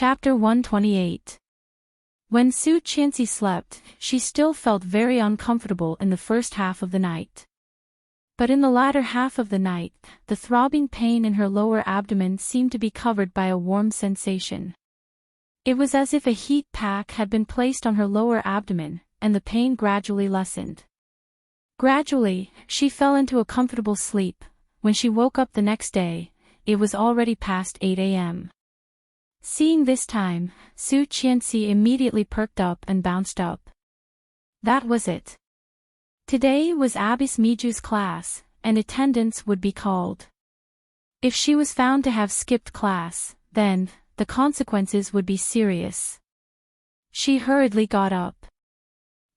Chapter 128. When Su Qianxi slept, she still felt very uncomfortable in the first half of the night. But in the latter half of the night, the throbbing pain in her lower abdomen seemed to be covered by a warm sensation. It was as if a heat pack had been placed on her lower abdomen, and the pain gradually lessened. Gradually, she fell into a comfortable sleep. When she woke up the next day, it was already past 8 a.m. Seeing this time, Su Qianxi immediately perked up and bounced up. That was it. Today was Abbess Miju's class, and attendance would be called. If she was found to have skipped class, then, the consequences would be serious. She hurriedly got up.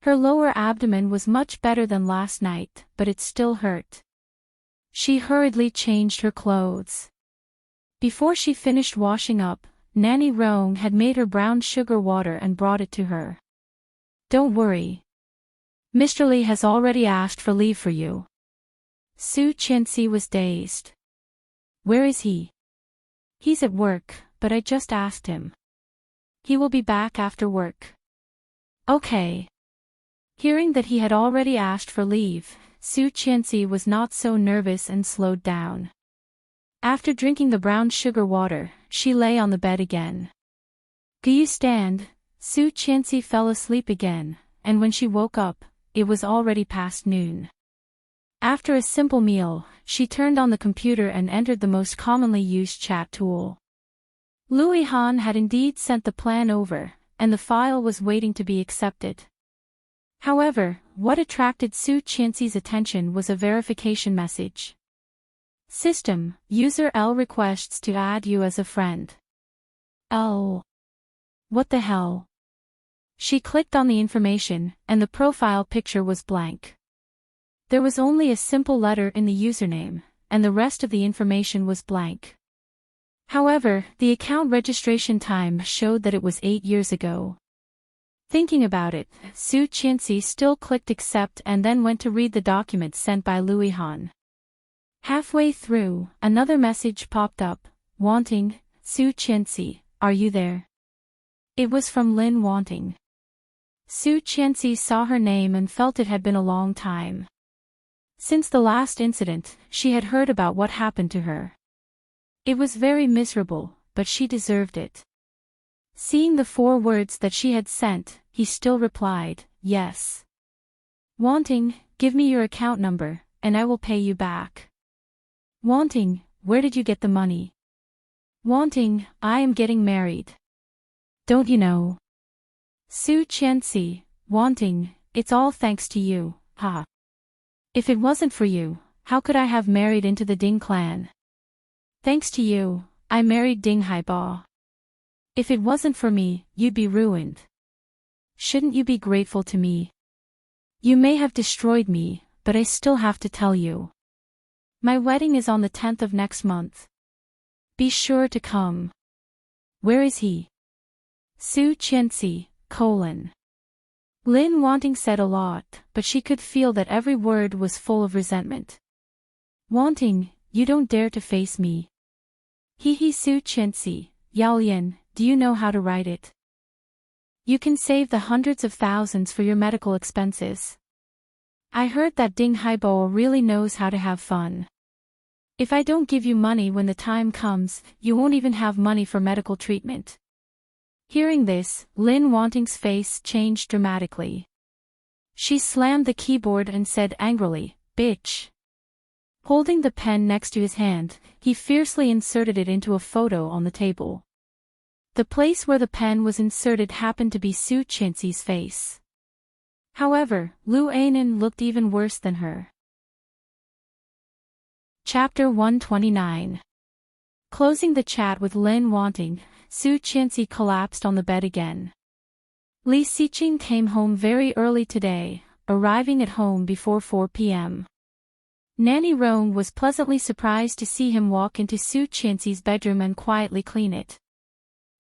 Her lower abdomen was much better than last night, but it still hurt. She hurriedly changed her clothes. Before she finished washing up, Nanny Rong had made her brown sugar water and brought it to her. Don't worry. Mr. Li has already asked for leave for you. Su Qianxi was dazed. Where is he? He's at work, but I just asked him. He will be back after work. Okay. Hearing that he had already asked for leave, Su Qianxi was not so nervous and slowed down. After drinking the brown sugar water, she lay on the bed again. Do you stand? Su Qianxi fell asleep again, and when she woke up, it was already past noon. After a simple meal, she turned on the computer and entered the most commonly used chat tool. Louis Han had indeed sent the plan over, and the file was waiting to be accepted. However, what attracted Su Qianxi's attention was a verification message. System, user L requests to add you as a friend. L. What the hell? She clicked on the information, and the profile picture was blank. There was only a simple letter in the username, and the rest of the information was blank. However, the account registration time showed that it was 8 years ago. Thinking about it, Su Qianxi still clicked accept and then went to read the document sent by Louis Han. Halfway through, another message popped up, Wanting, Su Qianxi, are you there? It was from Lin Wanting. Su Qianxi saw her name and felt it had been a long time. Since the last incident, she had heard about what happened to her. It was very miserable, but she deserved it. Seeing the 4 words that she had sent, he still replied, yes. Wanting, give me your account number, and I will pay you back. Wanting, where did you get the money? Wanting, I am getting married. Don't you know? Su Qianxi, Wanting, it's all thanks to you, ha. If it wasn't for you, how could I have married into the Ding clan? Thanks to you, I married Ding Haiba. If it wasn't for me, you'd be ruined. Shouldn't you be grateful to me? You may have destroyed me, but I still have to tell you. My wedding is on the 10th of next month. Be sure to come. Where is he? Su Qianxi, Lin Wanting said a lot, but she could feel that every word was full of resentment. Wanting, you don't dare to face me. Su Qianxi, Yaolian, do you know how to write it? You can save the hundreds of thousands for your medical expenses. I heard that Ding Haibo really knows how to have fun. If I don't give you money when the time comes, you won't even have money for medical treatment. Hearing this, Lin Wanting's face changed dramatically. She slammed the keyboard and said angrily, bitch. Holding the pen next to his hand, he fiercely inserted it into a photo on the table. The place where the pen was inserted happened to be Su Qianxi's face. However, Lu Anan looked even worse than her. Chapter 129. Closing the chat with Lin Wanting, Su Qianxi collapsed on the bed again. Li Xiqing came home very early today, arriving at home before 4 p.m. Nanny Rong was pleasantly surprised to see him walk into Su Qianxi's bedroom and quietly clean it.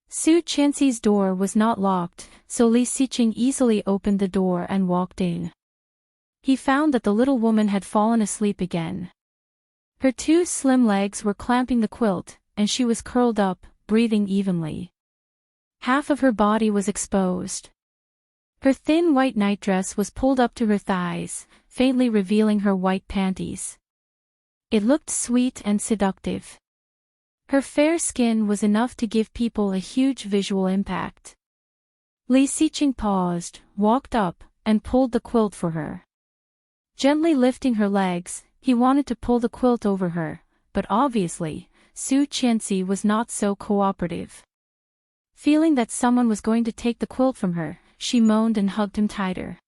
Su Qianxi's door was not locked, so Li Xiqing easily opened the door and walked in. He found that the little woman had fallen asleep again. Her 2 slim legs were clamping the quilt, and she was curled up, breathing evenly. Half of her body was exposed. Her thin white nightdress was pulled up to her thighs, faintly revealing her white panties. It looked sweet and seductive. Her fair skin was enough to give people a huge visual impact. Li Xiqing paused, walked up, and pulled the quilt for her. Gently lifting her legs, he wanted to pull the quilt over her, but obviously, Su Qianxi was not so cooperative. Feeling that someone was going to take the quilt from her, she moaned and hugged him tighter.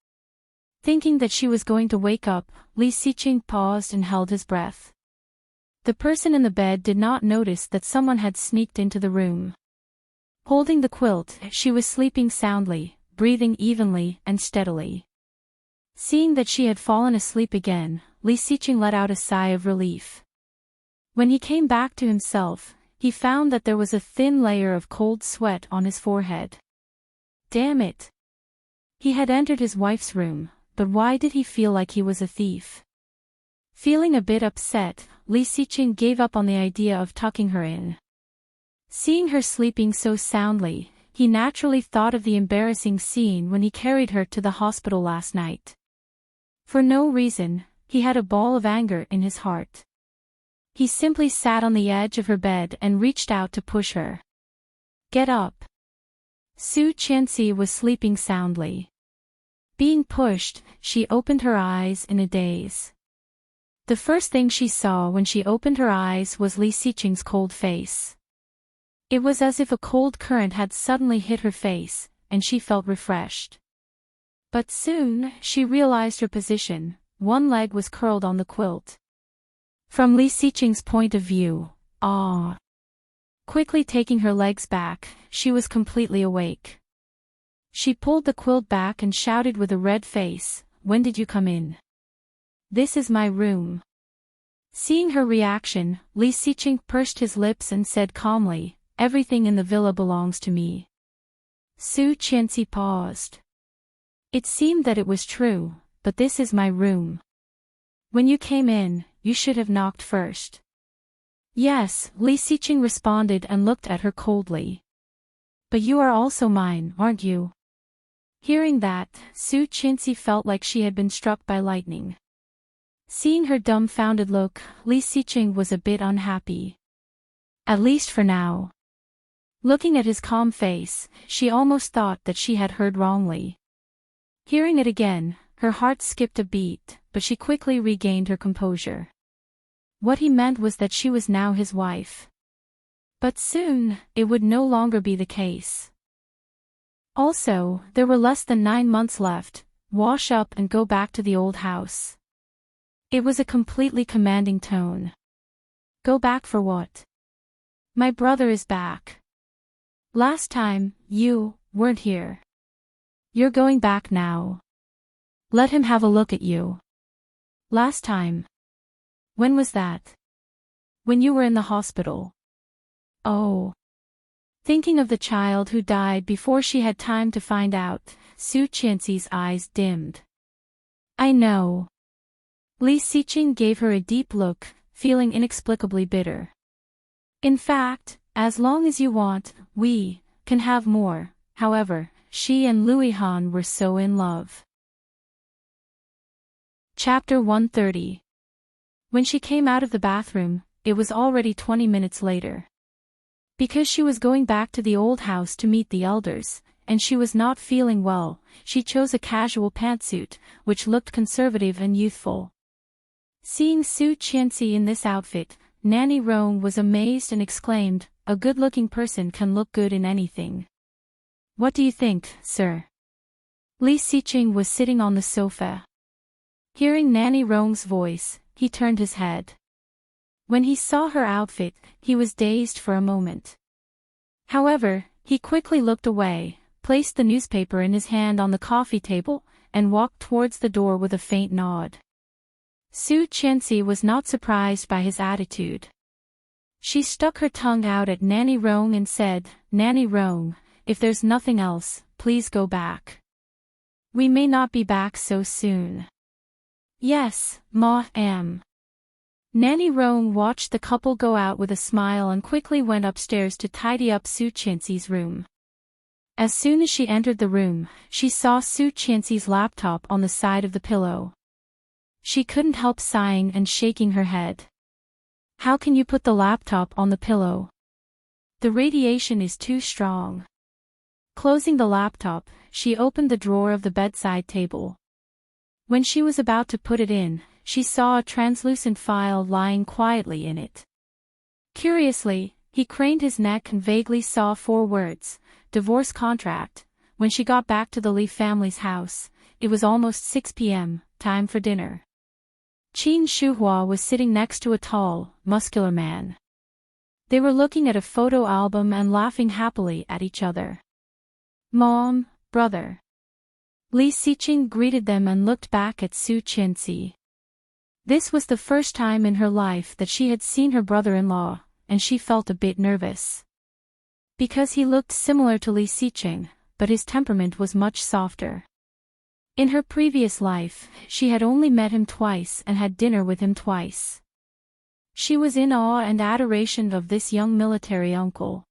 Thinking that she was going to wake up, Li Xiqing paused and held his breath. The person in the bed did not notice that someone had sneaked into the room. Holding the quilt, she was sleeping soundly, breathing evenly and steadily. Seeing that she had fallen asleep again, Li Xiqing let out a sigh of relief. When he came back to himself, he found that there was a thin layer of cold sweat on his forehead. Damn it! He had entered his wife's room, but why did he feel like he was a thief? Feeling a bit upset, Li Xiqing gave up on the idea of tucking her in. Seeing her sleeping so soundly, he naturally thought of the embarrassing scene when he carried her to the hospital last night. For no reason, he had a ball of anger in his heart. He simply sat on the edge of her bed and reached out to push her. Get up. Su Qianxi was sleeping soundly. Being pushed, she opened her eyes in a daze. The first thing she saw when she opened her eyes was Li Xiqing's cold face. It was as if a cold current had suddenly hit her face, and she felt refreshed. But soon, she realized her position. One leg was curled on the quilt. From Li Xiqing's point of view, quickly taking her legs back, she was completely awake. She pulled the quilt back and shouted with a red face, "When did you come in? This is my room." Seeing her reaction, Li Xiqing pursed his lips and said calmly, "Everything in the villa belongs to me." Su Qianxi paused. It seemed that it was true, but this is my room. When you came in, you should have knocked first. Yes, Li Xiqing responded and looked at her coldly. But you are also mine, aren't you? Hearing that, Su Qianxi felt like she had been struck by lightning. Seeing her dumbfounded look, Li Xiqing was a bit unhappy. At least for now. Looking at his calm face, she almost thought that she had heard wrongly. Hearing it again, her heart skipped a beat, but she quickly regained her composure. What he meant was that she was now his wife. But soon, it would no longer be the case. Also, there were less than 9 months left. Wash up and go back to the old house. It was a completely commanding tone. Go back for what? My brother is back. Last time, you weren't here. You're going back now. Let him have a look at you. Last time. When was that? When you were in the hospital. Oh. Thinking of the child who died before she had time to find out, Su Qianxi's eyes dimmed. I know. Li Xiqing gave her a deep look, feeling inexplicably bitter. In fact, as long as you want, we can have more. However, she and Luihan were so in love. Chapter 130. When she came out of the bathroom, it was already 20 minutes later. Because she was going back to the old house to meet the elders, and she was not feeling well, she chose a casual pantsuit, which looked conservative and youthful. Seeing Su Qianxi in this outfit, Nanny Rong was amazed and exclaimed, "A good-looking person can look good in anything." What do you think, sir? Li Xiqing was sitting on the sofa. Hearing Nanny Rong's voice, he turned his head. When he saw her outfit, he was dazed for a moment. However, he quickly looked away, placed the newspaper in his hand on the coffee table, and walked towards the door with a faint nod. Su Qianxi was not surprised by his attitude. She stuck her tongue out at Nanny Rong and said, "Nanny Rong, if there's nothing else, please go back. We may not be back so soon." "Yes, ma'am." Nanny Rong watched the couple go out with a smile and quickly went upstairs to tidy up Su Qianxi's room. As soon as she entered the room, she saw Su Qianxi's laptop on the side of the pillow. She couldn't help sighing and shaking her head. How can you put the laptop on the pillow? The radiation is too strong. Closing the laptop, she opened the drawer of the bedside table. When she was about to put it in, she saw a translucent file lying quietly in it. Curiously, he craned his neck and vaguely saw 4 words, divorce contract. When she got back to the Li family's house, it was almost 6 p.m., time for dinner. Qin Shuhua was sitting next to a tall, muscular man. They were looking at a photo album and laughing happily at each other. Mom, brother. Li Xiqing greeted them and looked back at Su Qianxi. This was the first time in her life that she had seen her brother-in-law, and she felt a bit nervous. Because he looked similar to Li Xiqing, but his temperament was much softer. In her previous life, she had only met him twice and had dinner with him twice. She was in awe and adoration of this young military uncle.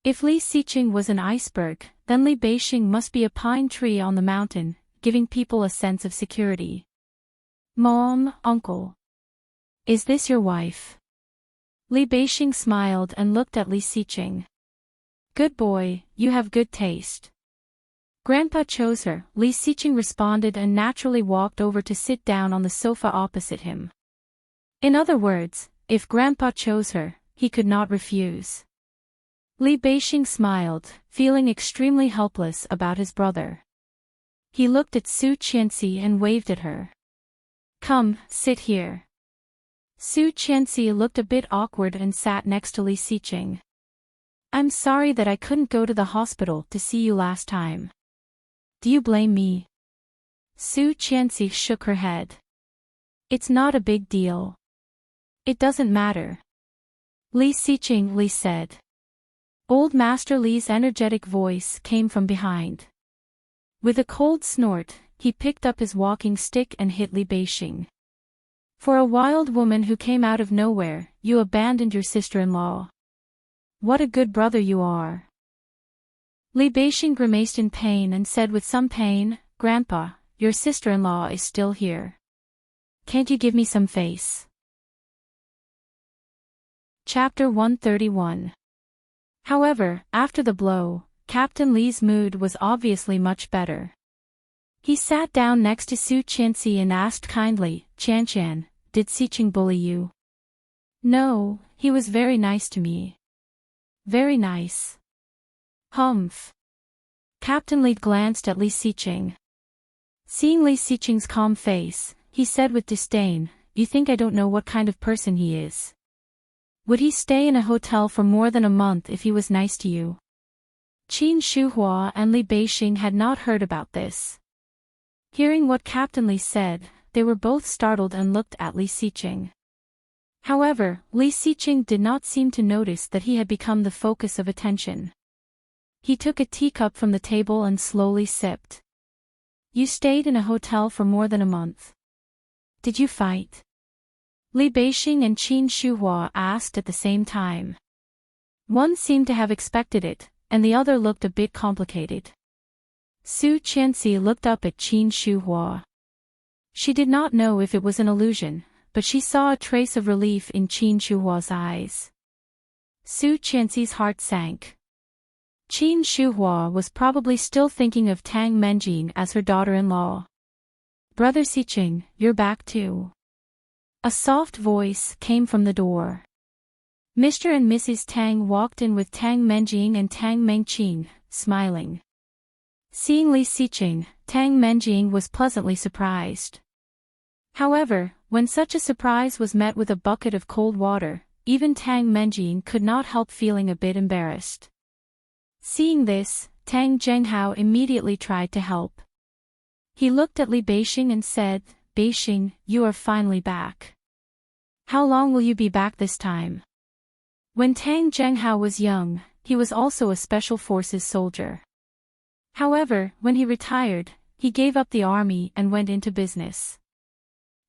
If Li Xiqing was an iceberg, then Li Beixing must be a pine tree on the mountain, giving people a sense of security. Mom, uncle. Is this your wife? Li Beixing smiled and looked at Li Xiqing. Good boy, you have good taste. Grandpa chose her, Li Xiqing responded and naturally walked over to sit down on the sofa opposite him. In other words, if Grandpa chose her, he could not refuse. Li Beixing smiled, feeling extremely helpless about his brother. He looked at Su Qianxi and waved at her. Come, sit here. Su Qianxi looked a bit awkward and sat next to Li Xiqing. I'm sorry that I couldn't go to the hospital to see you last time. Do you blame me? Su Qianxi shook her head. It's not a big deal. It doesn't matter. Li Xiqing, Li said. Old Master Li's energetic voice came from behind. With a cold snort, he picked up his walking stick and hit Li Beixing. For a wild woman who came out of nowhere, you abandoned your sister-in-law. What a good brother you are. Li Beixing grimaced in pain and said with some pain, Grandpa, your sister-in-law is still here. Can't you give me some face? Chapter 131. However, after the blow, Captain Li's mood was obviously much better. He sat down next to Su Qianxi and asked kindly, Qian, did Xiqing bully you? No, he was very nice to me. Very nice. Humph. Captain Li glanced at Li Xiqing. Seeing Li Xiqing's calm face, he said with disdain, You think I don't know what kind of person he is? Would he stay in a hotel for more than a month if he was nice to you? Qin Shuhua and Li Beixing had not heard about this. Hearing what Captain Li said, they were both startled and looked at Li Xiqing. However, Li Xiqing did not seem to notice that he had become the focus of attention. He took a teacup from the table and slowly sipped. You stayed in a hotel for more than a month. Did you fight? Li Beixing and Qin Shuhua asked at the same time. One seemed to have expected it, and the other looked a bit complicated. Su Qianxi looked up at Qin Shuhua. She did not know if it was an illusion, but she saw a trace of relief in Qin Shuhua's eyes. Su Qianxi's heart sank. Qin Shuhua was probably still thinking of Tang Menjing as her daughter-in-law. Brother Xiqing, you're back too. A soft voice came from the door. Mr. and Mrs. Tang walked in with Tang Menjing and Tang Mengqing, smiling. Seeing Li Xiqing, Tang Menjing was pleasantly surprised. However, when such a surprise was met with a bucket of cold water, even Tang Menjing could not help feeling a bit embarrassed. Seeing this, Tang Zhenghao immediately tried to help. He looked at Li Beixing and said, Beixing, you are finally back. How long will you be back this time? When Tang Zhenghao was young, he was also a special forces soldier. However, when he retired, he gave up the army and went into business.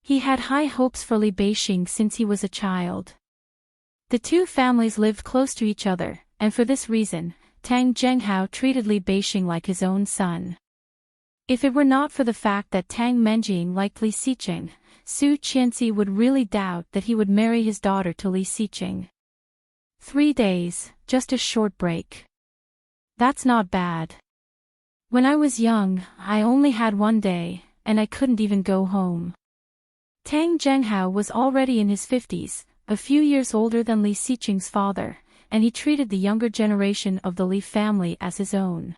He had high hopes for Li Beixing since he was a child. The two families lived close to each other, and for this reason, Tang Zhenghao treated Li Beixing like his own son. If it were not for the fact that Tang Menjing liked Li Xiqing, Su Qianxi would really doubt that he would marry his daughter to Li Xiqing. 3 days, just a short break. That's not bad. When I was young, I only had 1 day, and I couldn't even go home. Tang Zhenghao was already in his 50s, a few years older than Li Xiqing's father, and he treated the younger generation of the Li family as his own.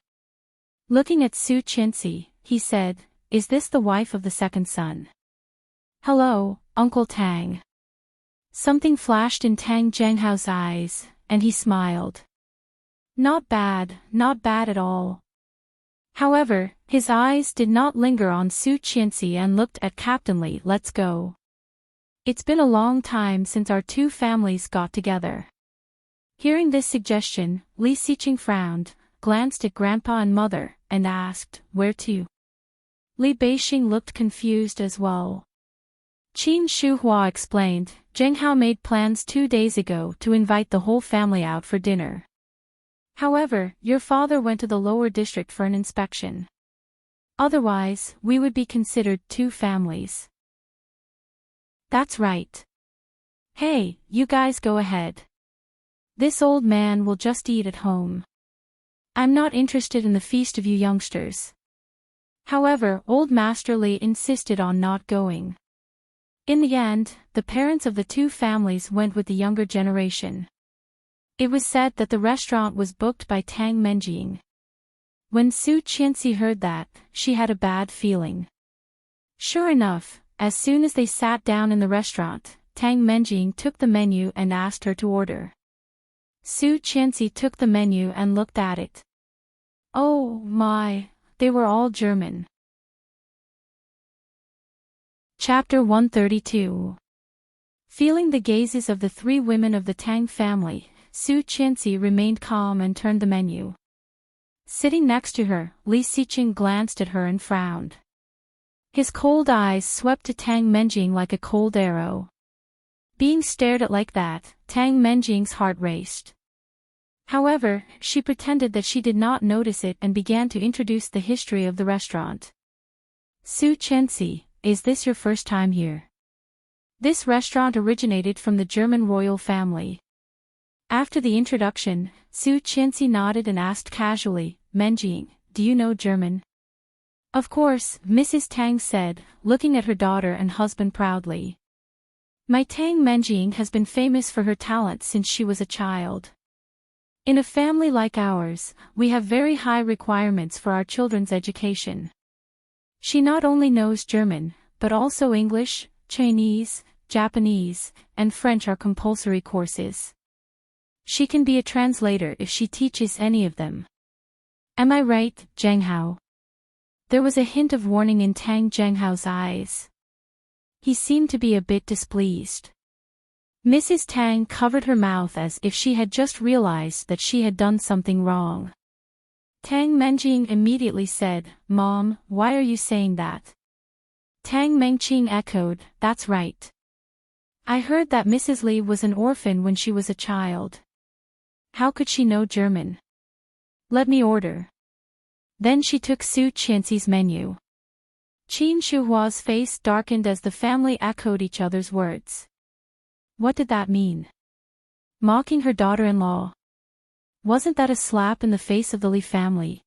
Looking at Su Qianxi, he said, "Is this the wife of the second son?" "Hello, Uncle Tang." Something flashed in Tang Zhenghao's eyes, and he smiled. Not bad at all. However, his eyes did not linger on Su Qianxi and looked at Captain Li. "Let's go. It's been a long time since our two families got together." Hearing this suggestion, Li Xiqing frowned, glanced at Grandpa and Mother, and asked, "Where to?" Li Beixing looked confused as well. Qin Shuhua explained, "Zhenghao made plans 2 days ago to invite the whole family out for dinner. However, your father went to the lower district for an inspection. Otherwise, we would be considered 2 families." "That's right. Hey, you guys go ahead. This old man will just eat at home. I'm not interested in the feast of you youngsters." However, Old Master Li insisted on not going. In the end, the parents of the 2 families went with the younger generation. It was said that the restaurant was booked by Tang Menjing. When Su Qianxi heard that, she had a bad feeling. Sure enough, as soon as they sat down in the restaurant, Tang Menjing took the menu and asked her to order. Su Qianxi took the menu and looked at it. Oh my, they were all German. Chapter 132. Feeling the gazes of the 3 women of the Tang family, Su Qianxi remained calm and turned the menu. Sitting next to her, Li Xiqing glanced at her and frowned. His cold eyes swept to Tang Menjing like a cold arrow. Being stared at like that, Tang Menjing's heart raced. However, she pretended that she did not notice it and began to introduce the history of the restaurant. "Su Qianxi, is this your first time here? This restaurant originated from the German royal family." After the introduction, Su Qianxi nodded and asked casually, "Menjing, do you know German?" "Of course," Mrs. Tang said, looking at her daughter and husband proudly. "My Tang Menjing has been famous for her talent since she was a child. In a family like ours, we have very high requirements for our children's education. She not only knows German, but also English, Chinese, Japanese, and French are compulsory courses. She can be a translator if she teaches any of them. Am I right, Zhenghao?" There was a hint of warning in Tang Zhenghao's eyes. He seemed to be a bit displeased. Mrs. Tang covered her mouth as if she had just realized that she had done something wrong. Tang Menjing immediately said, "Mom, why are you saying that?" Tang Mengqing echoed, "That's right. I heard that Mrs. Li was an orphan when she was a child. How could she know German? Let me order." Then she took Su Qianxi's menu. Qin Shuhua's face darkened as the family echoed each other's words. What did that mean? Mocking her daughter-in-law? Wasn't that a slap in the face of the Li family?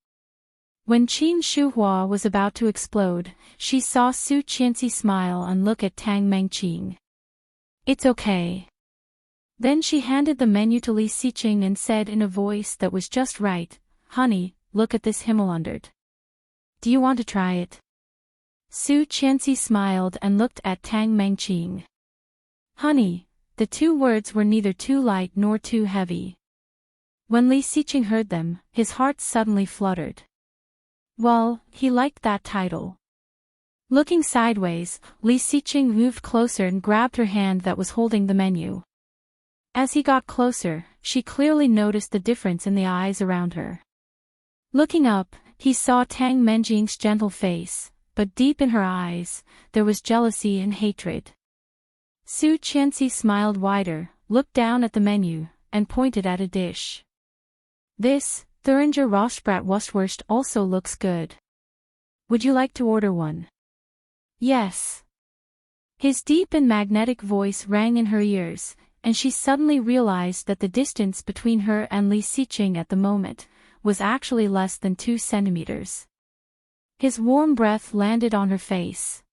When Qin Shuhua was about to explode, she saw Su Qianxi smile and look at Tang Mengqing. "It's okay." Then she handed the menu to Li Xiqing and said in a voice that was just right, "Honey, look at this Himmelandert. Do you want to try it?" Su Qianxi smiled and looked at Tang Mengqing. Honey, the 2 words were neither too light nor too heavy. When Li Xiqing heard them, his heart suddenly fluttered. Well, he liked that title. Looking sideways, Li Xiqing moved closer and grabbed her hand that was holding the menu. As he got closer, she clearly noticed the difference in the eyes around her. Looking up, he saw Tang Menjing's gentle face, but deep in her eyes, there was jealousy and hatred. Su Qianxi smiled wider, looked down at the menu, and pointed at a dish. This Thuringer Rostbrat Wurst also looks good. Would you like to order one? Yes. His deep and magnetic voice rang in her ears, and she suddenly realized that the distance between her and Li Xiqing at the moment was actually less than 2 centimeters. His warm breath landed on her face.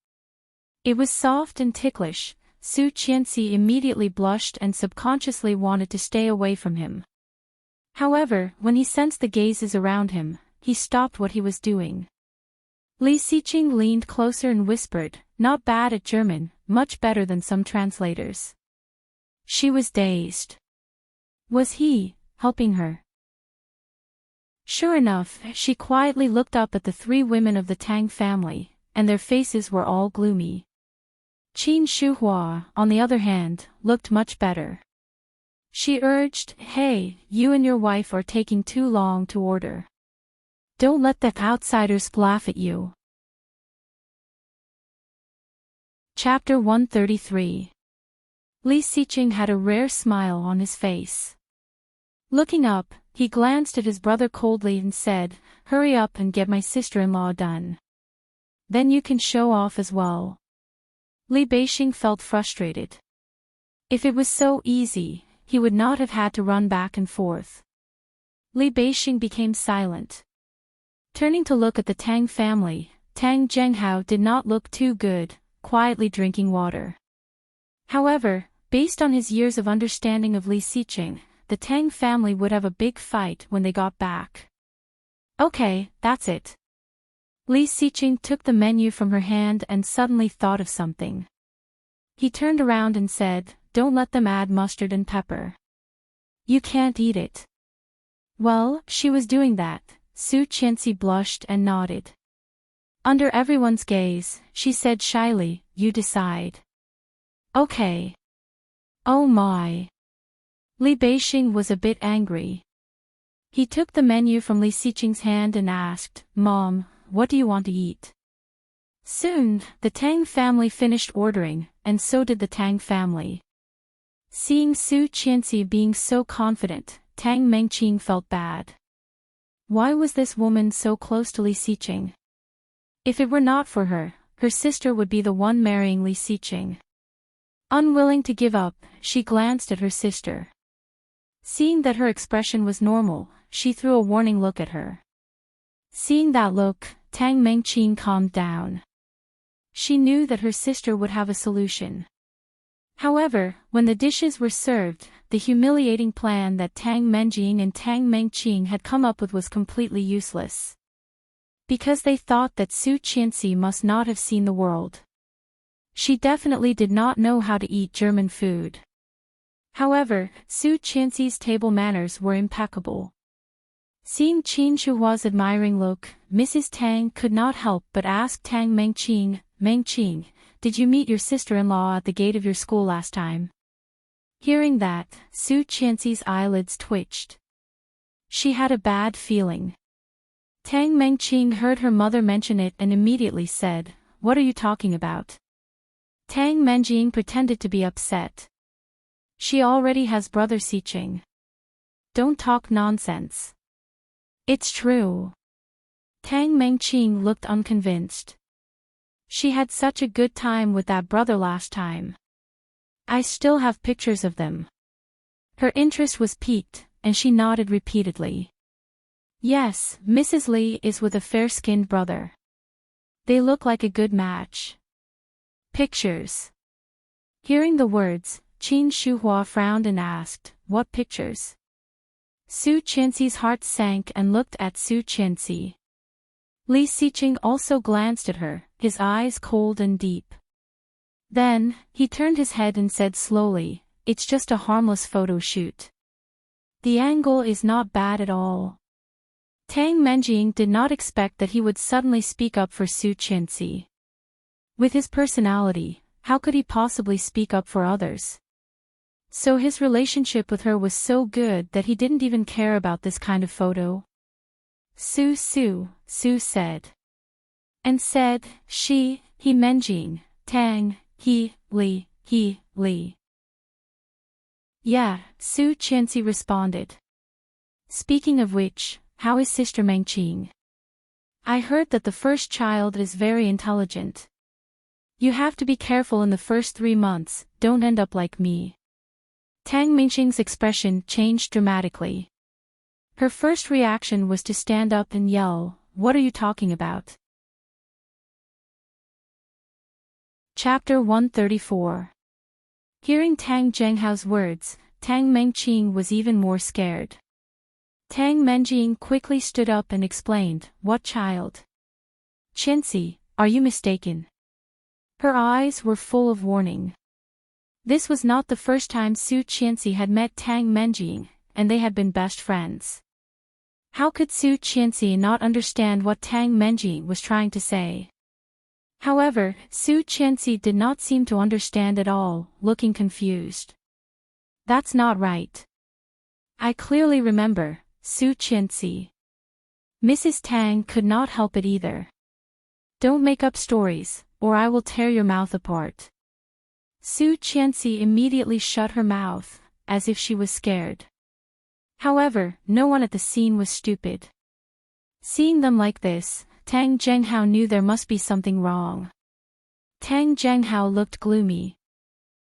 It was soft and ticklish. Su Qianxi immediately blushed and subconsciously wanted to stay away from him. However, when he sensed the gazes around him, he stopped what he was doing. Li Xiqing leaned closer and whispered, "Not bad at German, much better than some translators." She was dazed. Was he helping her? Sure enough, she quietly looked up at the 3 women of the Tang family, and their faces were all gloomy. Qin Shuhua, on the other hand, looked much better. She urged, "Hey, you and your wife are taking too long to order. Don't let the outsiders laugh at you." Chapter 133. Li Xiqing had a rare smile on his face. Looking up, he glanced at his brother coldly and said, "Hurry up and get my sister-in-law done. Then you can show off as well." Li Beixing felt frustrated. If it was so easy, he would not have had to run back and forth. Li Beixing became silent. Turning to look at the Tang family, Tang Zhenghao did not look too good, quietly drinking water. However, based on his years of understanding of Li Xiqing, the Tang family would have a big fight when they got back. "Okay, that's it." Li Xiqing took the menu from her hand and suddenly thought of something. He turned around and said, "Don't let them add mustard and pepper. You can't eat it." Well, she was doing that. Su Qianxi blushed and nodded. Under everyone's gaze, she said shyly, "You decide." "Okay." "Oh my." Li Beixing was a bit angry. He took the menu from Li Xiqing's hand and asked, "Mom, what do you want to eat?" Soon, the Tang family finished ordering, and so did the Tang family. Seeing Su Qianxi being so confident, Tang Mengqing felt bad. Why was this woman so close to Li Xiqing? If it were not for her, her sister would be the one marrying Li Xiqing. Unwilling to give up, she glanced at her sister. Seeing that her expression was normal, she threw a warning look at her. Seeing that look, Tang Mengqing calmed down. She knew that her sister would have a solution. However, when the dishes were served, the humiliating plan that Tang Menjing and Tang Mengqing had come up with was completely useless. Because they thought that Su Qianxi must not have seen the world. She definitely did not know how to eat German food. However, Su Qianxi's table manners were impeccable. Seeing Qin Shuhua's admiring look, Mrs. Tang could not help but ask Tang Mengqing, "Mengqing, did you meet your sister-in-law at the gate of your school last time?" Hearing that, Su Qianxi's eyelids twitched. She had a bad feeling. Tang Mengqing heard her mother mention it and immediately said, "What are you talking about?" Tang Menjing pretended to be upset. "She already has brother Xiqing. Don't talk nonsense." "It's true." Tang Mengqing looked unconvinced. "She had such a good time with that brother last time. I still have pictures of them." Her interest was piqued, and she nodded repeatedly. "Yes, Mrs. Li is with a fair-skinned brother. They look like a good match." "Pictures." Hearing the words, Qin Shuhua frowned and asked, "What pictures?" Su Qianxi's heart sank and looked at Su Qianxi. Li Xiqing also glanced at her, his eyes cold and deep. Then, he turned his head and said slowly, "It's just a harmless photo shoot. The angle is not bad at all." Tang Menjing did not expect that he would suddenly speak up for Su Qianxi. With his personality, how could he possibly speak up for others? So his relationship with her was so good that he didn't even care about this kind of photo. Su said. And said, he Menjing, Tang, Li. Yeah, Su Qianxi responded. Speaking of which, how is Sister Mengqing? I heard that the first child is very intelligent. You have to be careful in the first 3 months, don't end up like me. Tang Mingqing's expression changed dramatically. Her first reaction was to stand up and yell, "What are you talking about?" Chapter 134. Hearing Tang Zhenghao's words, Tang Mengqing was even more scared. Tang Mengqing quickly stood up and explained, "What child? Qianxi, are you mistaken?" Her eyes were full of warning. This was not the first time Su Qianxi had met Tang Mengqing, and they had been best friends. How could Su Qianxi not understand what Tang Mengqing was trying to say? However, Su Qianxi did not seem to understand at all, looking confused. "That's not right. I clearly remember, Su Qianxi." Mrs. Tang could not help it either. "Don't make up stories, or I will tear your mouth apart." Su Qianxi immediately shut her mouth, as if she was scared. However, no one at the scene was stupid. Seeing them like this, Tang Zhenghao knew there must be something wrong. Tang Zhenghao looked gloomy.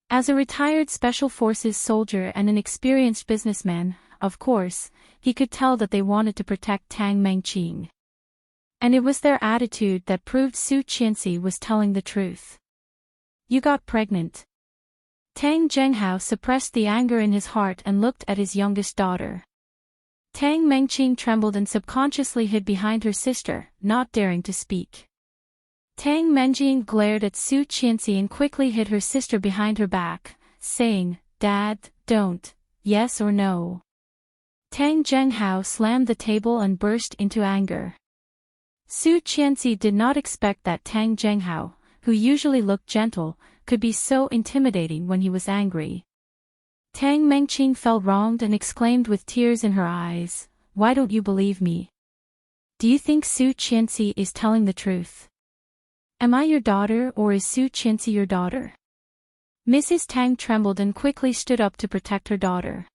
As a retired Special Forces soldier and an experienced businessman, of course, he could tell that they wanted to protect Tang Mengqing. And it was their attitude that proved Su Qianxi was telling the truth. "You got pregnant." Tang Zhenghao suppressed the anger in his heart and looked at his youngest daughter. Tang Mengqing trembled and subconsciously hid behind her sister, not daring to speak. Tang Mengqing glared at Su Qianxi and quickly hid her sister behind her back, saying, "Dad, don't, yes or no." Tang Zhenghao slammed the table and burst into anger. Su Qianxi did not expect that Tang Zhenghao, who usually looked gentle, could be so intimidating when he was angry. Tang Mengqing felt wronged and exclaimed with tears in her eyes, "Why don't you believe me? Do you think Su Qianxi is telling the truth? Am I your daughter or is Su Qianxi your daughter?" Mrs. Tang trembled and quickly stood up to protect her daughter.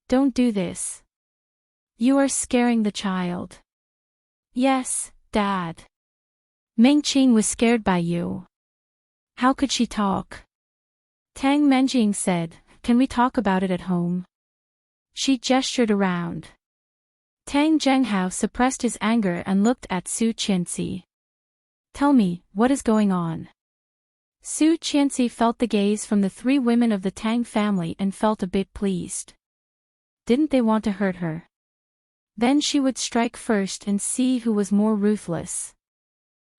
"Don't do this. You are scaring the child." "Yes, Dad. Mengqing was scared by you. How could she talk?" Tang Mengqing said, "Can we talk about it at home?" She gestured around. Tang Zhenghao suppressed his anger and looked at Su Qianxi. "Tell me, what is going on?" Su Qianxi felt the gaze from the 3 women of the Tang family and felt a bit pleased. Didn't they want to hurt her? Then she would strike first and see who was more ruthless.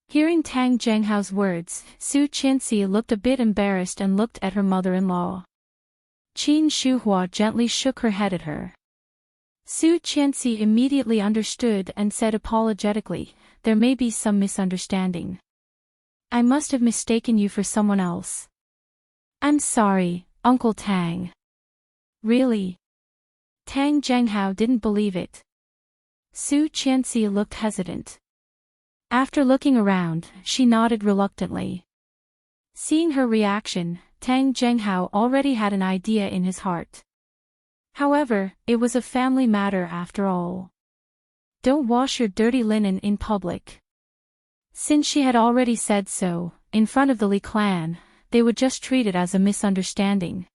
Hearing Tang Zhenghao's words, Su Qianxi looked a bit embarrassed and looked at her mother-in-law. Qin Shuhua gently shook her head at her. Su Qianxi immediately understood and said apologetically, "There may be some misunderstanding. I must have mistaken you for someone else. I'm sorry, Uncle Tang." "Really?" Tang Zhenghao didn't believe it. Su Qianxi looked hesitant. After looking around, she nodded reluctantly. Seeing her reaction, Tang Zhenghao already had an idea in his heart. However, it was a family matter after all. Don't wash your dirty linen in public. Since she had already said so, in front of the Li clan, they would just treat it as a misunderstanding.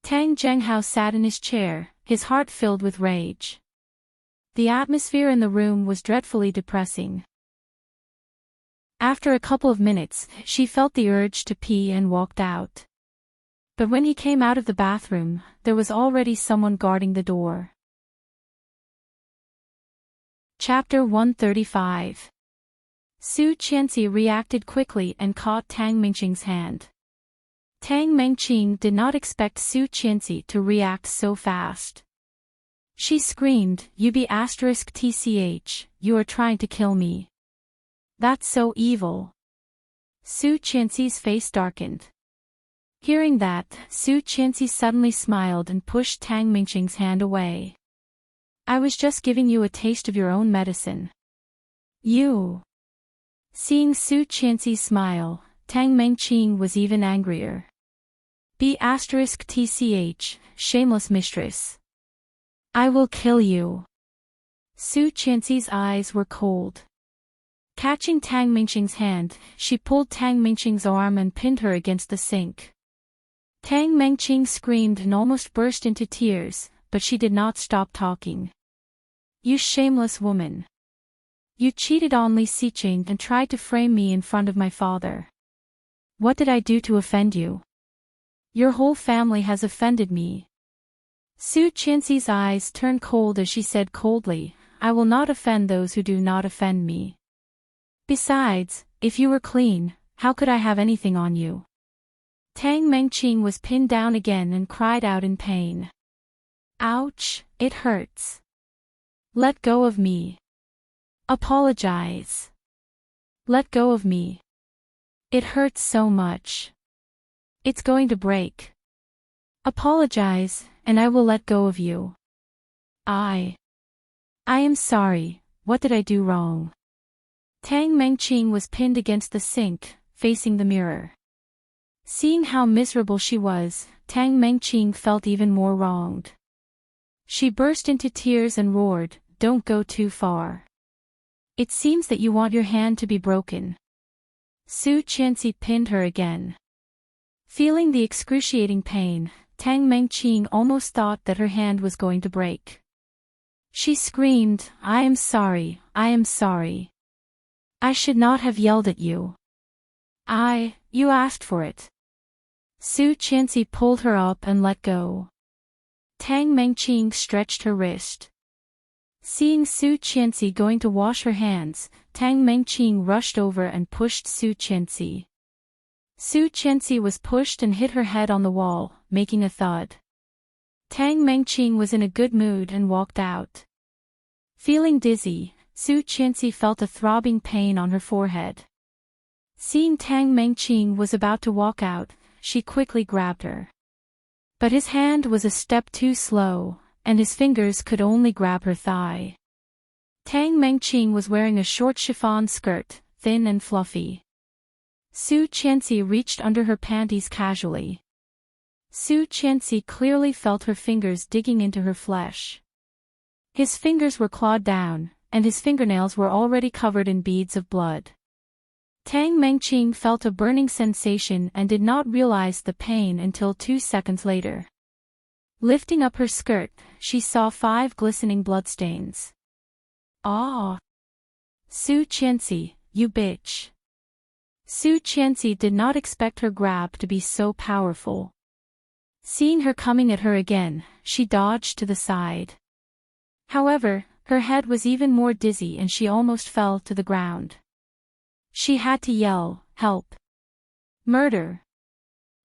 Tang Zhenghao sat in his chair, his heart filled with rage. The atmosphere in the room was dreadfully depressing. After a couple of minutes, she felt the urge to pee and walked out. But when he came out of the bathroom, there was already someone guarding the door. Chapter 135. Su Qianxi reacted quickly and caught Tang Mengqing's hand. Tang Mengqing did not expect Su Qianxi to react so fast. She screamed, "You be *tch, you are trying to kill me. That's so evil." Su Qianxi's face darkened. Hearing that, Su Qianxi suddenly smiled and pushed Tang Mengqing's hand away. "I was just giving you a taste of your own medicine. You." Seeing Su Qianxi smile, Tang Mengqing was even angrier. "Be *tch, shameless mistress. I will kill you." Su Qianxi's eyes were cold. Catching Tang Mingqing's hand, she pulled Tang Mingqing's arm and pinned her against the sink. Tang Mingqing screamed and almost burst into tears, but she did not stop talking. "You shameless woman! You cheated on Li Xiqing and tried to frame me in front of my father. What did I do to offend you? Your whole family has offended me." Su Qianxi's eyes turned cold as she said coldly, "I will not offend those who do not offend me. Besides, if you were clean, how could I have anything on you?" Tang Mingqing was pinned down again and cried out in pain. "Ouch, it hurts. Let go of me. Apologize. Let go of me. It hurts so much. It's going to break. Apologize, and I will let go of you. I am sorry, what did I do wrong?" Tang Mingqing was pinned against the sink, facing the mirror. Seeing how miserable she was, Tang Mingqing felt even more wronged. She burst into tears and roared, "Don't go too far. It seems that you want your hand to be broken." Su Qianxi pinned her again. Feeling the excruciating pain, Tang Mingqing almost thought that her hand was going to break. She screamed, "I am sorry, I am sorry. I should not have yelled at you. You asked for it." Su Qianxi pulled her up and let go. Tang Mingqing stretched her wrist. Seeing Su Qianxi going to wash her hands, Tang Mingqing rushed over and pushed Su Qianxi. Su Qianxi was pushed and hit her head on the wall, making a thud. Tang Mingqing was in a good mood and walked out. Feeling dizzy, Su Qianxi felt a throbbing pain on her forehead. Seeing Tang Mingqing was about to walk out, she quickly grabbed her. But his hand was a step too slow, and his fingers could only grab her thigh. Tang Mingqing was wearing a short chiffon skirt, thin and fluffy. Su Qianxi reached under her panties casually. Su Qianxi clearly felt her fingers digging into her flesh. His fingers were clawed down, and his fingernails were already covered in beads of blood. Tang Mingqing felt a burning sensation and did not realize the pain until 2 seconds later. Lifting up her skirt, she saw 5 glistening bloodstains. "Ah! Su Qianxi, you bitch!" Su Qianxi did not expect her grab to be so powerful. Seeing her coming at her again, she dodged to the side. However, her head was even more dizzy and she almost fell to the ground. She had to yell, "Help! Murder!"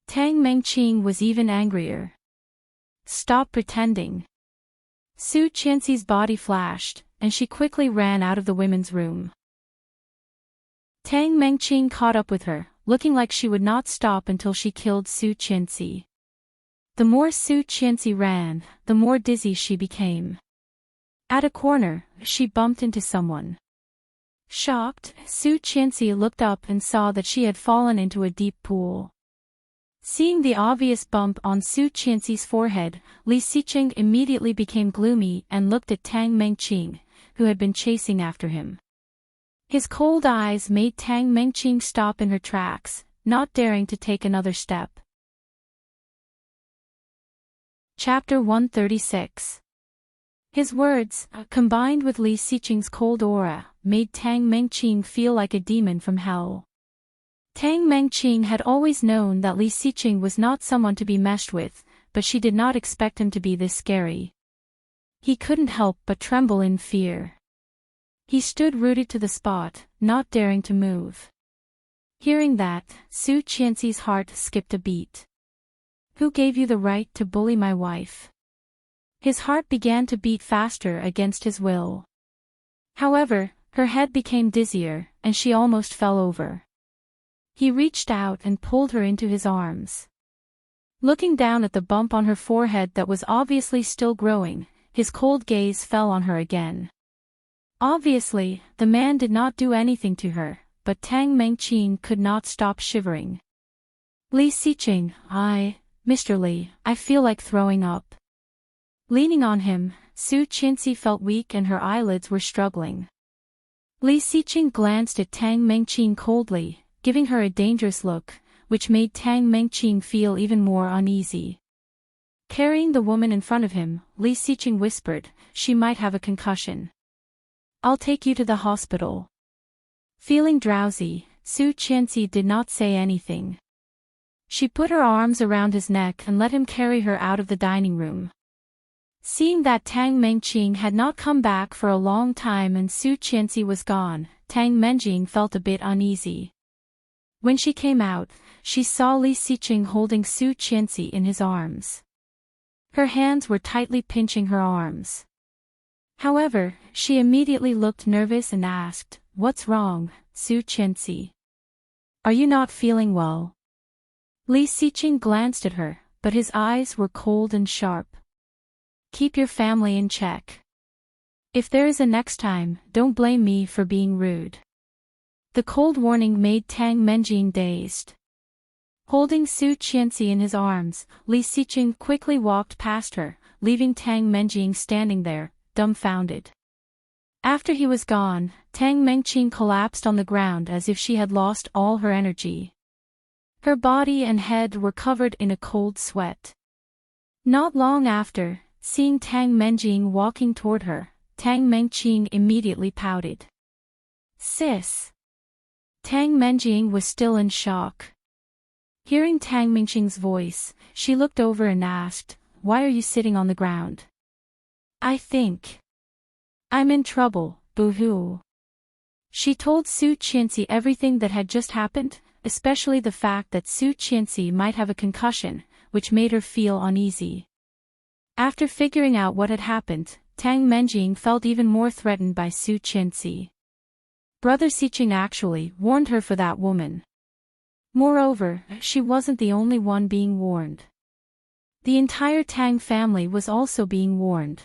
Tang Mingqing was even angrier. "Stop pretending." Su Qianxi's body flashed, and she quickly ran out of the women's room. Tang Mingqing caught up with her, looking like she would not stop until she killed Su Qianxi. The more Su Qianxi ran, the more dizzy she became. At a corner, she bumped into someone. Shocked, Su Qianxi looked up and saw that she had fallen into a deep pool. Seeing the obvious bump on Su Qianxi's forehead, Li Xiqing immediately became gloomy and looked at Tang Mingqing, who had been chasing after him. His cold eyes made Tang Mingqing stop in her tracks, not daring to take another step. Chapter 136. His words, combined with Li Xiqing's cold aura, made Tang Mingqing feel like a demon from hell. Tang Mingqing had always known that Li Xiqing was not someone to be messed with, but she did not expect him to be this scary. He couldn't help but tremble in fear. He stood rooted to the spot, not daring to move. Hearing that, Su Qianxi's heart skipped a beat. "Who gave you the right to bully my wife?" His heart began to beat faster against his will. However, her head became dizzier, and she almost fell over. He reached out and pulled her into his arms. Looking down at the bump on her forehead that was obviously still growing, his cold gaze fell on her again. Obviously, the man did not do anything to her, but Tang Mingqing could not stop shivering. "Li Xiqing, Mr. Li, I feel like throwing up." Leaning on him, Su Qianxi felt weak and her eyelids were struggling. Li Xiqing glanced at Tang Mengqing coldly, giving her a dangerous look, which made Tang Mengqing feel even more uneasy. Carrying the woman in front of him, Li Xiqing whispered, "She might have a concussion. I'll take you to the hospital." Feeling drowsy, Su Qianxi did not say anything. She put her arms around his neck and let him carry her out of the dining room. Seeing that Tang Mengqing had not come back for a long time and Su Qianxi was gone, Tang Mengqing felt a bit uneasy. When she came out, she saw Li Xiqing holding Su Qianxi in his arms. Her hands were tightly pinching her arms. However, she immediately looked nervous and asked, "What's wrong, Su Qianxi? Are you not feeling well?" Li Xiqing glanced at her, but his eyes were cold and sharp. "Keep your family in check. If there is a next time, don't blame me for being rude." The cold warning made Tang Mengqing dazed. Holding Su Qianxi in his arms, Li Xiqing quickly walked past her, leaving Tang Mengqing standing there, dumbfounded. After he was gone, Tang Mengqing collapsed on the ground as if she had lost all her energy. Her body and head were covered in a cold sweat. Not long after, seeing Tang Mengqing walking toward her, Tang Mengqing immediately pouted. "Sis." Tang Mengqing was still in shock. Hearing Tang Mengqing's voice, she looked over and asked, "Why are you sitting on the ground?" "I think I'm in trouble, boo-hoo." She told Su Qianxi everything that had just happened, especially the fact that Su Qianxi might have a concussion, which made her feel uneasy. After figuring out what had happened, Tang Mengqing felt even more threatened by Su Qianxi. Brother Xiqing actually warned her for that woman. Moreover, she wasn't the only one being warned. The entire Tang family was also being warned.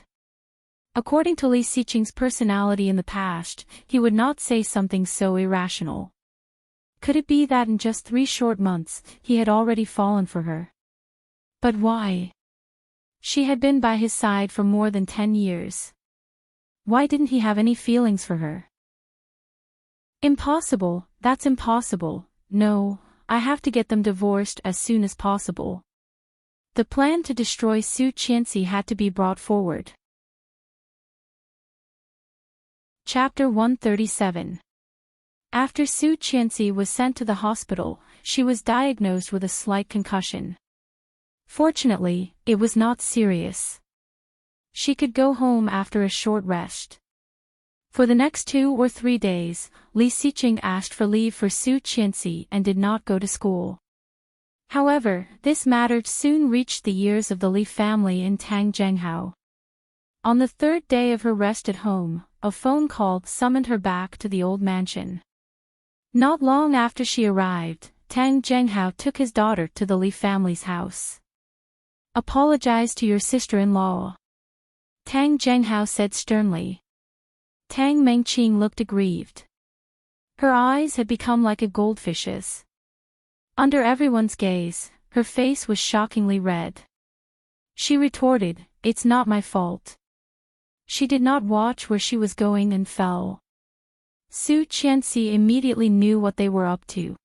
According to Li Xiqing's personality in the past, he would not say something so irrational. Could it be that in just 3 short months, he had already fallen for her? But why? She had been by his side for more than 10 years. Why didn't he have any feelings for her? Impossible, that's impossible. No, I have to get them divorced as soon as possible. The plan to destroy Su Qianxi had to be brought forward. Chapter 137. After Su Qianxi was sent to the hospital, she was diagnosed with a slight concussion. Fortunately, it was not serious. She could go home after a short rest. For the next 2 or 3 days, Li Xiqing asked for leave for Su Qianxi and did not go to school. However, this matter soon reached the ears of the Li family in Tang Zhenghao. On the 3rd day of her rest at home, a phone call summoned her back to the old mansion. Not long after she arrived, Tang Zhenghao took his daughter to the Li family's house. "Apologize to your sister-in-law," Tang Zhenghao said sternly. Tang Mengqing looked aggrieved. Her eyes had become like a goldfish's. Under everyone's gaze, her face was shockingly red. She retorted, "It's not my fault." She did not watch where she was going and fell. Su Qianxi immediately knew what they were up to.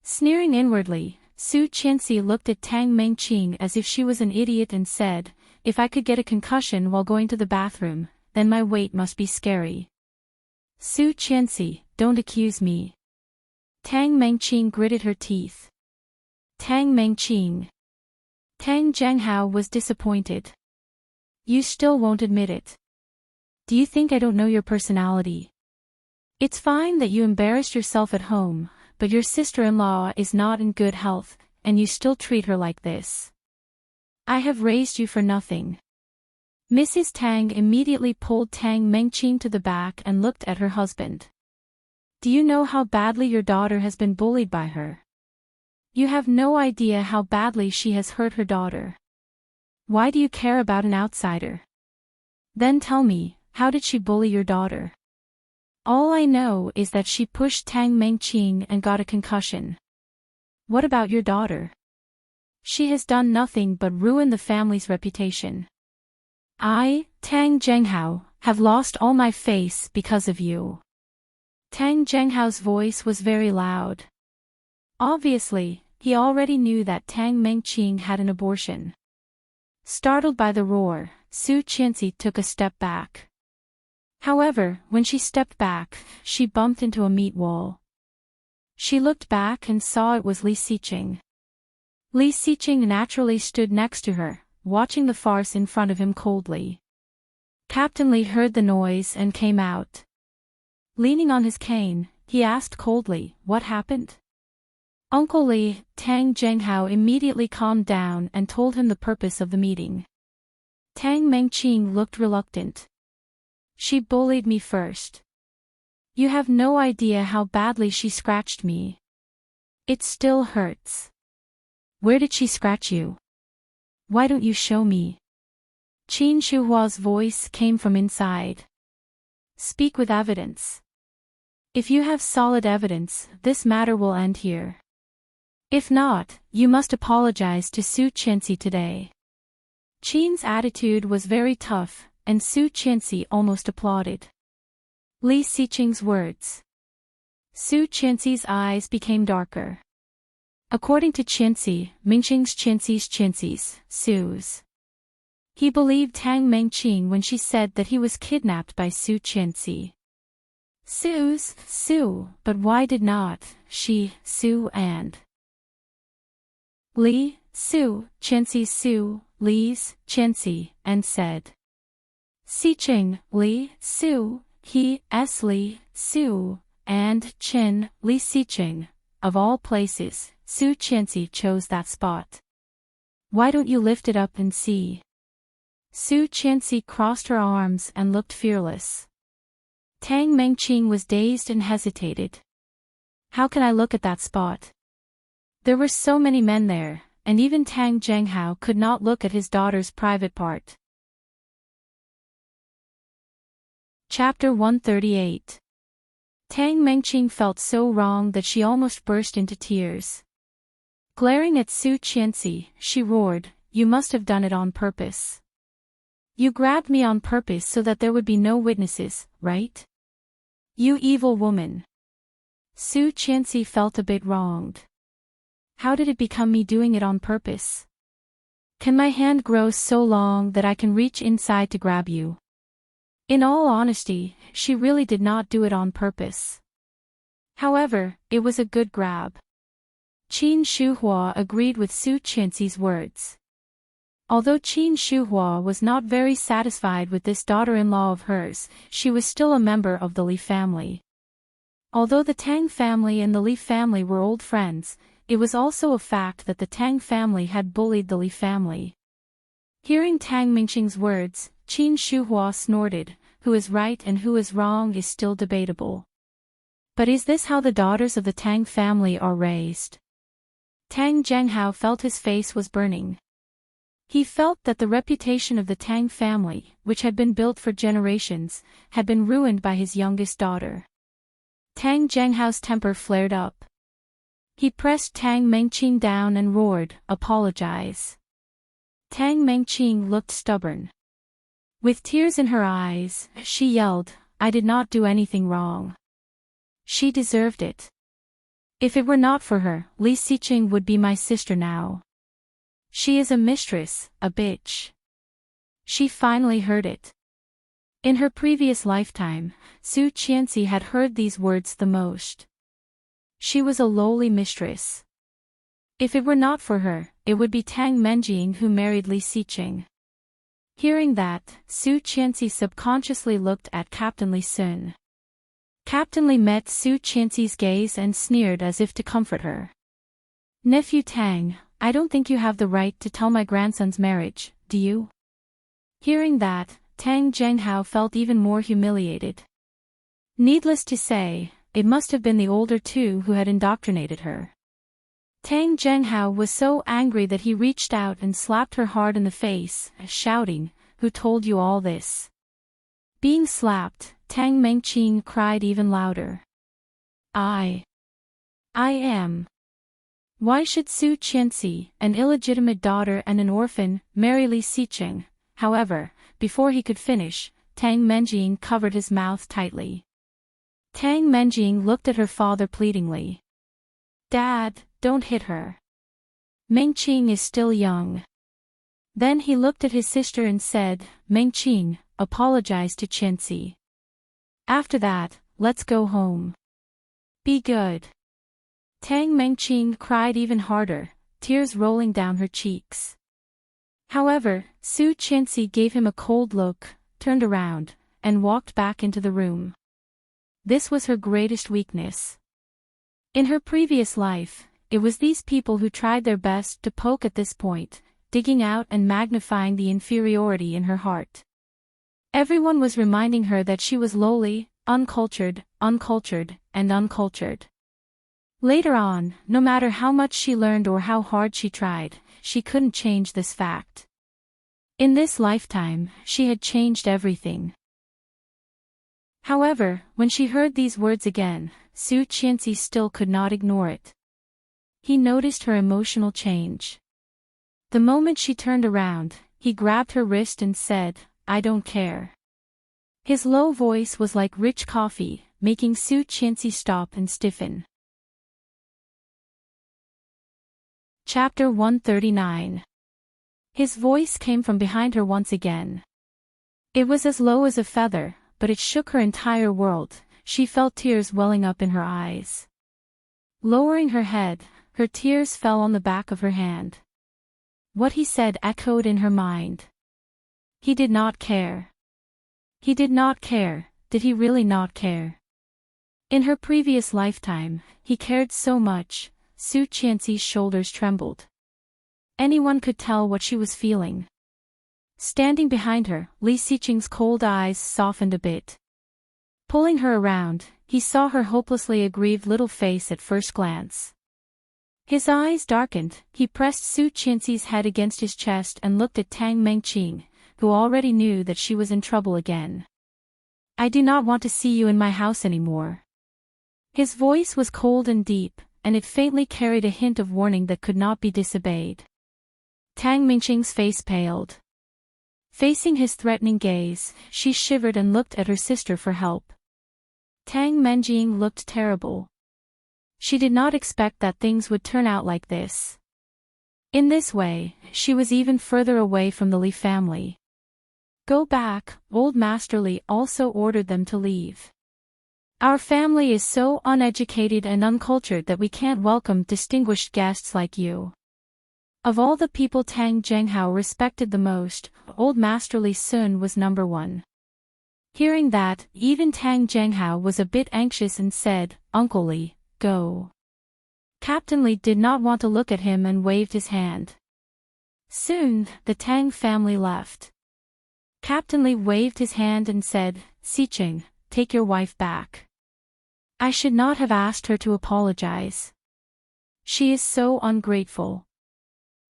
Sneering inwardly, Su Qianxi looked at Tang Mengqing as if she was an idiot and said, "If I could get a concussion while going to the bathroom, then my weight must be scary." "Su Qianxi, don't accuse me." Tang Mengqing gritted her teeth. "Tang Mengqing." Tang Zhenghao was disappointed. "You still won't admit it. Do you think I don't know your personality? It's fine that you embarrassed yourself at home, but your sister-in-law is not in good health, and you still treat her like this. I have raised you for nothing." Mrs. Tang immediately pulled Tang Mengqing to the back and looked at her husband. "Do you know how badly your daughter has been bullied by her? You have no idea how badly she has hurt her daughter. Why do you care about an outsider? Then tell me, how did she bully your daughter?" "All I know is that she pushed Tang Mengqing and got a concussion." "What about your daughter?" "She has done nothing but ruin the family's reputation." Tang Zhenghao, have lost all my face because of you. Tang Zhenghao's voice was very loud. Obviously, he already knew that Tang Mengqing had an abortion. Startled by the roar, Su Qianxi took a step back. However, when she stepped back, she bumped into a meat wall. She looked back and saw it was Li Xiqing. Li Xiqing naturally stood next to her, watching the farce in front of him coldly. Captain Li heard the noise and came out. Leaning on his cane, he asked coldly, "What happened?" Uncle Li, Tang Zhenghao immediately calmed down and told him the purpose of the meeting. Tang Mengqing looked reluctant. "She bullied me first. You have no idea how badly she scratched me. It still hurts." "Where did she scratch you? Why don't you show me?" Qin Shuhua's voice came from inside. "Speak with evidence. If you have solid evidence, this matter will end here. If not, you must apologize to Su Qianxi today." Qin's attitude was very tough, and Su Qianxi almost applauded Li Xiqing's words. Su Qianxi's eyes became darker. According to Qianxi, Mingqing's Qianxi's, Su's. He believed Tang Mengqing when she said that he was kidnapped by Su Qianxi. Su, but why did not she, Su and Li, Su, Qianxi's Su, Li's, Qianxi, and said Xiqing, Li, Su, he, S. Li, Su, and Qin, Li Xiqing. Of all places, Su Qianxi chose that spot. "Why don't you lift it up and see?" Su Qianxi crossed her arms and looked fearless. Tang Mengqing was dazed and hesitated. "How can I look at that spot?" There were so many men there, and even Tang Zhenghao could not look at his daughter's private part. Chapter 138. Tang Mengqing felt so wrong that she almost burst into tears. Glaring at Su Qianxi, she roared, "You must have done it on purpose. You grabbed me on purpose so that there would be no witnesses, right? You evil woman." Su Qianxi felt a bit wronged. How did it become me doing it on purpose? Can my hand grow so long that I can reach inside to grab you? In all honesty, she really did not do it on purpose. However, it was a good grab. Qin Shuhua agreed with Su Qianxi's words. Although Qin Shuhua was not very satisfied with this daughter-in-law of hers, she was still a member of the Li family. Although the Tang family and the Li family were old friends, it was also a fact that the Tang family had bullied the Li family. Hearing Tang Mingqing's words, Qin Shuhua snorted, "Who is right and who is wrong is still debatable. But is this how the daughters of the Tang family are raised?" Tang Zhenghao felt his face was burning. He felt that the reputation of the Tang family, which had been built for generations, had been ruined by his youngest daughter. Tang Zhenghao's temper flared up. He pressed Tang Mengqing down and roared, "Apologize." Tang Mengqing looked stubborn. With tears in her eyes, she yelled, "I did not do anything wrong. She deserved it. If it were not for her, Li Xiqing would be my sister now. She is a mistress, a bitch." She finally heard it. In her previous lifetime, Su Qianxi had heard these words the most. She was a lowly mistress. If it were not for her, it would be Tang Mengqing who married Li Xiqing. Hearing that, Su Qianxi subconsciously looked at Captain Li Sun. Captain Li met Su Qianxi's gaze and sneered as if to comfort her. "Nephew Tang, I don't think you have the right to tell my grandson's marriage, do you?" Hearing that, Tang Zhenghao felt even more humiliated. Needless to say, it must have been the older two who had indoctrinated her. Tang Zhenghao was so angry that he reached out and slapped her hard in the face, shouting, "Who told you all this?" Being slapped, Tang Mengqing cried even louder. I am. Why should Su Qianxi, an illegitimate daughter and an orphan, marry Li Xiqing? However, before he could finish, Tang Menjing covered his mouth tightly. Tang Menjing looked at her father pleadingly. "Dad, don't hit her. Mengqing is still young." Then he looked at his sister and said, "Mengqing, apologize to Qianxi. After that, let's go home. Be good." Tang Mengqing cried even harder, tears rolling down her cheeks. However, Su Qianxi gave him a cold look, turned around, and walked back into the room. This was her greatest weakness. In her previous life, it was these people who tried their best to poke at this point, digging out and magnifying the inferiority in her heart. Everyone was reminding her that she was lowly, uncultured, and uncultured. Later on, no matter how much she learned or how hard she tried, she couldn't change this fact. In this lifetime, she had changed everything. However, when she heard these words again, Su Qianxi still could not ignore it. He noticed her emotional change. The moment she turned around, he grabbed her wrist and said, "I don't care." His low voice was like rich coffee, making Su Qianxi stop and stiffen. Chapter 139. His voice came from behind her once again. It was as low as a feather, but it shook her entire world. She felt tears welling up in her eyes. Lowering her head, her tears fell on the back of her hand. What he said echoed in her mind. He did not care. He did not care. Did he really not care? In her previous lifetime, he cared so much. Su Qianxi's shoulders trembled. Anyone could tell what she was feeling. Standing behind her, Li Xiqing's cold eyes softened a bit. Pulling her around, he saw her hopelessly aggrieved little face at first glance. His eyes darkened, he pressed Su Qianxi's head against his chest and looked at Tang Mengqing, who already knew that she was in trouble again. "I do not want to see you in my house anymore." His voice was cold and deep, and it faintly carried a hint of warning that could not be disobeyed. Tang Mengqing's face paled. Facing his threatening gaze, she shivered and looked at her sister for help. Tang Menjing looked terrible. She did not expect that things would turn out like this. In this way, she was even further away from the Li family. "Go back," old Master Li also ordered them to leave. "Our family is so uneducated and uncultured that we can't welcome distinguished guests like you." Of all the people Tang Zhenghao respected the most, old Master Li Sun was number one. Hearing that, even Tang Zhenghao was a bit anxious and said, "Uncle Li, go." Captain Li did not want to look at him and waved his hand. Soon, the Tang family left. Captain Li waved his hand and said, "Xiqing, take your wife back. I should not have asked her to apologize. She is so ungrateful."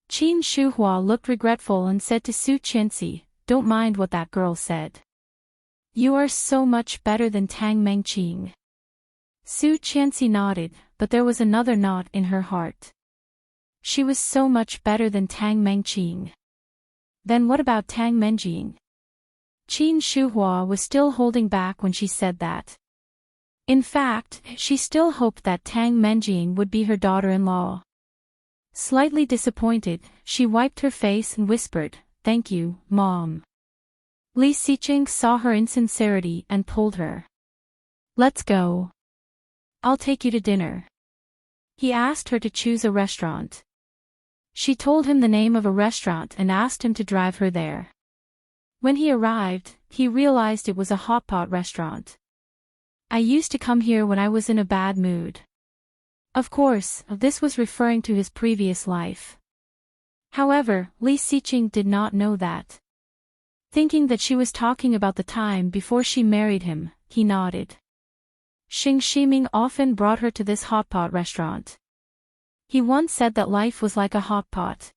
Qin Shuhua looked regretful and said to Su Qianxi, "Don't mind what that girl said. You are so much better than Tang Mengqing." Su Qianxi nodded, but there was another knot in her heart. She was so much better than Tang Mengqing. Then what about Tang Menjing? Qin Shuhua was still holding back when she said that. In fact, she still hoped that Tang Menjing would be her daughter-in-law. Slightly disappointed, she wiped her face and whispered, "Thank you, Mom." Li Xiqing saw her insincerity and pulled her. "Let's go. I'll take you to dinner." He asked her to choose a restaurant. She told him the name of a restaurant and asked him to drive her there. When he arrived, he realized it was a hotpot restaurant. "I used to come here when I was in a bad mood." Of course, this was referring to his previous life. However, Li Xiqing did not know that. Thinking that she was talking about the time before she married him, he nodded. Xing Shiming often brought her to this hotpot restaurant. He once said that life was like a hotpot.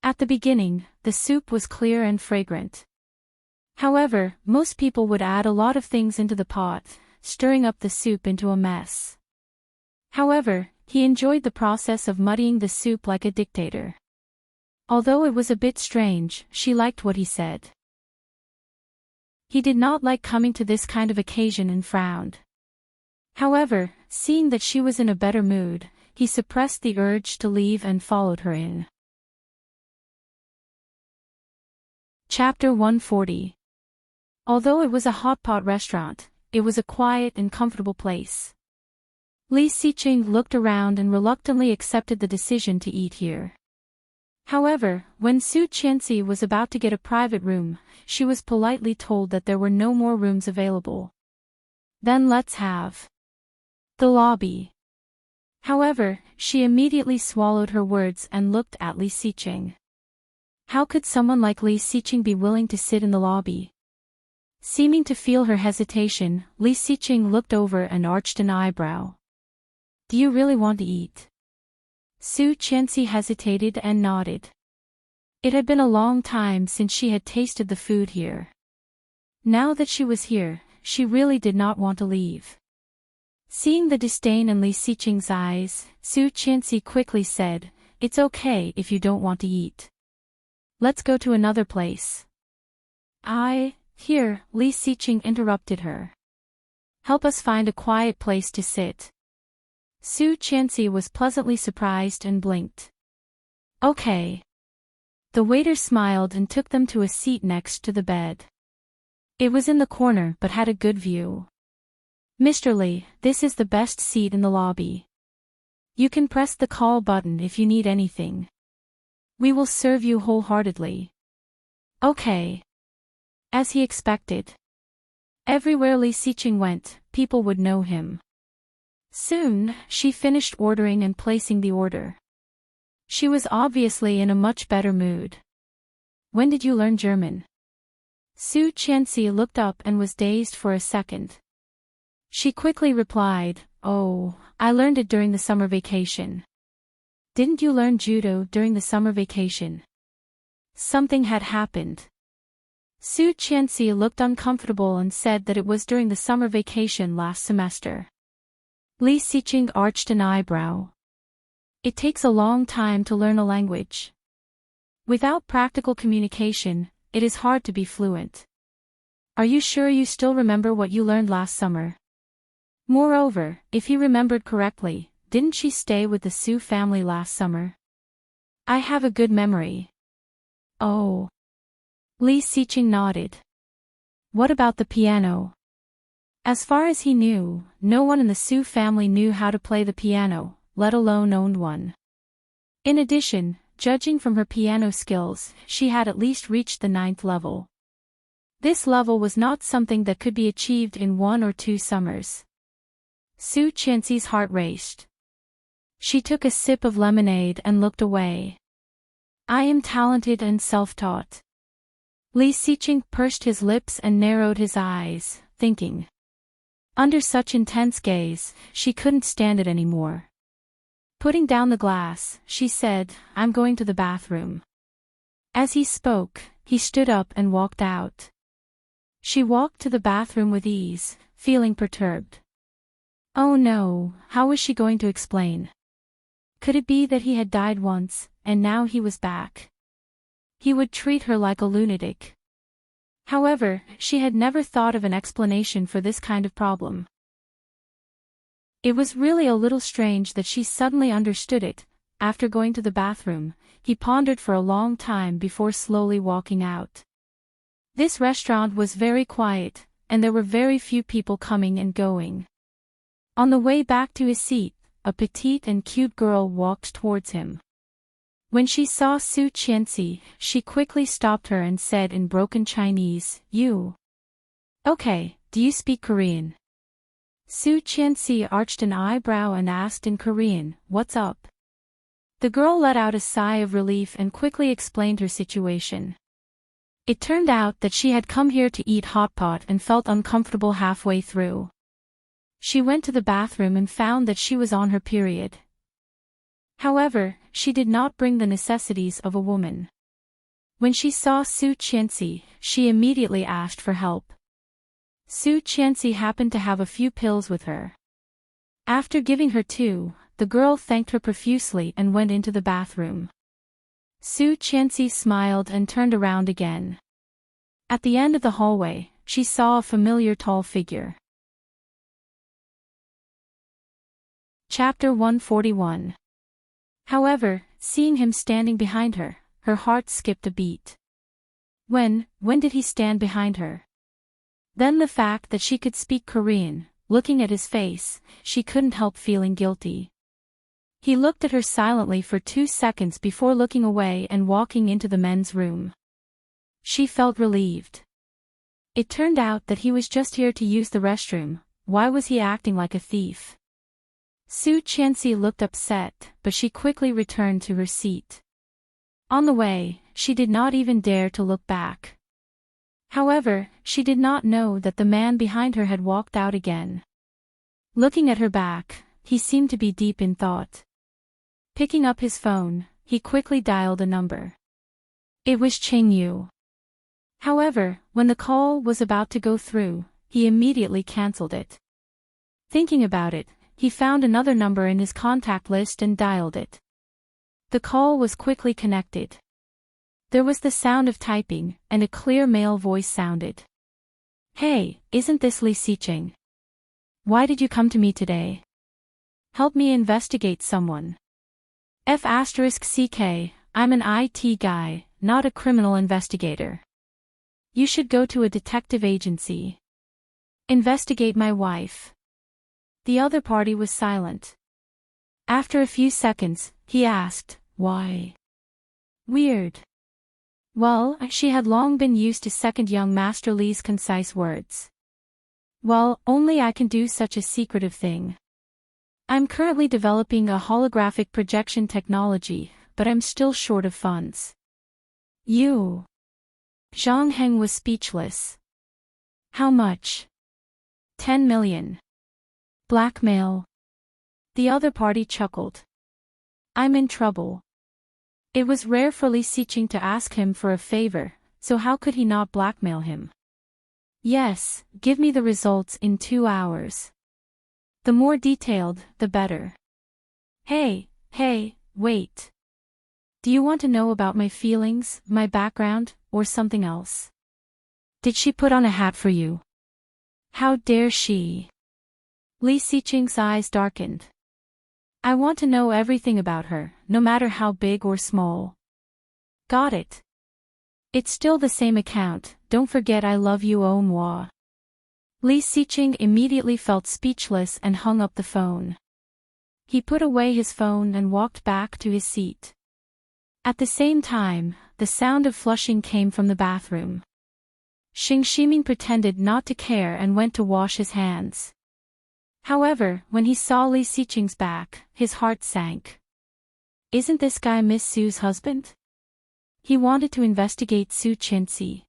At the beginning, the soup was clear and fragrant. However, most people would add a lot of things into the pot, stirring up the soup into a mess. However, he enjoyed the process of muddying the soup like a dictator. Although it was a bit strange, she liked what he said. He did not like coming to this kind of occasion and frowned. However, seeing that she was in a better mood, he suppressed the urge to leave and followed her in. Chapter 140. Although it was a hotpot restaurant, it was a quiet and comfortable place. Li Siqing looked around and reluctantly accepted the decision to eat here. However, when Su Qianxi was about to get a private room, she was politely told that there were no more rooms available. Then let's have the lobby. However, she immediately swallowed her words and looked at Li Siqing. How could someone like Li Siqing be willing to sit in the lobby? Seeming to feel her hesitation, Li Siqing looked over and arched an eyebrow. Do you really want to eat? Su Qianxi hesitated and nodded. It had been a long time since she had tasted the food here. Now that she was here, she really did not want to leave. Seeing the disdain in Li Siqing's eyes, Su Qianxi quickly said, "It's okay if you don't want to eat. Let's go to another place." Here, Li Siqing interrupted her. "Help us find a quiet place to sit." Su Qianxi was pleasantly surprised and blinked. "Okay." The waiter smiled and took them to a seat next to the bed. It was in the corner but had a good view. "Mr. Li, this is the best seat in the lobby. You can press the call button if you need anything. We will serve you wholeheartedly." "Okay." As he expected. Everywhere Li Siqing went, people would know him. Soon, she finished ordering and placing the order. She was obviously in a much better mood. "When did you learn German?" Su Qianxi looked up and was dazed for a second. She quickly replied, "Oh, I learned it during the summer vacation." "Didn't you learn judo during the summer vacation?" Something had happened. Su Qianxi looked uncomfortable and said that it was during the summer vacation last semester. Li Siqing arched an eyebrow. It takes a long time to learn a language. Without practical communication, it is hard to be fluent. Are you sure you still remember what you learned last summer? Moreover, if he remembered correctly, didn't she stay with the Su family last summer? I have a good memory. Oh. Li Siqing nodded. What about the piano? As far as he knew, no one in the Su family knew how to play the piano, let alone owned one. In addition, judging from her piano skills, she had at least reached the 9th level. This level was not something that could be achieved in 1 or 2 summers. Su Qianxi's heart raced. She took a sip of lemonade and looked away. I am talented and self-taught. Li Siqing pursed his lips and narrowed his eyes, thinking. Under such intense gaze, she couldn't stand it anymore. Putting down the glass, she said, I'm going to the bathroom. As he spoke, he stood up and walked out. She walked to the bathroom with ease, feeling perturbed. Oh no, how was she going to explain? Could it be that he had died once, and now he was back? He would treat her like a lunatic. However, she had never thought of an explanation for this kind of problem. It was really a little strange that she suddenly understood it. After going to the bathroom, he pondered for a long time before slowly walking out. This restaurant was very quiet, and there were very few people coming and going. On the way back to his seat, a petite and cute girl walked towards him. When she saw Su Qianxi, she quickly stopped her and said in broken Chinese, You. Okay, do you speak Korean? Su Qianxi arched an eyebrow and asked in Korean, What's up? The girl let out a sigh of relief and quickly explained her situation. It turned out that she had come here to eat hot pot and felt uncomfortable halfway through. She went to the bathroom and found that she was on her period. However, she did not bring the necessities of a woman. When she saw Su Qianxi, she immediately asked for help. Su Qianxi happened to have a few pills with her. After giving her 2, the girl thanked her profusely and went into the bathroom. Su Qianxi smiled and turned around again. At the end of the hallway, she saw a familiar tall figure. Chapter 141. However, seeing him standing behind her, her heart skipped a beat. When did he stand behind her? Then the fact that she could speak Korean, looking at his face, she couldn't help feeling guilty. He looked at her silently for 2 seconds before looking away and walking into the men's room. She felt relieved. It turned out that he was just here to use the restroom. Why was he acting like a thief? Su Qianxi looked upset, but she quickly returned to her seat. On the way, she did not even dare to look back. However, she did not know that the man behind her had walked out again. Looking at her back, he seemed to be deep in thought. Picking up his phone, he quickly dialed a number. It was Ching Yu. However, when the call was about to go through, he immediately cancelled it. Thinking about it, he found another number in his contact list and dialed it. The call was quickly connected. There was the sound of typing, and a clear male voice sounded. Hey, isn't this Li Xiqing? Why did you come to me today? Help me investigate someone. F*CK, I'm an IT guy, not a criminal investigator. You should go to a detective agency. Investigate my wife. The other party was silent. After a few seconds, he asked, why? Weird. Well, she had long been used to second young Master Li's concise words. Well, only I can do such a secretive thing. I'm currently developing a holographic projection technology, but I'm still short of funds. You. Zhang Heng was speechless. How much? 10 million. Blackmail. The other party chuckled. I'm in trouble. It was rare for Li Xiqing to ask him for a favor, so how could he not blackmail him? Yes, give me the results in 2 hours. The more detailed, the better. Hey, wait. Do you want to know about my feelings, my background, or something else? Did she put on a hat for you? How dare she? Li Xiqing's eyes darkened. I want to know everything about her, no matter how big or small. Got it. It's still the same account, don't forget I love you au moi. Li Xiqing immediately felt speechless and hung up the phone. He put away his phone and walked back to his seat. At the same time, the sound of flushing came from the bathroom. Xing Shiming pretended not to care and went to wash his hands. However, when he saw Li Xiqing's back, his heart sank. Isn't this guy Miss Su's husband? He wanted to investigate Su Qianxi.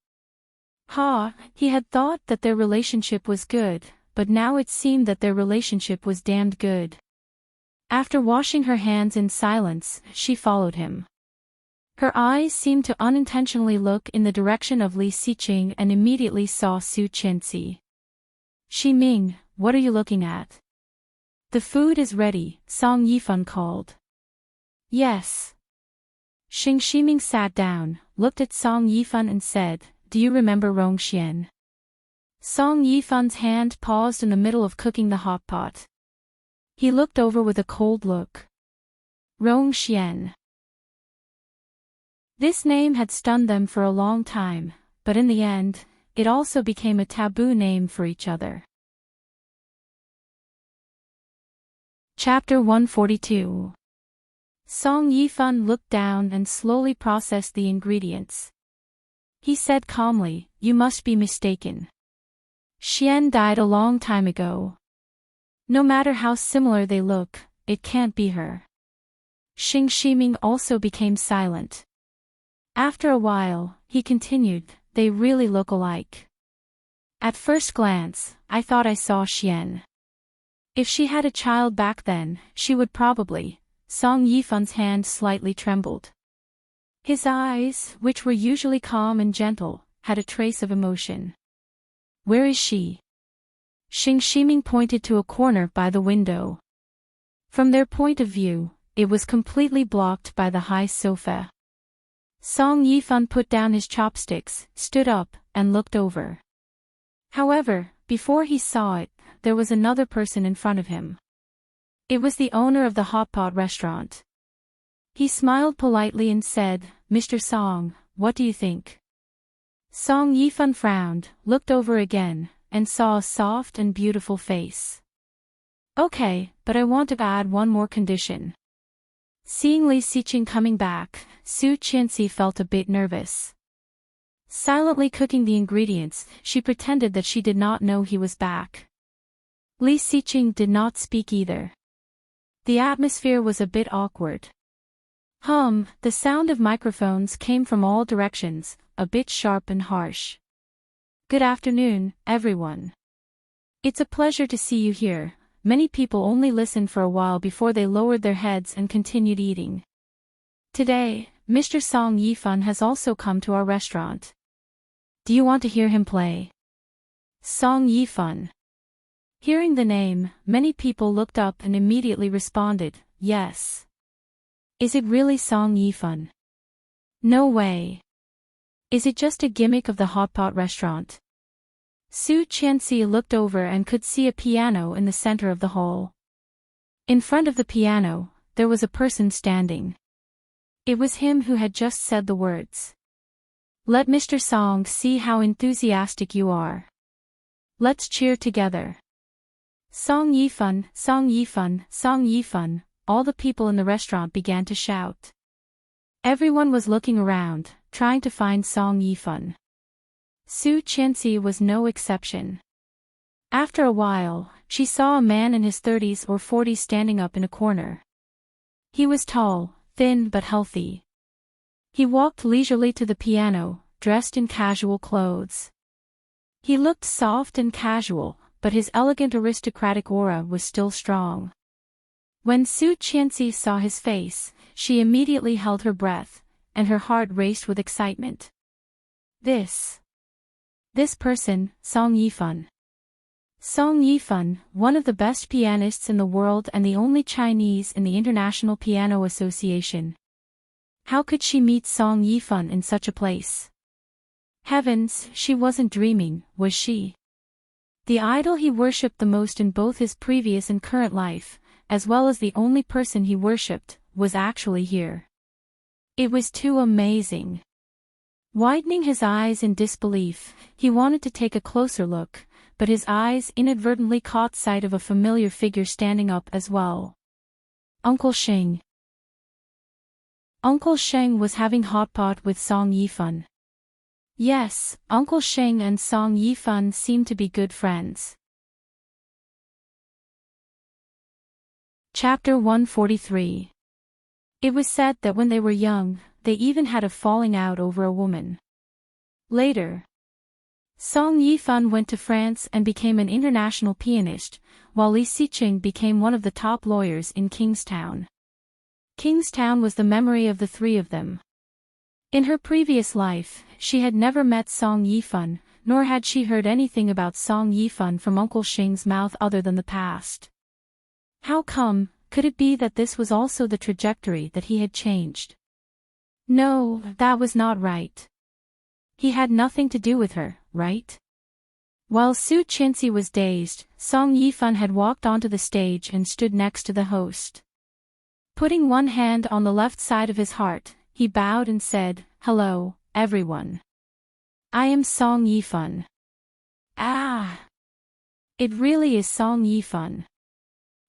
He had thought that their relationship was good, but now it seemed that their relationship was damned good. After washing her hands in silence, she followed him. Her eyes seemed to unintentionally look in the direction of Li Xiqing and immediately saw Su Qianxi. Ximing, what are you looking at? The food is ready, Song Yifan called. Yes. Xing Shiming sat down, looked at Song Yifan and said, do you remember Rong Xian? Song Yifan's hand paused in the middle of cooking the hot pot. He looked over with a cold look. Rong Xian. This name had stunned them for a long time, but in the end, it also became a taboo name for each other. Chapter 142. Song Yifan looked down and slowly processed the ingredients. He said calmly, you must be mistaken. Xian died a long time ago. No matter how similar they look, it can't be her. Xing Shiming also became silent. After a while, he continued, they really look alike. At first glance, I thought I saw Xian. If she had a child back then, she would probably. Song Yifan's hand slightly trembled. His eyes, which were usually calm and gentle, had a trace of emotion. Where is she? Xing Shiming pointed to a corner by the window. From their point of view, it was completely blocked by the high sofa. Song Yifan put down his chopsticks, stood up, and looked over. However, before he saw it, there was another person in front of him. It was the owner of the hotpot restaurant. He smiled politely and said, "Mr. Song, what do you think?" Song Yifan frowned, looked over again, and saw a soft and beautiful face. "Okay, but I want to add one more condition." Seeing Li Xiqing coming back, Su Qianxi felt a bit nervous. Silently cooking the ingredients, she pretended that she did not know he was back. Li Xiqing did not speak either. The atmosphere was a bit awkward. The sound of microphones came from all directions, a bit sharp and harsh. "Good afternoon, everyone. It's a pleasure to see you here." Many people only listened for a while before they lowered their heads and continued eating. "Today, Mr. Song Yifan has also come to our restaurant. Do you want to hear him play?" Song Yifan. Hearing the name, many people looked up and immediately responded, "Yes." "Is it really Song Yifan?" "No way. Is it just a gimmick of the hotpot restaurant?" Su Qianxi looked over and could see a piano in the center of the hall. In front of the piano, there was a person standing. It was him who had just said the words. "Let Mr. Song see how enthusiastic you are. Let's cheer together. Song Yifan, Song Yifan, Song Yifan." All the people in the restaurant began to shout. Everyone was looking around, trying to find Song Yifan. Su Qianxi was no exception. After a while, she saw a man in his 30s or 40s standing up in a corner. He was tall, thin but healthy. He walked leisurely to the piano, dressed in casual clothes. He looked soft and casual, but his elegant aristocratic aura was still strong. When Su Qianxi saw his face, she immediately held her breath, and her heart raced with excitement. This person, Song Yifan. Song Yifan, one of the best pianists in the world and the only Chinese in the International Piano Association. How could she meet Song Yifan in such a place? Heavens, she wasn't dreaming, was she? The idol he worshipped the most in both his previous and current life, as well as the only person he worshipped, was actually here. It was too amazing. Widening his eyes in disbelief, he wanted to take a closer look, but his eyes inadvertently caught sight of a familiar figure standing up as well. Uncle Sheng. Uncle Sheng was having hotpot with Song Yifan. Yes, Uncle Sheng and Song Yifan seemed to be good friends. Chapter 143. It was said that when they were young, they even had a falling out over a woman. Later, Song Yifan went to France and became an international pianist, while Li Xiqing became one of the top lawyers in Kingstown. Kingstown was the memory of the three of them. In her previous life, she had never met Song Yifan, nor had she heard anything about Song Yifan from Uncle Sheng's mouth other than the past. How come, could it be that this was also the trajectory that he had changed? No, that was not right. He had nothing to do with her, right? While Su Qianxi was dazed, Song Yifan had walked onto the stage and stood next to the host. Putting one hand on the left side of his heart, he bowed and said, "Hello, everyone. I am Song Yifan." Ah! It really is Song Yifan.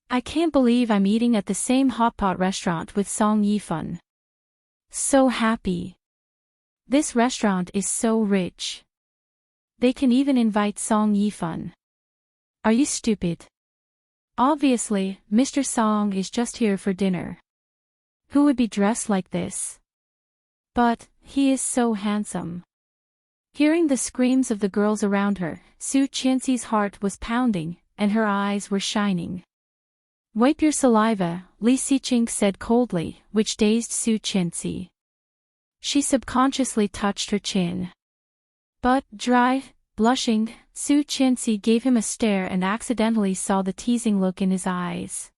I can't believe I'm eating at the same hotpot restaurant with Song Yifan. So happy. This restaurant is so rich. They can even invite Song Yifan. Are you stupid? Obviously, Mr. Song is just here for dinner. Who would be dressed like this? But, he is so handsome. Hearing the screams of the girls around her, Su Qianxi's heart was pounding, and her eyes were shining. "Wipe your saliva," Li Xiqing said coldly, which dazed Su Qianxi. She subconsciously touched her chin. But, dry, blushing, Su Qianxi gave him a stare and accidentally saw the teasing look in his eyes.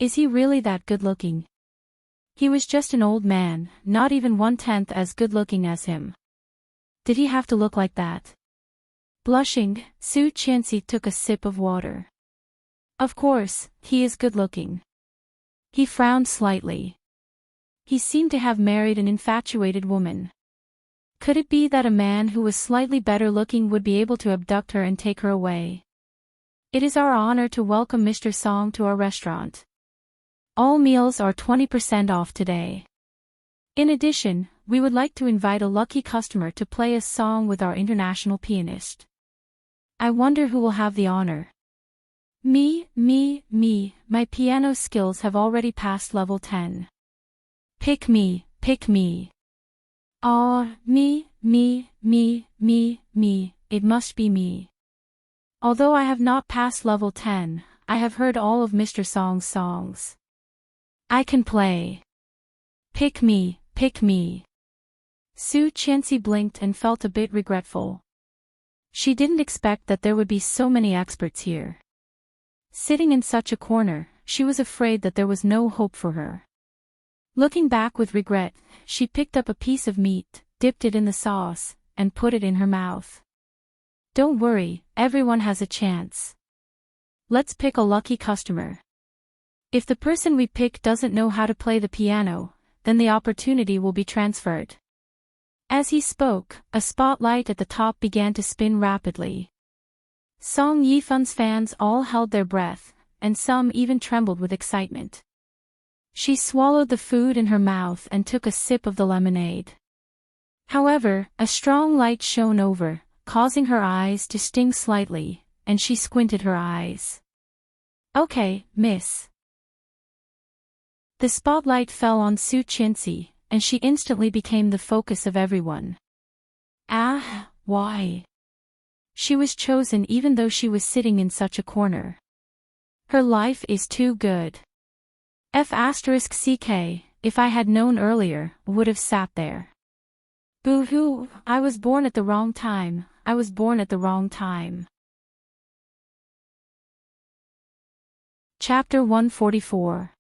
Is he really that good-looking? He was just an old man, not even 1/10 as good-looking as him. Did he have to look like that? Blushing, Su Qianxi took a sip of water. Of course, he is good-looking. He frowned slightly. He seemed to have married an infatuated woman. Could it be that a man who was slightly better-looking would be able to abduct her and take her away? It is our honor to welcome Mr. Song to our restaurant. All meals are 20% off today. In addition, we would like to invite a lucky customer to play a song with our international pianist. I wonder who will have the honor. Me, my piano skills have already passed level 10. Pick me. Ah, me, it must be me. Although I have not passed level 10, I have heard all of Mr. Song's songs. I can play. Pick me. Su Qianxi blinked and felt a bit regretful. She didn't expect that there would be so many experts here. Sitting in such a corner, she was afraid that there was no hope for her. Looking back with regret, she picked up a piece of meat, dipped it in the sauce, and put it in her mouth. Don't worry, everyone has a chance. Let's pick a lucky customer. If the person we pick doesn't know how to play the piano, then the opportunity will be transferred. As he spoke, a spotlight at the top began to spin rapidly. Song Yifan's fans all held their breath, and some even trembled with excitement. She swallowed the food in her mouth and took a sip of the lemonade. However, a strong light shone over, causing her eyes to sting slightly, and she squinted her eyes. Okay, miss. The spotlight fell on Su Qianxi, and she instantly became the focus of everyone. Ah, why? She was chosen even though she was sitting in such a corner. Her life is too good. F***ck, if I had known earlier, would have sat there. Boo-hoo, I was born at the wrong time. Chapter 144.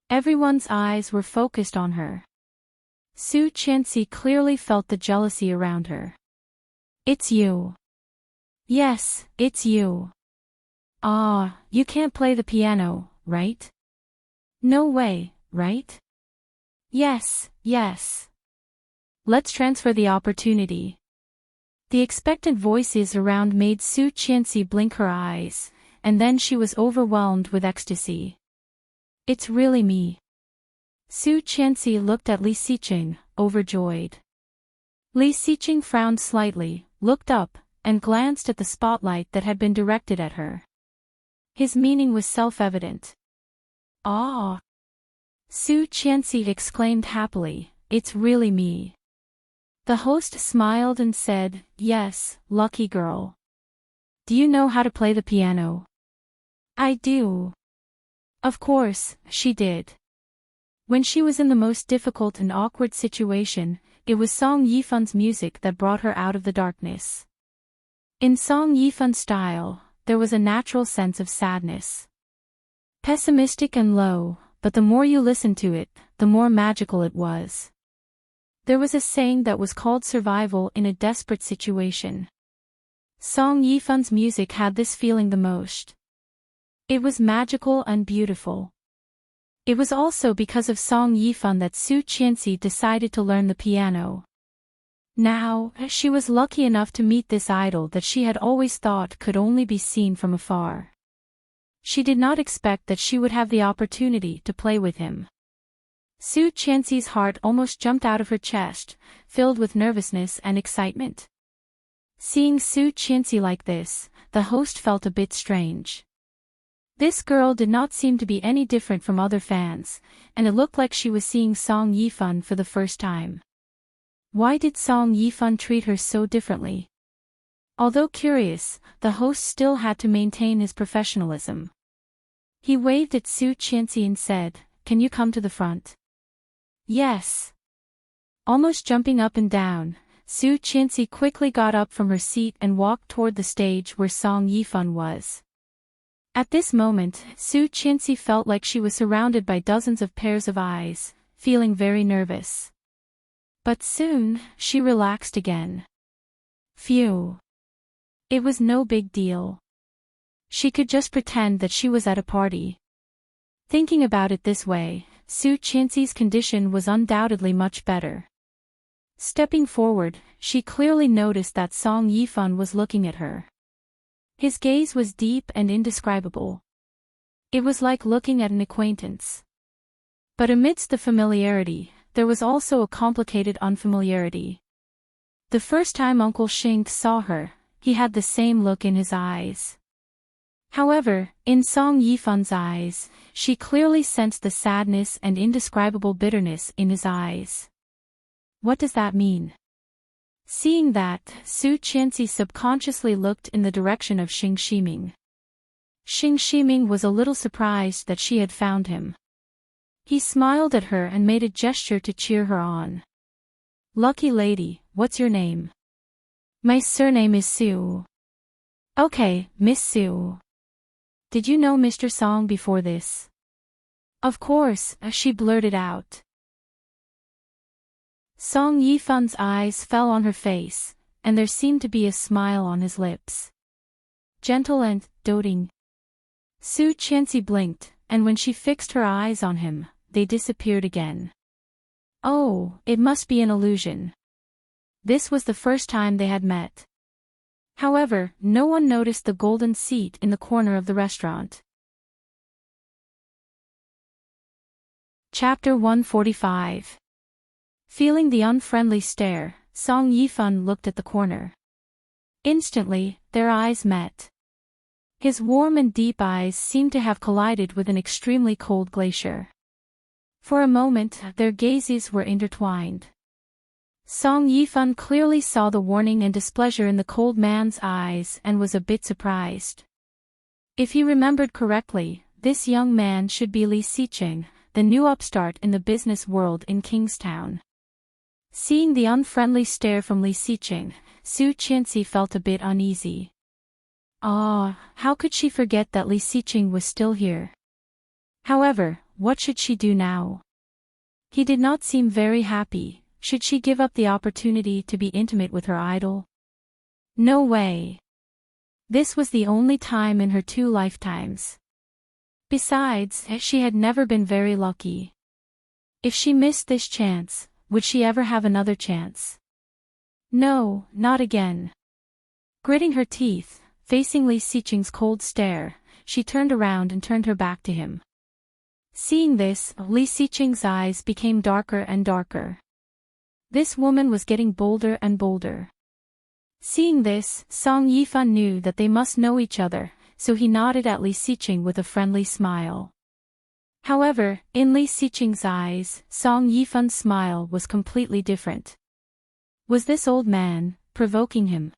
Everyone's eyes were focused on her. Su Qianxi clearly felt the jealousy around her. It's you. Yes, it's you. Ah, you can't play the piano, right? No way, right? Yes. Let's transfer the opportunity. The expectant voices around made Su Qianxi blink her eyes, and then she was overwhelmed with ecstasy. It's really me. Su Qianxi looked at Li Xiqing, overjoyed. Li Xiqing frowned slightly, looked up, and glanced at the spotlight that had been directed at her. His meaning was self-evident. Ah! Su Qianxi exclaimed happily, it's really me. The host smiled and said, yes, lucky girl. Do you know how to play the piano? I do. Of course, she did. When she was in the most difficult and awkward situation, it was Song Yifan's music that brought her out of the darkness. In Song Yifan's style, there was a natural sense of sadness. Pessimistic and low, but the more you listened to it, the more magical it was. There was a saying that was called survival in a desperate situation. Song Yifan's music had this feeling the most. It was magical and beautiful. It was also because of Song Yifan that Su Qianxi decided to learn the piano. Now, she was lucky enough to meet this idol that she had always thought could only be seen from afar. She did not expect that she would have the opportunity to play with him. Su Qianxi's heart almost jumped out of her chest, filled with nervousness and excitement. Seeing Su Qianxi like this, the host felt a bit strange. This girl did not seem to be any different from other fans, and it looked like she was seeing Song Yifan for the first time. Why did Song Yifan treat her so differently? Although curious, the host still had to maintain his professionalism. He waved at Su Qianxi and said, "Can you come to the front?" Yes. Almost jumping up and down, Su Qianxi quickly got up from her seat and walked toward the stage where Song Yifan was. At this moment, Su Qianxi felt like she was surrounded by dozens of pairs of eyes, feeling very nervous. But soon, she relaxed again. Phew. It was no big deal. She could just pretend that she was at a party. Thinking about it this way, Su Qianxi's condition was undoubtedly much better. Stepping forward, she clearly noticed that Song Yifan was looking at her. His gaze was deep and indescribable. It was like looking at an acquaintance. But amidst the familiarity, there was also a complicated unfamiliarity. The first time Uncle Xing saw her, he had the same look in his eyes. However, in Song Yifan's eyes, she clearly sensed the sadness and indescribable bitterness in his eyes. What does that mean? Seeing that, Su Qianxi subconsciously looked in the direction of Xing Shiming. Xing Shiming was a little surprised that she had found him. He smiled at her and made a gesture to cheer her on. "Lucky lady, what's your name?" "My surname is Su." "Okay, Miss Su. Did you know Mr. Song before this?" "Of course," she blurted out. Song Yifan's eyes fell on her face, and there seemed to be a smile on his lips. Gentle and doting. Su Qianxi blinked, and when she fixed her eyes on him, they disappeared again. Oh, it must be an illusion. This was the first time they had met. However, no one noticed the golden seat in the corner of the restaurant. Chapter 145. Feeling the unfriendly stare, Song Yifan looked at the corner. Instantly, their eyes met. His warm and deep eyes seemed to have collided with an extremely cold glacier. For a moment, their gazes were intertwined. Song Yifan clearly saw the warning and displeasure in the cold man's eyes and was a bit surprised. If he remembered correctly, this young man should be Li Xiqing, the new upstart in the business world in Kingstown. Seeing the unfriendly stare from Li Xiqing, Su Qianxi felt a bit uneasy. How could she forget that Li Xiqing was still here? However, what should she do now? He did not seem very happy. Should she give up the opportunity to be intimate with her idol? No way. This was the only time in her 2 lifetimes. Besides, she had never been very lucky. If she missed this chance, would she ever have another chance? No, not again. Gritting her teeth, facing Li Xiqing's cold stare, she turned around and turned her back to him. Seeing this, Li Xiqing's eyes became darker and darker. This woman was getting bolder and bolder. Seeing this, Song Yifan knew that they must know each other, so he nodded at Li Xiqing with a friendly smile. However, in Li Xiqing's eyes, Song Yifan's smile was completely different. Was this old man provoking him?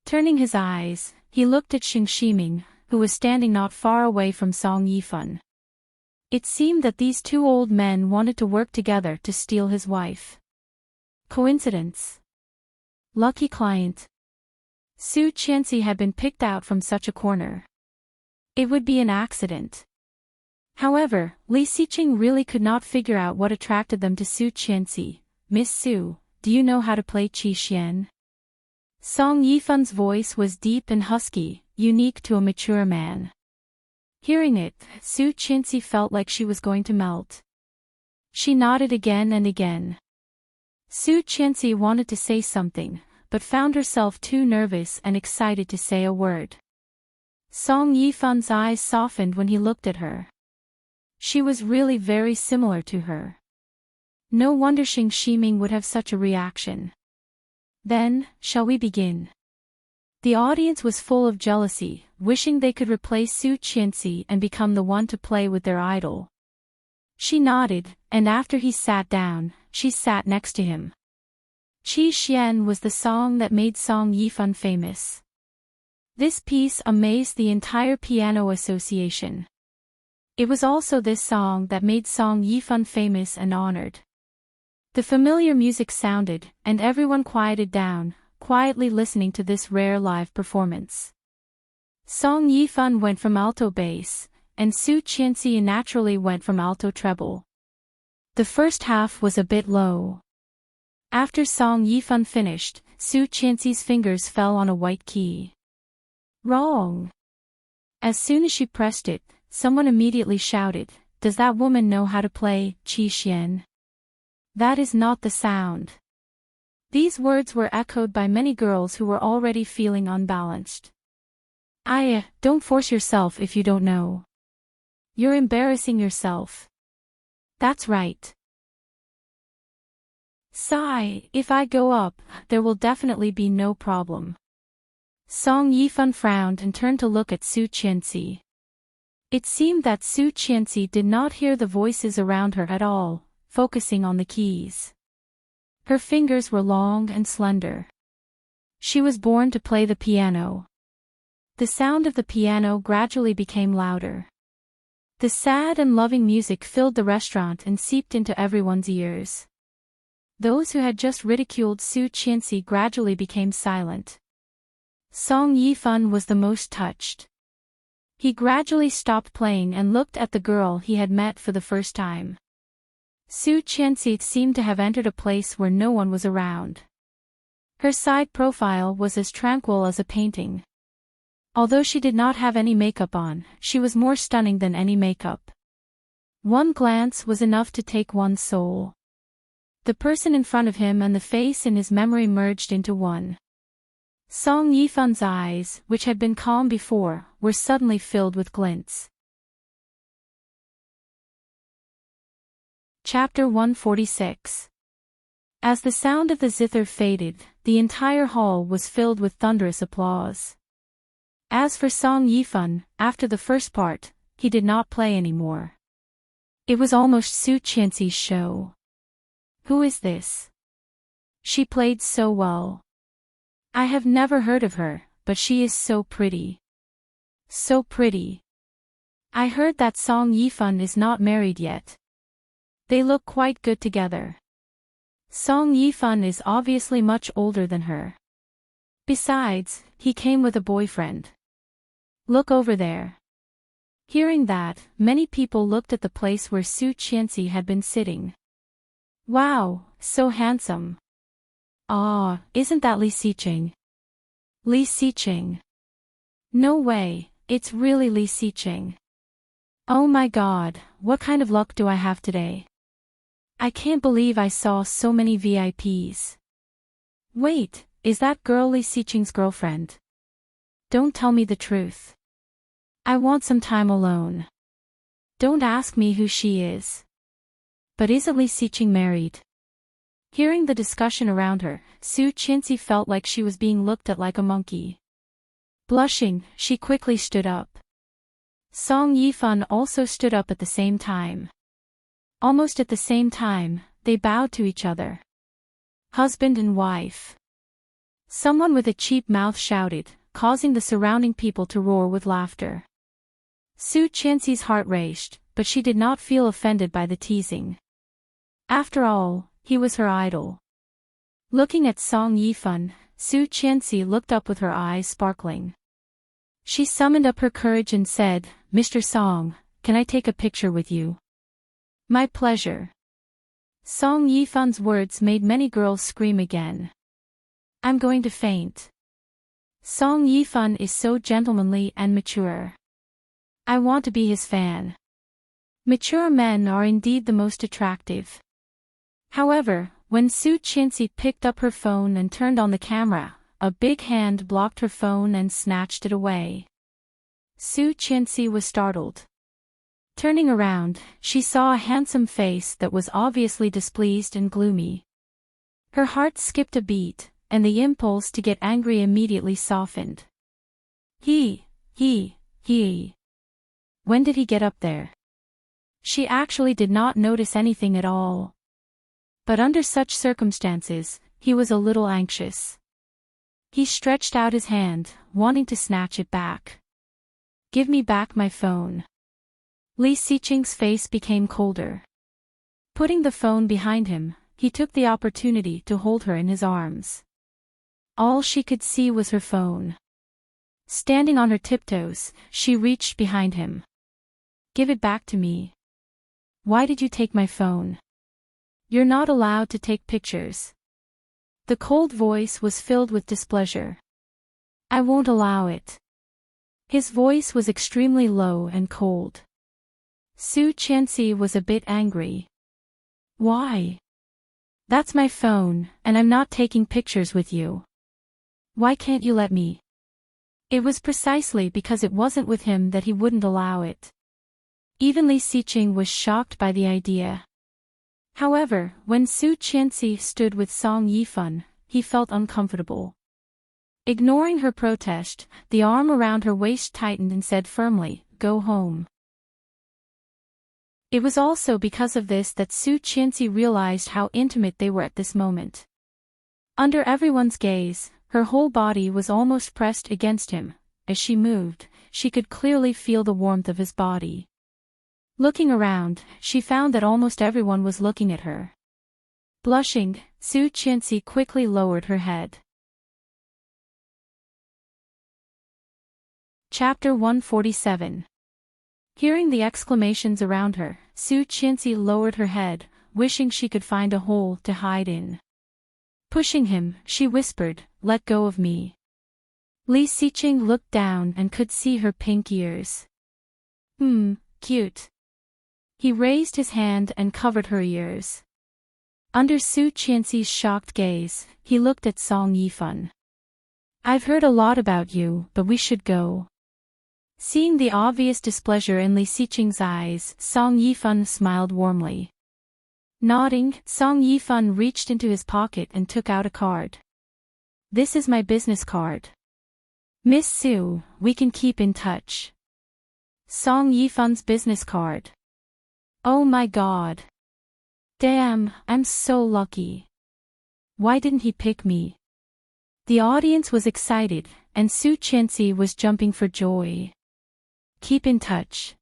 Turning his eyes, he looked at Xing Shiming, who was standing not far away from Song Yifan. It seemed that these 2 old men wanted to work together to steal his wife. Coincidence? Lucky client. Su Qianxi had been picked out from such a corner. It would be an accident. However, Li Xiqing really could not figure out what attracted them to Su Qianxi. "Miss Su, do you know how to play Qi Xian?" Song Yifan's voice was deep and husky, unique to a mature man. Hearing it, Su Qianxi felt like she was going to melt. She nodded again and again. Su Qianxi wanted to say something, but found herself too nervous and excited to say a word. Song Yifan's eyes softened when he looked at her. She was really very similar to her. No wonder Xing Shiming would have such a reaction. Then, shall we begin? The audience was full of jealousy, wishing they could replace Su Qianxi and become the one to play with their idol. She nodded, and after he sat down, she sat next to him. Qi Xian was the song that made Song Yifan famous. This piece amazed the entire piano association. It was also this song that made Song Yifan famous and honored. The familiar music sounded, and everyone quieted down, quietly listening to this rare live performance. Song Yifan went from alto bass, and Su Qianxi naturally went from alto treble. The first half was a bit low. After Song Yifan finished, Su Qianxi's fingers fell on a white key. Wrong. As soon as she pressed it, someone immediately shouted, "Does that woman know how to play Qi Xian? That is not the sound." These words were echoed by many girls who were already feeling unbalanced. Don't force yourself if you don't know. You're embarrassing yourself. That's right. Sigh, if I go up, there will definitely be no problem. Song Yifan frowned and turned to look at Su Qianxi. It seemed that Su Qianxi did not hear the voices around her at all, focusing on the keys. Her fingers were long and slender. She was born to play the piano. The sound of the piano gradually became louder. The sad and loving music filled the restaurant and seeped into everyone's ears. Those who had just ridiculed Su Qianxi gradually became silent. Song Yifan was the most touched. He gradually stopped playing and looked at the girl he had met for the first time. Su Qianxi seemed to have entered a place where no one was around. Her side profile was as tranquil as a painting. Although she did not have any makeup on, she was more stunning than any makeup. One glance was enough to take one's soul. The person in front of him and the face in his memory merged into one. Song Yifan's eyes, which had been calm before, were suddenly filled with glints. Chapter 146. As the sound of the zither faded, the entire hall was filled with thunderous applause. As for Song Yifan, after the first part, he did not play anymore. It was almost Su Qianxi's show. Who is this? She played so well. I have never heard of her, but she is so pretty. So pretty. I heard that Song Yifan is not married yet. They look quite good together. Song Yifan is obviously much older than her. Besides, he came with a boyfriend. Look over there. Hearing that, many people looked at the place where Su Qianxi had been sitting. Wow, so handsome. Ah, isn't that Li Xiqing? Li Xiqing. No way, it's really Li Xiqing. Oh my god, what kind of luck do I have today? I can't believe I saw so many VIPs. Wait, is that girl Li Xiqing's girlfriend? Don't tell me the truth. I want some time alone. Don't ask me who she is. But isn't Li Xiqing married? Hearing the discussion around her, Su Qianxi felt like she was being looked at like a monkey. Blushing, she quickly stood up. Song Yifan also stood up at the same time. Almost at the same time, they bowed to each other. Husband and wife. Someone with a cheap mouth shouted, causing the surrounding people to roar with laughter. Su Qianxi's heart raced, but she did not feel offended by the teasing. After all, he was her idol. Looking at Song Yifan, Su Qianxi looked up with her eyes sparkling. She summoned up her courage and said, "Mr. Song, can I take a picture with you?" "My pleasure." Song Yifan's words made many girls scream again. "I'm going to faint. Song Yifan is so gentlemanly and mature. I want to be his fan." Mature men are indeed the most attractive. However, when Su Qianxi picked up her phone and turned on the camera, a big hand blocked her phone and snatched it away. Su Qianxi was startled. Turning around, she saw a handsome face that was obviously displeased and gloomy. Her heart skipped a beat, and the impulse to get angry immediately softened. He. When did he get up there? She actually did not notice anything at all. But under such circumstances, he was a little anxious. He stretched out his hand, wanting to snatch it back. "Give me back my phone." Li Xiqing's face became colder. Putting the phone behind him, he took the opportunity to hold her in his arms. All she could see was her phone. Standing on her tiptoes, she reached behind him. "Give it back to me. Why did you take my phone? You're not allowed to take pictures." The cold voice was filled with displeasure. "I won't allow it. His voice was extremely low and cold. Su Qianxi was a bit angry. Why? That's my phone, and I'm not taking pictures with you. Why can't you let me? It was precisely because it wasn't with him that he wouldn't allow it. Even Li Xiqing was shocked by the idea. However, when Su Qianxi stood with Song Yifan, he felt uncomfortable. Ignoring her protest, the arm around her waist tightened and said firmly, "Go home." It was also because of this that Su Qianxi realized how intimate they were at this moment. Under everyone's gaze, her whole body was almost pressed against him. As she moved, she could clearly feel the warmth of his body. Looking around, she found that almost everyone was looking at her. Blushing, Su Qianxi quickly lowered her head. Chapter 147. Hearing the exclamations around her, Su Qianxi lowered her head, wishing she could find a hole to hide in. Pushing him, she whispered, "Let go of me." Li Xiqing looked down and could see her pink ears. Cute. He raised his hand and covered her ears. Under Su Qianxi's shocked gaze, he looked at Song Yifan. "I've heard a lot about you, but we should go." Seeing the obvious displeasure in Li Xiqing's eyes, Song Yifan smiled warmly. Nodding, Song Yifan reached into his pocket and took out a card. "This is my business card. Miss Su, we can keep in touch." Song Yifan's business card. Oh my god. Damn, I'm so lucky. Why didn't he pick me? The audience was excited, and Su Qianxi was jumping for joy. Keep in touch.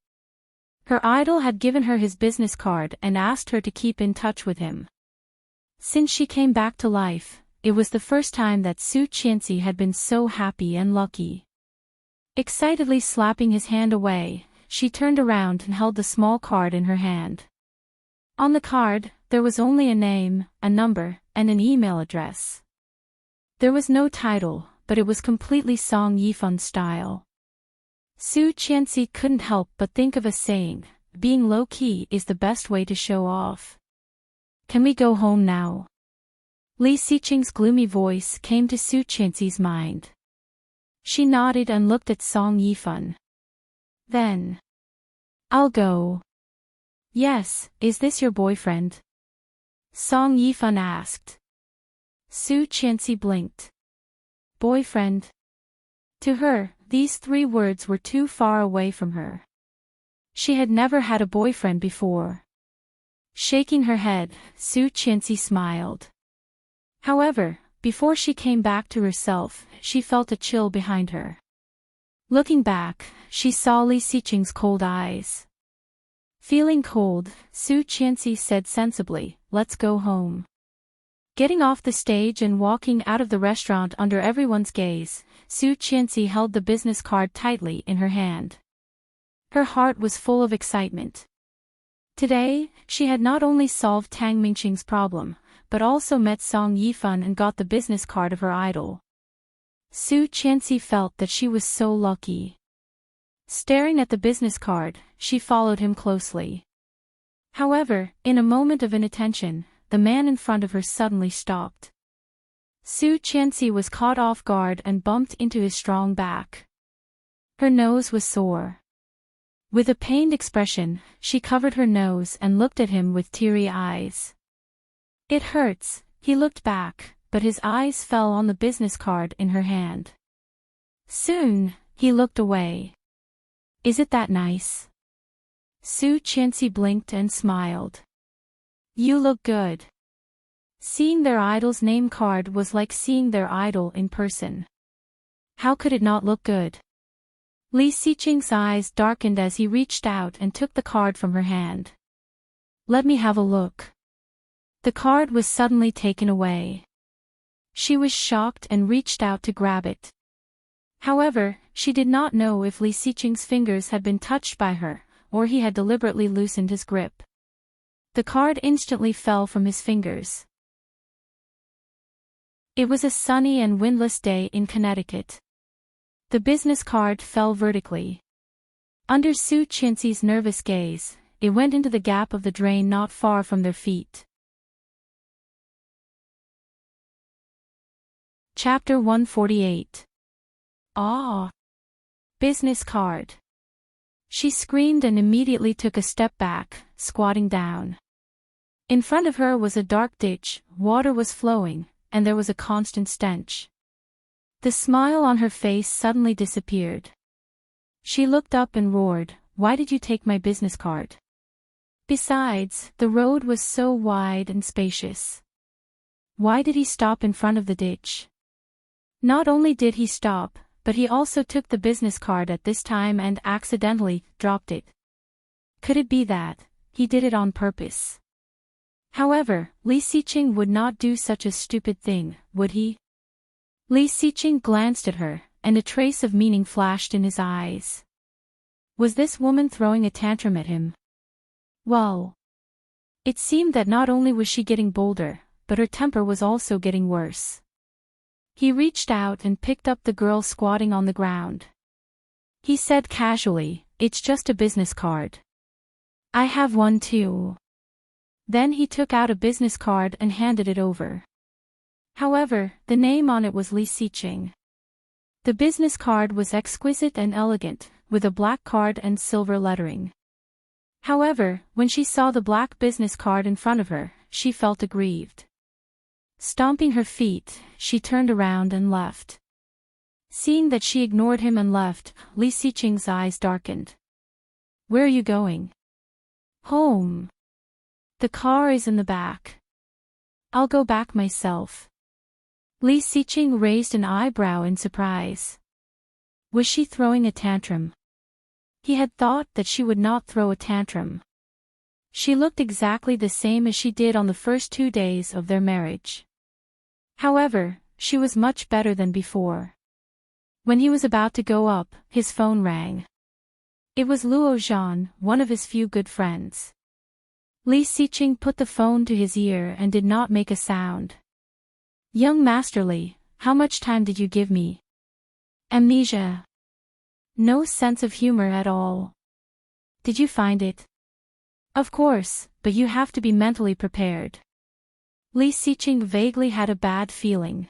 Her idol had given her his business card and asked her to keep in touch with him. Since she came back to life, it was the first time that Su Qianxi had been so happy and lucky. Excitedly slapping his hand away, she turned around and held the small card in her hand. On the card, there was only a name, a number, and an email address. There was no title, but it was completely Song Yifan style. Su Qianxi couldn't help but think of a saying, "Being low-key is the best way to show off." "Can we go home now?" Li Xiqing's gloomy voice came to Su Qianxi's mind. She nodded and looked at Song Yifan. Then, "I'll go." "Yes, is this your boyfriend?" Song Yifan asked. Su Qianxi blinked. Boyfriend? To her, these three words were too far away from her. She had never had a boyfriend before. Shaking her head, Su Qianxi smiled. However, before she came back to herself, she felt a chill behind her. Looking back, she saw Li Xiqing's cold eyes. Feeling cold, Su Qianxi said sensibly, "Let's go home." Getting off the stage and walking out of the restaurant under everyone's gaze, Su Qianxi held the business card tightly in her hand. Her heart was full of excitement. Today, she had not only solved Tang Mingqing's problem, but also met Song Yifan and got the business card of her idol. Su Qianxi felt that she was so lucky. Staring at the business card, she followed him closely. However, in a moment of inattention, the man in front of her suddenly stopped. Su Qianxi was caught off guard and bumped into his strong back. Her nose was sore. With a pained expression, she covered her nose and looked at him with teary eyes. "It hurts," he looked back, but his eyes fell on the business card in her hand. Soon, he looked away. "Is it that nice?" Su Qianxi blinked and smiled. "You look good." Seeing their idol's name card was like seeing their idol in person. How could it not look good? Li Xiqing's eyes darkened as he reached out and took the card from her hand. "Let me have a look." The card was suddenly taken away. She was shocked and reached out to grab it. However, she did not know if Li Xiqing's fingers had been touched by her, or he had deliberately loosened his grip. The card instantly fell from his fingers. It was a sunny and windless day in Connecticut. The business card fell vertically. Under Su Qianxi's nervous gaze, it went into the gap of the drain not far from their feet. Chapter 148. Ah! Business card. She screamed and immediately took a step back, squatting down. In front of her was a dark ditch, water was flowing, and there was a constant stench. The smile on her face suddenly disappeared. She looked up and roared, "Why did you take my business card?" Besides, the road was so wide and spacious. Why did he stop in front of the ditch? Not only did he stop, but he also took the business card at this time and accidentally dropped it. Could it be that he did it on purpose? However, Li Xiqing would not do such a stupid thing, would he? Li Xiqing glanced at her, and a trace of meaning flashed in his eyes. Was this woman throwing a tantrum at him? Well, it seemed that not only was she getting bolder, but her temper was also getting worse. He reached out and picked up the girl squatting on the ground. He said casually, "It's just a business card. I have one too." Then he took out a business card and handed it over. However, the name on it was Li Xiqing. The business card was exquisite and elegant, with a black card and silver lettering. However, when she saw the black business card in front of her, she felt aggrieved. Stomping her feet, she turned around and left. Seeing that she ignored him and left, Li Xiqing's eyes darkened. "Where are you going?" "Home. The car is in the back. I'll go back myself." Li Xiqing raised an eyebrow in surprise. Was she throwing a tantrum? He had thought that she would not throw a tantrum. She looked exactly the same as she did on the first 2 days of their marriage. However, she was much better than before. When he was about to go up, his phone rang. It was Luo Zhan, one of his few good friends. Li Xiqing put the phone to his ear and did not make a sound. "Young Master Li, how much time did you give me?" "Amnesia. No sense of humor at all. Did you find it?" "Of course, but you have to be mentally prepared." Li Xiqing vaguely had a bad feeling.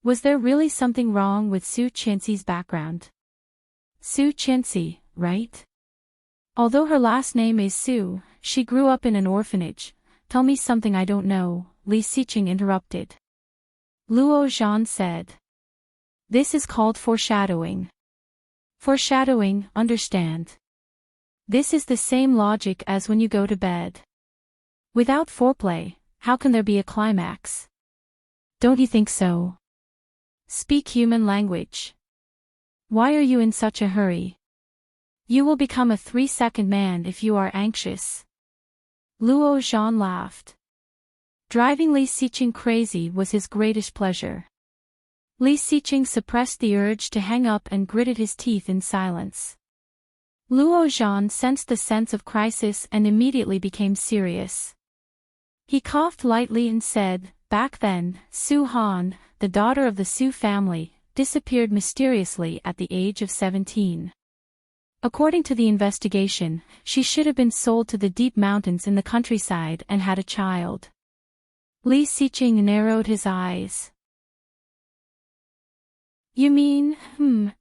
Was there really something wrong with Su Qianxi's background? Su Qianxi, right? Although her last name is Su, she grew up in an orphanage. "Tell me something I don't know," Li Xiqing interrupted. Luo Zhan said. "This is called foreshadowing." "Foreshadowing, understand. This is the same logic as when you go to bed. Without foreplay, how can there be a climax? Don't you think so? Speak human language. Why are you in such a hurry? You will become a 3-second man if you are anxious." Luo Zhan laughed. Driving Li Xiqing crazy was his greatest pleasure. Li Xiqing suppressed the urge to hang up and gritted his teeth in silence. Luo Zhan sensed the sense of crisis and immediately became serious. He coughed lightly and said, "Back then, Su Han, the daughter of the Su family, disappeared mysteriously at the age of 17. According to the investigation, she should have been sold to the deep mountains in the countryside and had a child." Li Xiqing narrowed his eyes. "You mean,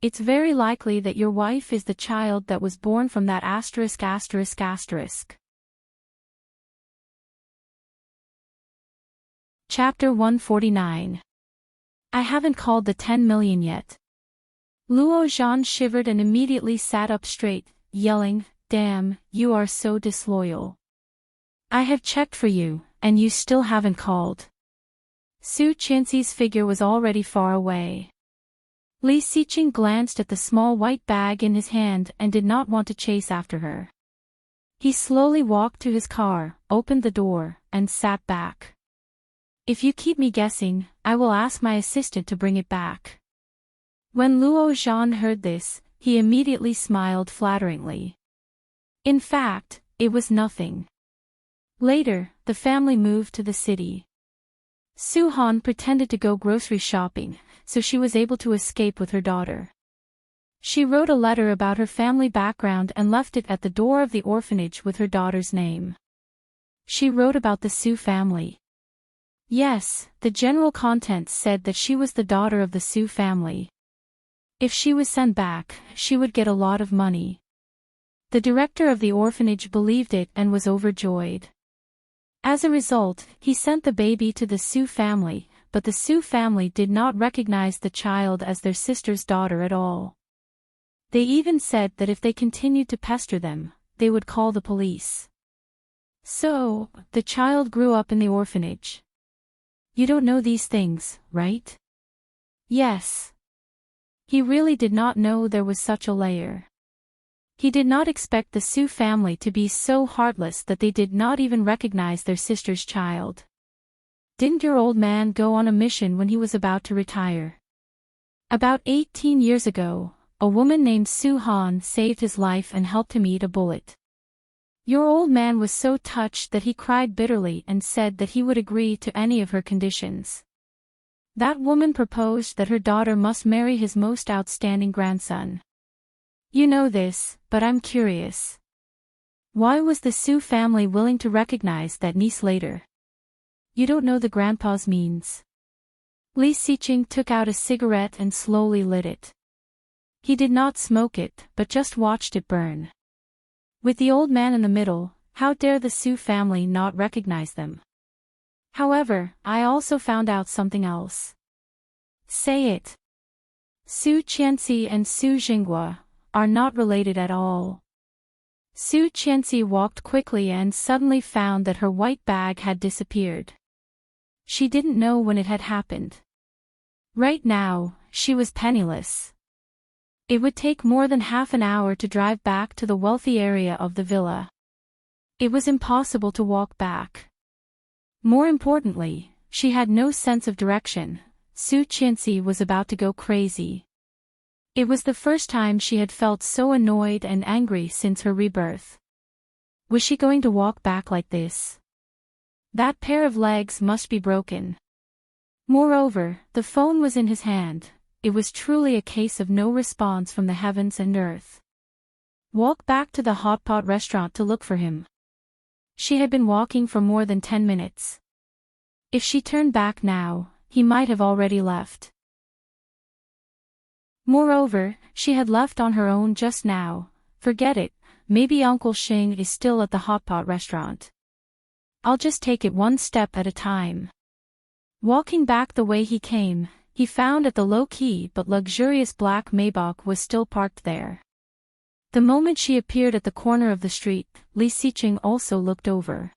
it's very likely that your wife is the child that was born from that asterisk asterisk asterisk." Chapter 149. I haven't called the 10 million yet. Luo Zhan shivered and immediately sat up straight, yelling, "Damn, you are so disloyal. I have checked for you, and you still haven't called." Su Qianxi's figure was already far away. Li Xiqing glanced at the small white bag in his hand and did not want to chase after her. He slowly walked to his car, opened the door, and sat back. "If you keep me guessing, I will ask my assistant to bring it back." When Luo Zhan heard this, he immediately smiled flatteringly. In fact, it was nothing. Later, the family moved to the city. Su Han pretended to go grocery shopping, so she was able to escape with her daughter. She wrote a letter about her family background and left it at the door of the orphanage with her daughter's name. She wrote about the Sioux family. Yes, the general contents said that she was the daughter of the Sioux family. If she was sent back, she would get a lot of money. The director of the orphanage believed it and was overjoyed. As a result, he sent the baby to the Sioux family, but the Sioux family did not recognize the child as their sister's daughter at all. They even said that if they continued to pester them, they would call the police. So, the child grew up in the orphanage. You don't know these things, right? Yes. He really did not know there was such a layer. He did not expect the Sioux family to be so heartless that they did not even recognize their sister's child. Didn't your old man go on a mission when he was about to retire? About 18 years ago, a woman named Sue Han saved his life and helped him eat a bullet. Your old man was so touched that he cried bitterly and said that he would agree to any of her conditions. That woman proposed that her daughter must marry his most outstanding grandson. You know this, but I'm curious. Why was the Sioux family willing to recognize that niece later? You don't know the grandpa's means. Li Siqing took out a cigarette and slowly lit it. He did not smoke it, but just watched it burn. With the old man in the middle, how dare the Sioux family not recognize them? However, I also found out something else. Say it. Su Qianxi and Su Jinghua are not related at all. Su Qianxi walked quickly and suddenly found that her white bag had disappeared. She didn't know when it had happened. Right now, she was penniless. It would take more than half an hour to drive back to the wealthy area of the villa. It was impossible to walk back. More importantly, she had no sense of direction. Su Qianxi was about to go crazy. It was the first time she had felt so annoyed and angry since her rebirth. Was she going to walk back like this? That pair of legs must be broken. Moreover, the phone was in his hand. It was truly a case of no response from the heavens and earth. Walk back to the hot pot restaurant to look for him. She had been walking for more than 10 minutes. If she turned back now, he might have already left. Moreover, she had left on her own just now. Forget it, maybe Uncle Xing is still at the hot pot restaurant. I'll just take it one step at a time. Walking back the way he came, he found that the low-key but luxurious black Maybach was still parked there. The moment she appeared at the corner of the street, Li Siqing also looked over.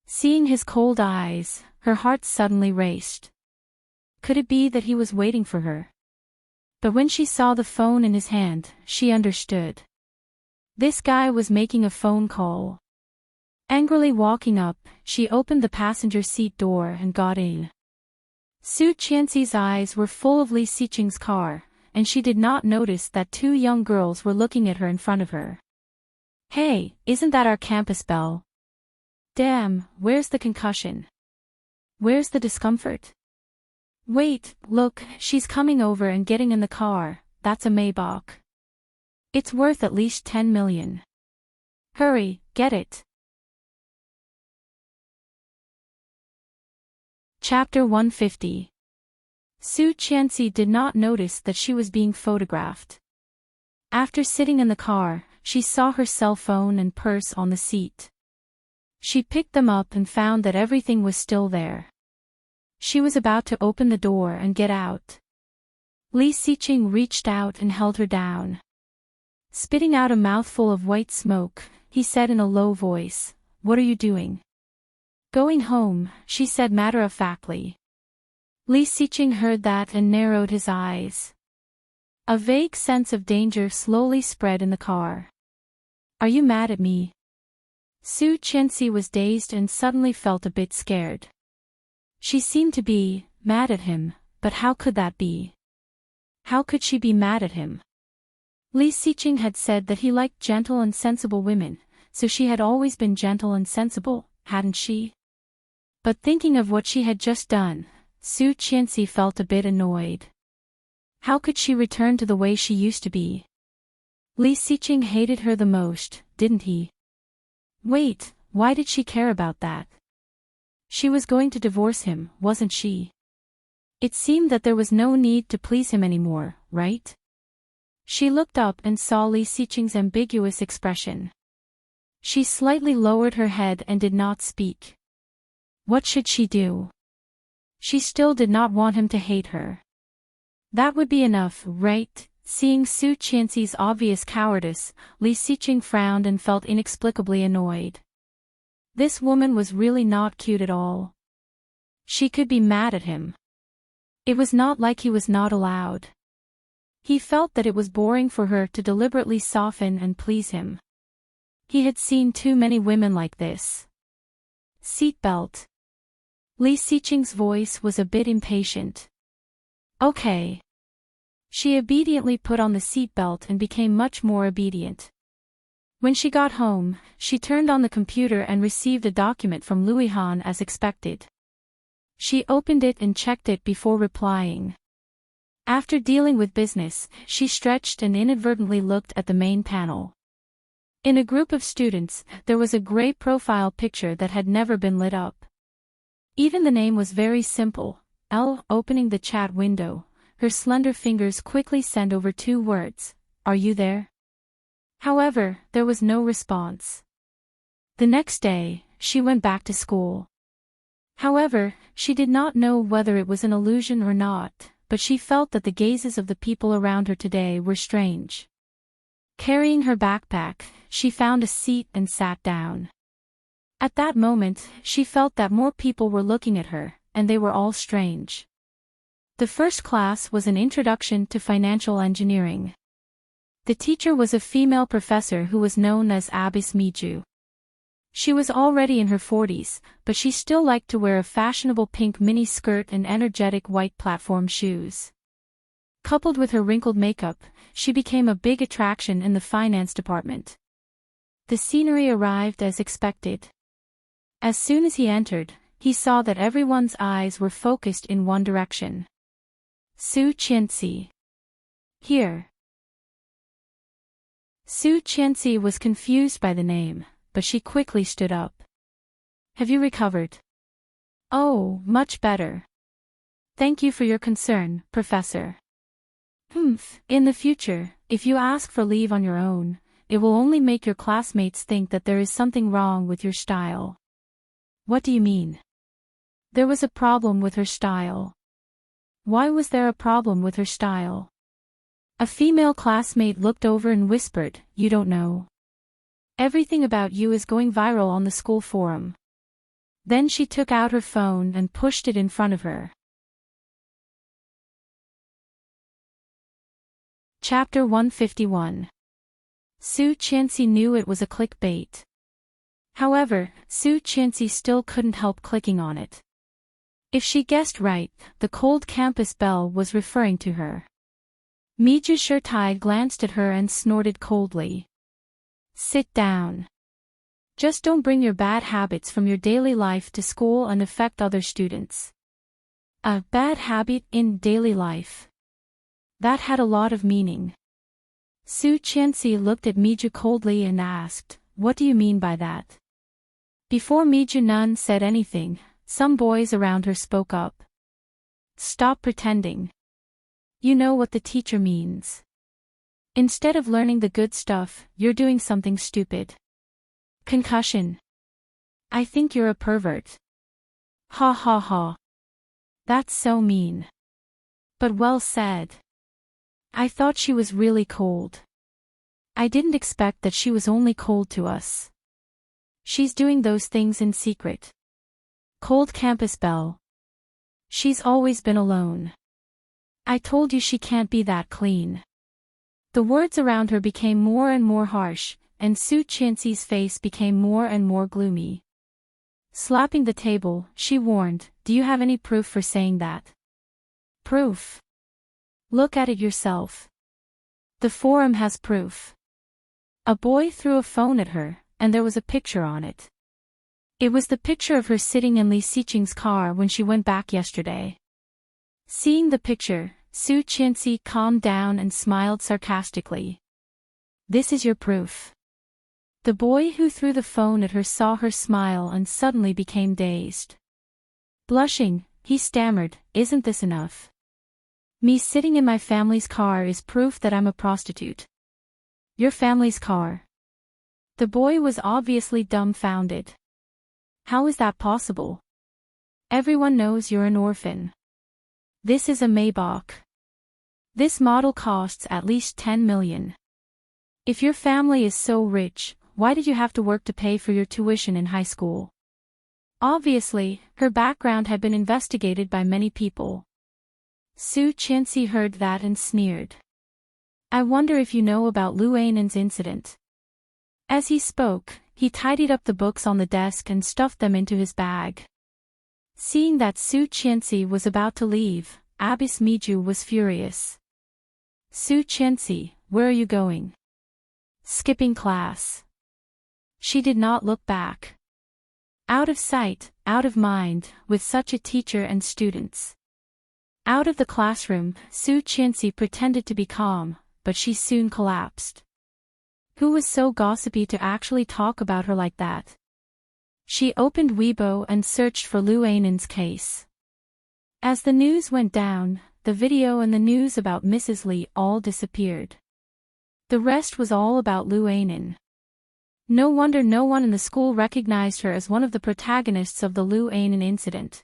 Seeing his cold eyes, her heart suddenly raced. Could it be that he was waiting for her? But when she saw the phone in his hand, she understood. This guy was making a phone call. Angrily walking up, she opened the passenger seat door and got in. Su Qianxi's eyes were full of Li Siqing's car, and she did not notice that two young girls were looking at her in front of her. Hey, isn't that our campus belle? Damn, where's the concussion? Where's the discomfort? Wait, look, she's coming over and getting in the car. That's a Maybach. It's worth at least 10 million. Hurry, get it. Chapter 150. Su Qianxi did not notice that she was being photographed. After sitting in the car, she saw her cell phone and purse on the seat. She picked them up and found that everything was still there. She was about to open the door and get out. Li Siqing reached out and held her down. Spitting out a mouthful of white smoke, he said in a low voice, "What are you doing?" "Going home," she said matter-of-factly. Li Siqing heard that and narrowed his eyes. A vague sense of danger slowly spread in the car. "Are you mad at me?" Su Qianxi was dazed and suddenly felt a bit scared. She seemed to be mad at him, but how could that be? How could she be mad at him? Li Siqing had said that he liked gentle and sensible women, so she had always been gentle and sensible, hadn't she? But thinking of what she had just done, Su Qianxi felt a bit annoyed. How could she return to the way she used to be? Li Xiqing hated her the most, didn't he? Wait, why did she care about that? She was going to divorce him, wasn't she? It seemed that there was no need to please him anymore, right? She looked up and saw Li Xiqing's ambiguous expression. She slightly lowered her head and did not speak. What should she do? She still did not want him to hate her. That would be enough, right? Seeing Su Qianxi's obvious cowardice, Li Xiqing frowned and felt inexplicably annoyed. This woman was really not cute at all. She could be mad at him. It was not like he was not allowed. He felt that it was boring for her to deliberately soften and please him. He had seen too many women like this. Seatbelt. Li Xiqing's voice was a bit impatient. Okay. She obediently put on the seatbelt and became much more obedient. When she got home, she turned on the computer and received a document from Louis Han as expected. She opened it and checked it before replying. After dealing with business, she stretched and inadvertently looked at the main panel. In a group of students, there was a gray profile picture that had never been lit up. Even the name was very simple, L. Opening the chat window, her slender fingers quickly sent over 2 words, "Are you there?" However, there was no response. The next day, she went back to school. However, she did not know whether it was an illusion or not, but she felt that the gazes of the people around her today were strange. Carrying her backpack, she found a seat and sat down. At that moment, she felt that more people were looking at her, and they were all strange. The first class was an introduction to financial engineering. The teacher was a female professor who was known as Abbess Miju. She was already in her 40s, but she still liked to wear a fashionable pink mini skirt and energetic white platform shoes. Coupled with her wrinkled makeup, she became a big attraction in the finance department. The scenery arrived as expected. As soon as he entered, he saw that everyone's eyes were focused in one direction. Su Qianxi. Here. Su Qianxi was confused by the name, but she quickly stood up. Have you recovered? Oh, much better. Thank you for your concern, Professor. In the future, if you ask for leave on your own, it will only make your classmates think that there is something wrong with your style. What do you mean? There was a problem with her style. Why was there a problem with her style? A female classmate looked over and whispered, "You don't know. Everything about you is going viral on the school forum." Then she took out her phone and pushed it in front of her. Chapter 151. Su Qianxi knew it was a clickbait. However, Su Qianxi still couldn't help clicking on it. If she guessed right, the cold campus bell was referring to her. Miju Shirtai glanced at her and snorted coldly. Sit down. Just don't bring your bad habits from your daily life to school and affect other students. A bad habit in daily life. That had a lot of meaning. Su Qianxi looked at Miju coldly and asked, "What do you mean by that?" Before Miju Nun said anything, some boys around her spoke up. Stop pretending. You know what the teacher means. Instead of learning the good stuff, you're doing something stupid. Concussion. I think you're a pervert. Ha ha ha. That's so mean. But well said. I thought she was really cold. I didn't expect that she was only cold to us. She's doing those things in secret. Cold campus bell. She's always been alone. I told you she can't be that clean. The words around her became more and more harsh, and Su Qianxi's face became more and more gloomy. Slapping the table, she warned, "Do you have any proof for saying that?" Proof? Look at it yourself. The forum has proof. A boy threw a phone at her, and there was a picture on it. It was the picture of her sitting in Li Xiqing's car when she went back yesterday. Seeing the picture, Su Qianxi calmed down and smiled sarcastically. This is your proof. The boy who threw the phone at her saw her smile and suddenly became dazed. Blushing, he stammered, "Isn't this enough? Me sitting in my family's car is proof that I'm a prostitute." Your family's car? The boy was obviously dumbfounded. How is that possible? Everyone knows you're an orphan. This is a Maybach. This model costs at least 10 million. If your family is so rich, why did you have to work to pay for your tuition in high school? Obviously, her background had been investigated by many people. Su Qianxi heard that and sneered. I wonder if you know about Lu Ainan's incident. As he spoke, he tidied up the books on the desk and stuffed them into his bag. Seeing that Su Qianxi was about to leave, Abbess Miju was furious. Su Qianxi, where are you going? Skipping class. She did not look back. Out of sight, out of mind, with such a teacher and students. Out of the classroom, Su Qianxi pretended to be calm, but she soon collapsed. Who was so gossipy to actually talk about her like that? She opened Weibo and searched for Lu Ainan's case. As the news went down, the video and the news about Mrs. Li all disappeared. The rest was all about Lu Ainan. No wonder no one in the school recognized her as one of the protagonists of the Lu Ainan incident.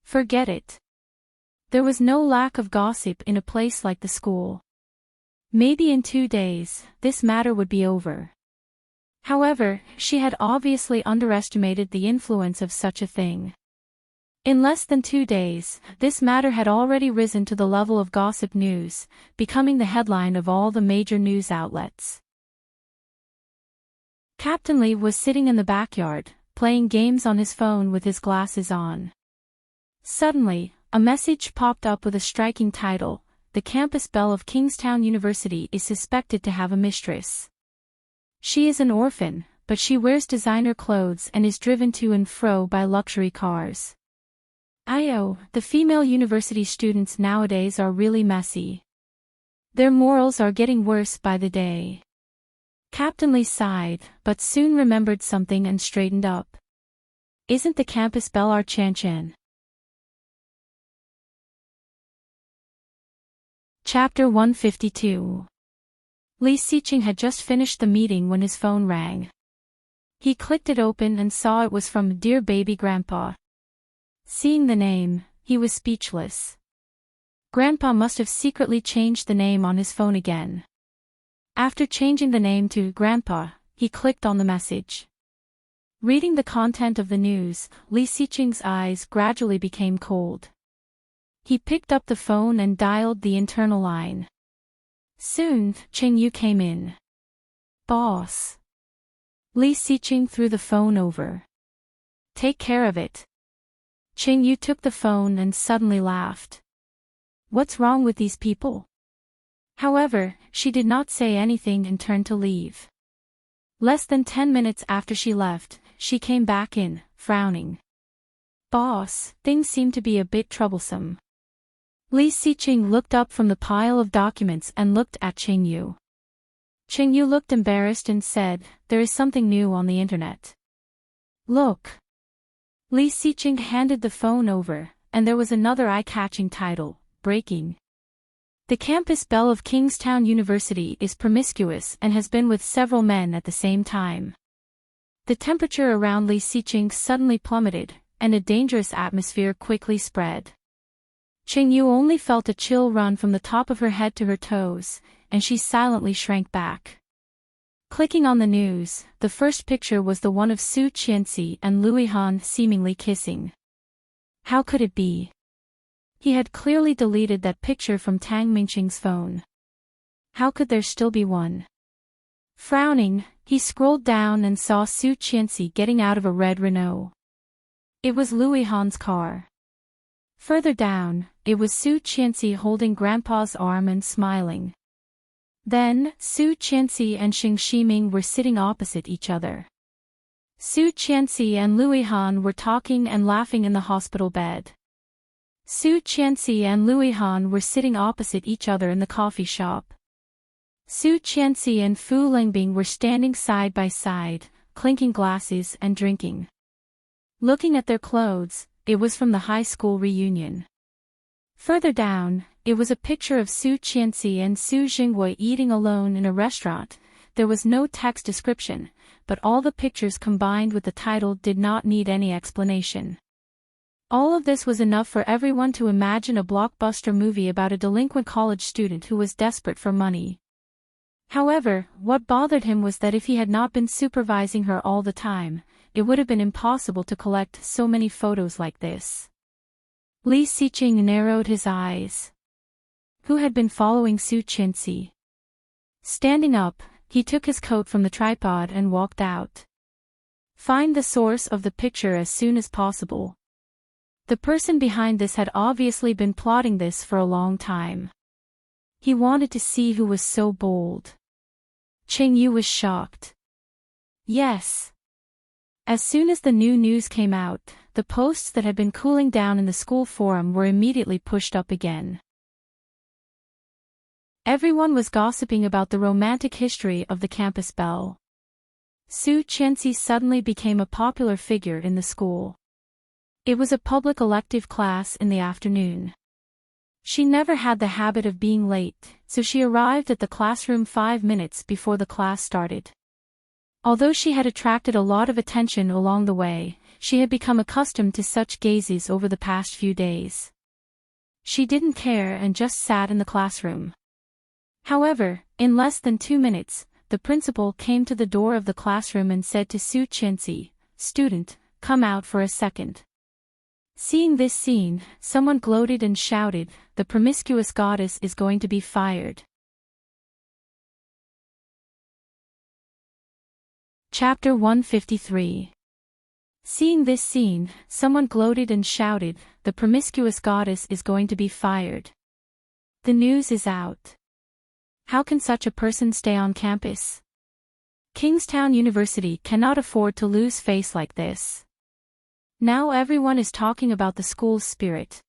Forget it. There was no lack of gossip in a place like the school. Maybe in 2 days, this matter would be over. However, she had obviously underestimated the influence of such a thing. In less than 2 days, this matter had already risen to the level of gossip news, becoming the headline of all the major news outlets. Captain Li was sitting in the backyard, playing games on his phone with his glasses on. Suddenly, a message popped up with a striking title: The campus belle of Kingstown University is suspected to have a mistress. She is an orphan, but she wears designer clothes and is driven to and fro by luxury cars. The female university students nowadays are really messy. Their morals are getting worse by the day. Captain Li sighed, but soon remembered something and straightened up. Isn't the campus belle our Chan Chan? Chapter 152. Li Xiqing had just finished the meeting when his phone rang. He clicked it open and saw it was from Dear Baby Grandpa. Seeing the name, he was speechless. Grandpa must have secretly changed the name on his phone again. After changing the name to Grandpa, he clicked on the message. Reading the content of the news, Li Xiqing's eyes gradually became cold. He picked up the phone and dialed the internal line. Soon, Cheng Yu came in. Boss. Li Xiqing threw the phone over. Take care of it. Cheng Yu took the phone and suddenly laughed. What's wrong with these people? However, she did not say anything and turned to leave. Less than 10 minutes after she left, she came back in, frowning. Boss, things seem to be a bit troublesome. Li Xiqing looked up from the pile of documents and looked at Cheng Yu. Cheng Yu looked embarrassed and said, There is something new on the internet. Look. Li Xiqing handed the phone over, and there was another eye-catching title, Breaking. The campus belle of Kingstown University is promiscuous and has been with several men at the same time. The temperature around Li Xiqing suddenly plummeted, and a dangerous atmosphere quickly spread. Cheng Yu only felt a chill run from the top of her head to her toes, and she silently shrank back. Clicking on the news, the first picture was the one of Su Qianxi and Lu Yihan seemingly kissing. How could it be? He had clearly deleted that picture from Tang Mingqing's phone. How could there still be one? Frowning, he scrolled down and saw Su Qianxi getting out of a red Renault. It was Lu Yihan's car. Further down, it was Su Qianxi holding Grandpa's arm and smiling. Then, Su Qianxi and Xing Shiming were sitting opposite each other. Su Qianxi and Lu Yihan were talking and laughing in the hospital bed. Su Qianxi and Louis Han were sitting opposite each other in the coffee shop. Su Qianxi and Fu Lingbing were standing side by side, clinking glasses and drinking. Looking at their clothes, it was from the high school reunion. Further down, it was a picture of Su Qianxi and Su Jingwei eating alone in a restaurant. There was no text description, but all the pictures combined with the title did not need any explanation. All of this was enough for everyone to imagine a blockbuster movie about a delinquent college student who was desperate for money. However, what bothered him was that if he had not been supervising her all the time, it would have been impossible to collect so many photos like this. Li Xiqing narrowed his eyes. Who had been following Su Qianxi? Standing up, he took his coat from the tripod and walked out. Find the source of the picture as soon as possible. The person behind this had obviously been plotting this for a long time. He wanted to see who was so bold. Qing Yu was shocked. Yes. As soon as the new news came out, the posts that had been cooling down in the school forum were immediately pushed up again. Everyone was gossiping about the romantic history of the campus belle. Su Qianxi suddenly became a popular figure in the school. It was a public elective class in the afternoon. She never had the habit of being late, so she arrived at the classroom 5 minutes before the class started. Although she had attracted a lot of attention along the way, she had become accustomed to such gazes over the past few days. She didn't care and just sat in the classroom. However, in less than 2 minutes, the principal came to the door of the classroom and said to Su Qianxi, "Student, come out for a second." Seeing this scene, someone gloated and shouted, "The promiscuous goddess is going to be fired." Chapter 153. Seeing this scene, someone gloated and shouted, "The promiscuous goddess is going to be fired. The news is out. How can such a person stay on campus? Kingstown University cannot afford to lose face like this. Now everyone is talking about the school's spirit.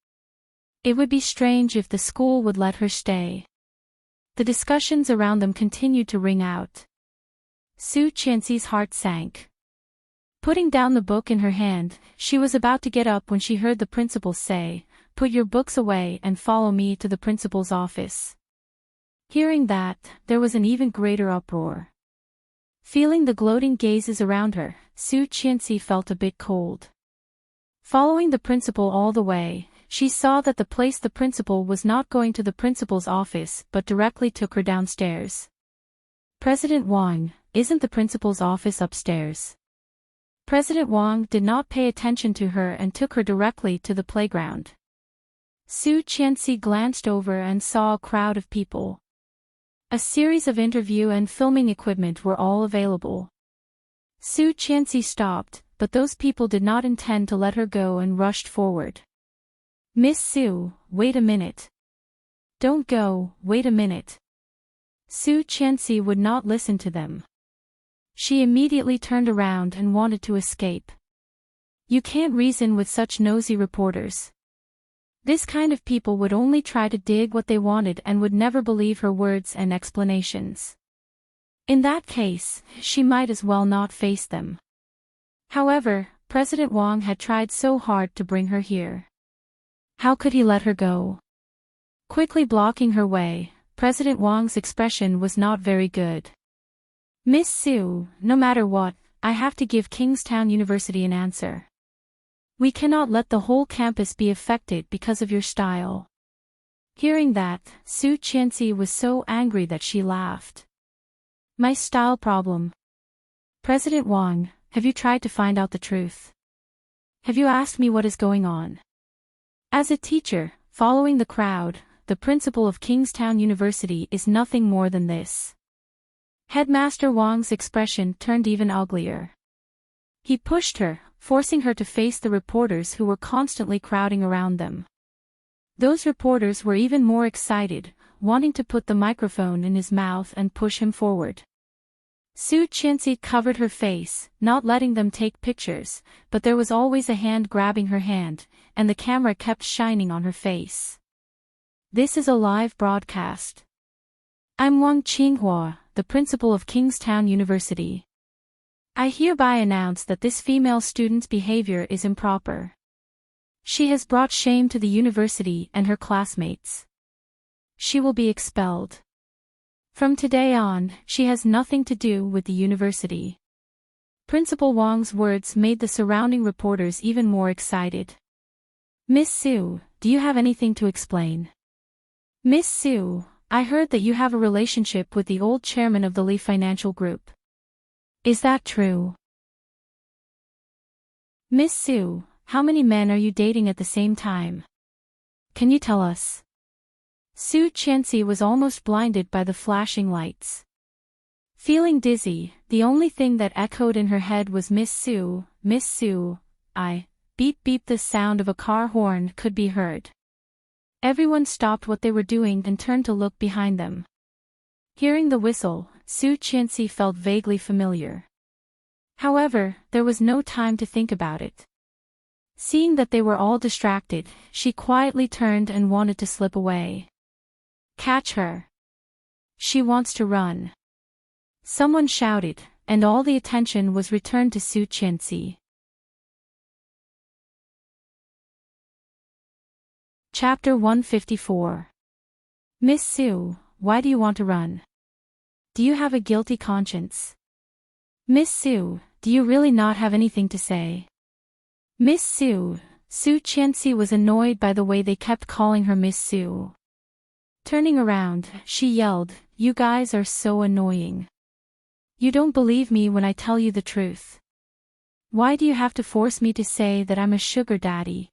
It would be strange if the school would let her stay." The discussions around them continued to ring out. Su Qianxi's heart sank. Putting down the book in her hand, she was about to get up when she heard the principal say, "Put your books away and follow me to the principal's office." Hearing that, there was an even greater uproar. Feeling the gloating gazes around her, Su Qianxi felt a bit cold. Following the principal all the way, she saw that the principal was not going to the principal's office but directly took her downstairs. "President Wang, isn't the principal's office upstairs?" President Wang did not pay attention to her and took her directly to the playground. Su Qianxi glanced over and saw a crowd of people. A series of interview and filming equipment were all available. Su Qianxi stopped, but those people did not intend to let her go and rushed forward. "Miss Su, wait a minute. Don't go, wait a minute." Su Qianxi would not listen to them. She immediately turned around and wanted to escape. You can't reason with such nosy reporters. This kind of people would only try to dig what they wanted and would never believe her words and explanations. In that case, she might as well not face them. However, President Wang had tried so hard to bring her here. How could he let her go? Quickly blocking her way, President Wang's expression was not very good. "Miss Su, no matter what, I have to give Kingstown University an answer. We cannot let the whole campus be affected because of your style." Hearing that, Su Qianxi was so angry that she laughed. "My style problem? President Wang, have you tried to find out the truth? Have you asked me what is going on?" As a teacher, following the crowd, the principal of Kingstown University is nothing more than this. Headmaster Wang's expression turned even uglier. He pushed her, forcing her to face the reporters who were constantly crowding around them. Those reporters were even more excited, wanting to put the microphone in his mouth and push him forward. Sue Chancy covered her face, not letting them take pictures, but there was always a hand grabbing her hand, and the camera kept shining on her face. This is a live broadcast. I'm Wang Qinghua, the principal of Kingstown University. I hereby announce that this female student's behavior is improper. She has brought shame to the university and her classmates. She will be expelled. From today on, she has nothing to do with the university. Principal Wang's words made the surrounding reporters even more excited. Miss Sue, do you have anything to explain? Miss Sue, I heard that you have a relationship with the old chairman of the Lee Financial Group. Is that true? Miss Sue, how many men are you dating at the same time? Can you tell us? Sue Chancy was almost blinded by the flashing lights. Feeling dizzy, the only thing that echoed in her head was Miss Sue, beep beep. The sound of a car horn could be heard. Everyone stopped what they were doing and turned to look behind them. Hearing the whistle, Sue Chancy felt vaguely familiar. However, there was no time to think about it. Seeing that they were all distracted, she quietly turned and wanted to slip away. Catch her. She wants to run. Someone shouted, and all the attention was returned to Sue Chancy. Chapter 154. Miss Sue, why do you want to run? Do you have a guilty conscience? Miss Sue, do you really not have anything to say? Miss Sue. Sue Chancy was annoyed by the way they kept calling her Miss Sue. Turning around, she yelled, "You guys are so annoying. You don't believe me when I tell you the truth. Why do you have to force me to say that I'm a sugar daddy?"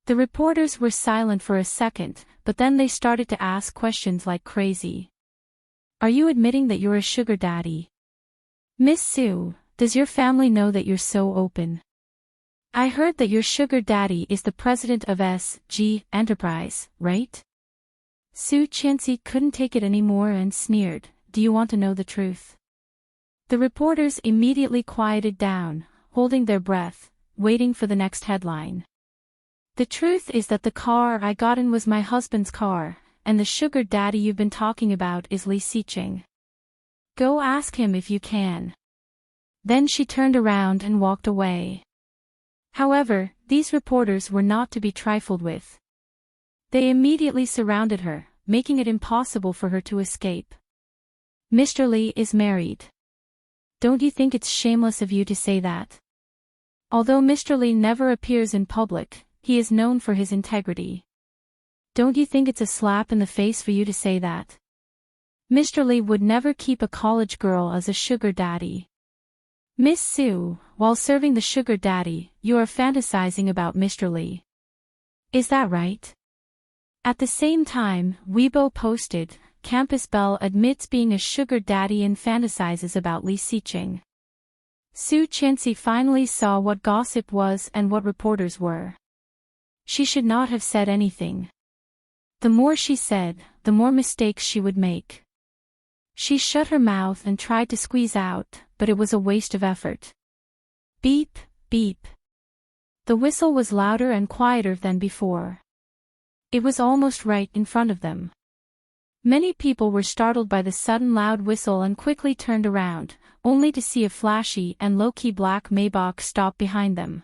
The reporters were silent for a second, but then they started to ask questions like crazy. Are you admitting that you're a sugar daddy? Miss Sue, does your family know that you're so open? I heard that your sugar daddy is the president of SG Enterprise, right? Sue Chancy couldn't take it anymore and sneered, "Do you want to know the truth?" The reporters immediately quieted down, holding their breath, waiting for the next headline. The truth is that the car I got in was my husband's car, and the sugar daddy you've been talking about is Lee Sicheng. Go ask him if you can. Then she turned around and walked away. However, these reporters were not to be trifled with. They immediately surrounded her, making it impossible for her to escape. Mr. Lee is married. Don't you think it's shameless of you to say that? Although Mr. Lee never appears in public, he is known for his integrity. Don't you think it's a slap in the face for you to say that? Mr. Lee would never keep a college girl as a sugar daddy. Miss Sue, while serving the sugar daddy, you are fantasizing about Mr. Lee. Is that right? At the same time, Weibo posted, Campus Belle admits being a sugar daddy and fantasizes about Lee Sicheng. Sue Chancy finally saw what gossip was and what reporters were. She should not have said anything. The more she said, the more mistakes she would make. She shut her mouth and tried to squeeze out, but it was a waste of effort. Beep, beep. The whistle was louder and quieter than before. It was almost right in front of them. Many people were startled by the sudden loud whistle and quickly turned around, only to see a flashy and low-key black Maybach stop behind them.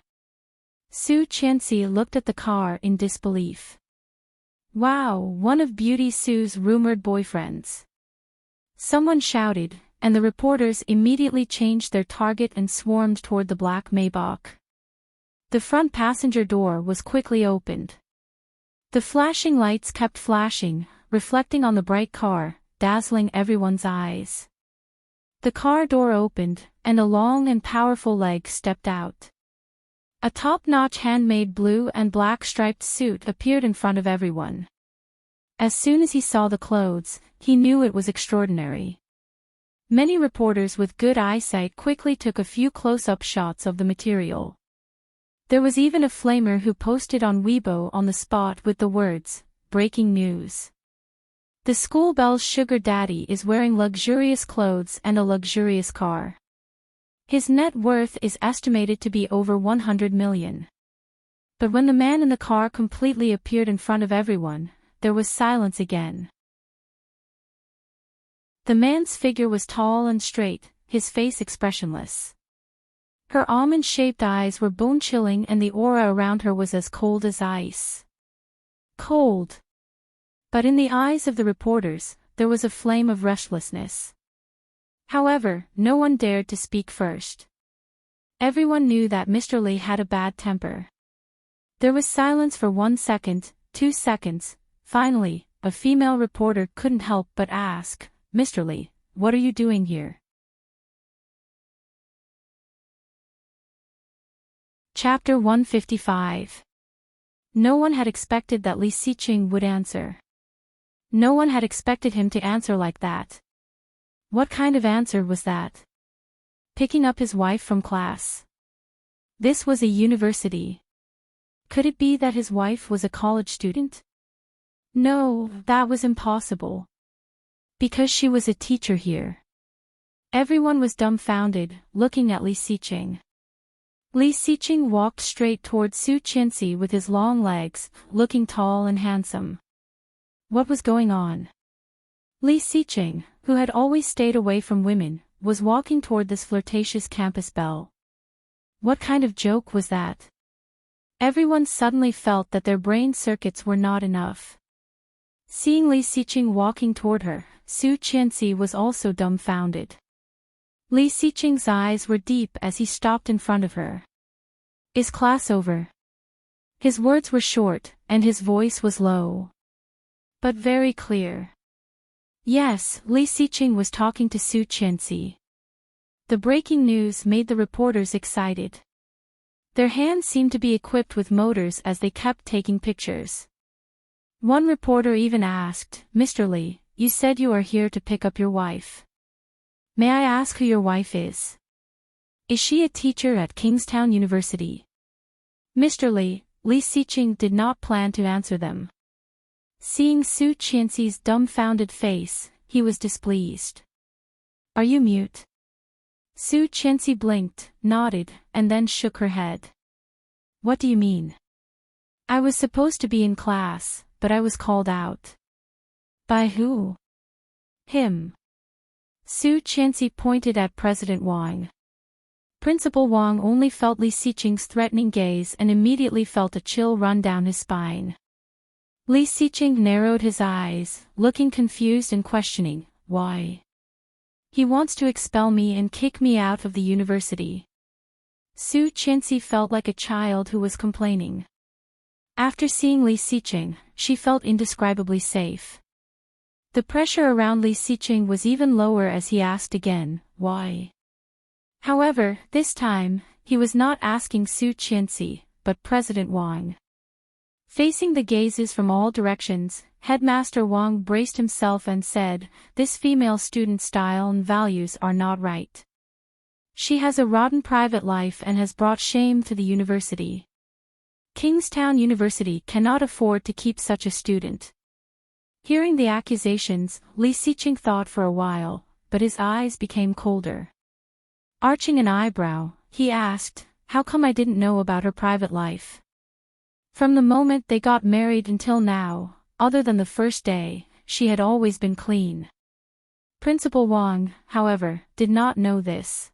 Sue Chancy looked at the car in disbelief. Wow, one of Beauty Sue's rumored boyfriends. Someone shouted, and the reporters immediately changed their target and swarmed toward the black Maybach. The front passenger door was quickly opened. The flashing lights kept flashing, reflecting on the bright car, dazzling everyone's eyes. The car door opened, and a long and powerful leg stepped out. A top-notch handmade blue and black striped suit appeared in front of everyone. As soon as he saw the clothes, he knew it was extraordinary. Many reporters with good eyesight quickly took a few close-up shots of the material. There was even a flamer who posted on Weibo on the spot with the words, "Breaking news." The school bell's sugar daddy is wearing luxurious clothes and a luxurious car. His net worth is estimated to be over 100 million. But when the man in the car completely appeared in front of everyone, there was silence again. The man's figure was tall and straight, his face expressionless. Her almond-shaped eyes were bone-chilling and the aura around her was as cold as ice. Cold. But in the eyes of the reporters, there was a flame of restlessness. However, no one dared to speak first. Everyone knew that Mr. Lee had a bad temper. There was silence for 1 second, 2 seconds. Finally, a female reporter couldn't help but ask, "Mr. Lee, what are you doing here?" Chapter 155. No one had expected that Li Xiqing would answer. No one had expected him to answer like that. What kind of answer was that? Picking up his wife from class. This was a university. Could it be that his wife was a college student? No, that was impossible. Because she was a teacher here. Everyone was dumbfounded, looking at Li Xiqing. Li Xiqing walked straight toward Su Qianxi with his long legs, looking tall and handsome. What was going on? Li Xiqing, who had always stayed away from women, was walking toward this flirtatious campus belle. What kind of joke was that? Everyone suddenly felt that their brain circuits were not enough. Seeing Li Xiqing walking toward her, Su Qianxi was also dumbfounded. Li Xiqing's eyes were deep as he stopped in front of her. "Is class over?" His words were short, and his voice was low. But very clear. Yes, Li Xiqing was talking to Su Qianxi. The breaking news made the reporters excited. Their hands seemed to be equipped with motors as they kept taking pictures. One reporter even asked, "Mr. Li, you said you are here to pick up your wife. May I ask who your wife is? Is she a teacher at Kingstown University?" Mr. Li Xiqing did not plan to answer them. Seeing Su Qianxi's dumbfounded face, he was displeased. "Are you mute?" Su Qianxi blinked, nodded, and then shook her head. "What do you mean?" "I was supposed to be in class, but I was called out." "By who?" "Him." Su Qianxi pointed at President Wang. Principal Wang only felt Li Xiqing's threatening gaze and immediately felt a chill run down his spine. Li Xiqing narrowed his eyes, looking confused and questioning, "Why?" "He wants to expel me and kick me out of the university." Su Qianxi felt like a child who was complaining. After seeing Li Xiqing, she felt indescribably safe. The pressure around Li Xiqing was even lower as he asked again, "Why?" However, this time, he was not asking Su Qianxi, but President Wang. Facing the gazes from all directions, Headmaster Wang braced himself and said, "This female student's style and values are not right. She has a rotten private life and has brought shame to the university. Kingstown University cannot afford to keep such a student." Hearing the accusations, Li Xiqing thought for a while, but his eyes became colder. Arching an eyebrow, he asked, "How come I didn't know about her private life? From the moment they got married until now, other than the first day, she had always been clean." Principal Wang, however, did not know this.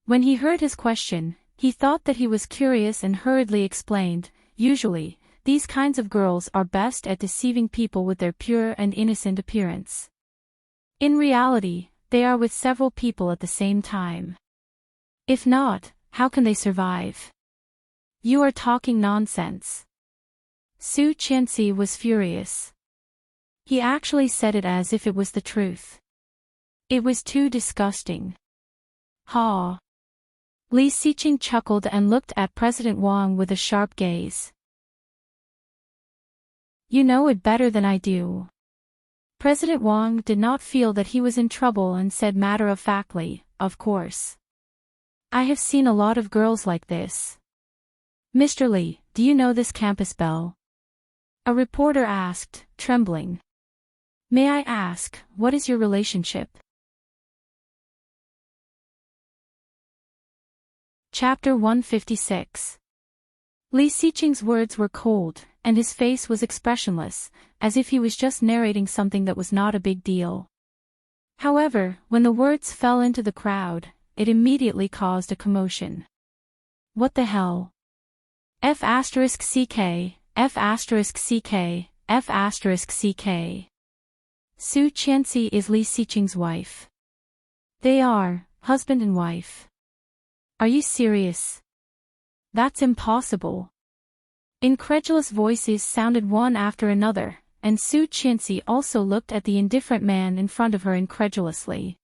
When he heard his question, he thought that he was curious and hurriedly explained, "Usually, these kinds of girls are best at deceiving people with their pure and innocent appearance. In reality, they are with several people at the same time. If not, how can they survive? You are talking nonsense." Su Qianxi was furious. He actually said it as if it was the truth. It was too disgusting. "Ha!" Li Xiqing chuckled and looked at President Wang with a sharp gaze. "You know it better than I do." President Wang did not feel that he was in trouble and said matter-of-factly, "Of course. I have seen a lot of girls like this." "Mr. Li, do you know this campus belle?" a reporter asked, trembling. May I ask, what is your relationship? Chapter 156. Li Xiqing's words were cold, and his face was expressionless, as if he was just narrating something that was not a big deal. However, when the words fell into the crowd, it immediately caused a commotion. What the hell? F***ck, F***ck, F***ck. Su Qianxi is Li Xiqing's wife. They are husband and wife. Are you serious? That's impossible. Incredulous voices sounded one after another, and Su Qianxi also looked at the indifferent man in front of her incredulously.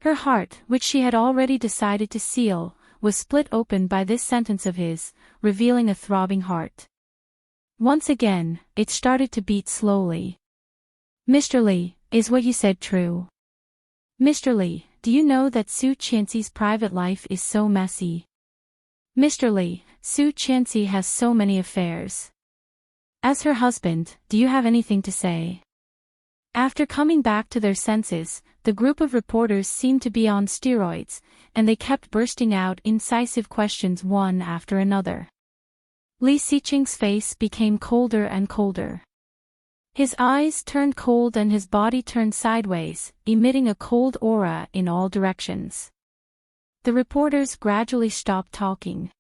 Her heart, which she had already decided to seal, was split open by this sentence of his, revealing a throbbing heart. Once again, it started to beat slowly. Mr. Li, is what you said true? Mr. Li, do you know that Su Qianxi's private life is so messy? Mr. Li, Su Qianxi has so many affairs. As her husband, do you have anything to say? After coming back to their senses, the group of reporters seemed to be on steroids, and they kept bursting out incisive questions one after another. Li Xiqing's face became colder and colder. His eyes turned cold and his body turned sideways, emitting a cold aura in all directions. The reporters gradually stopped talking.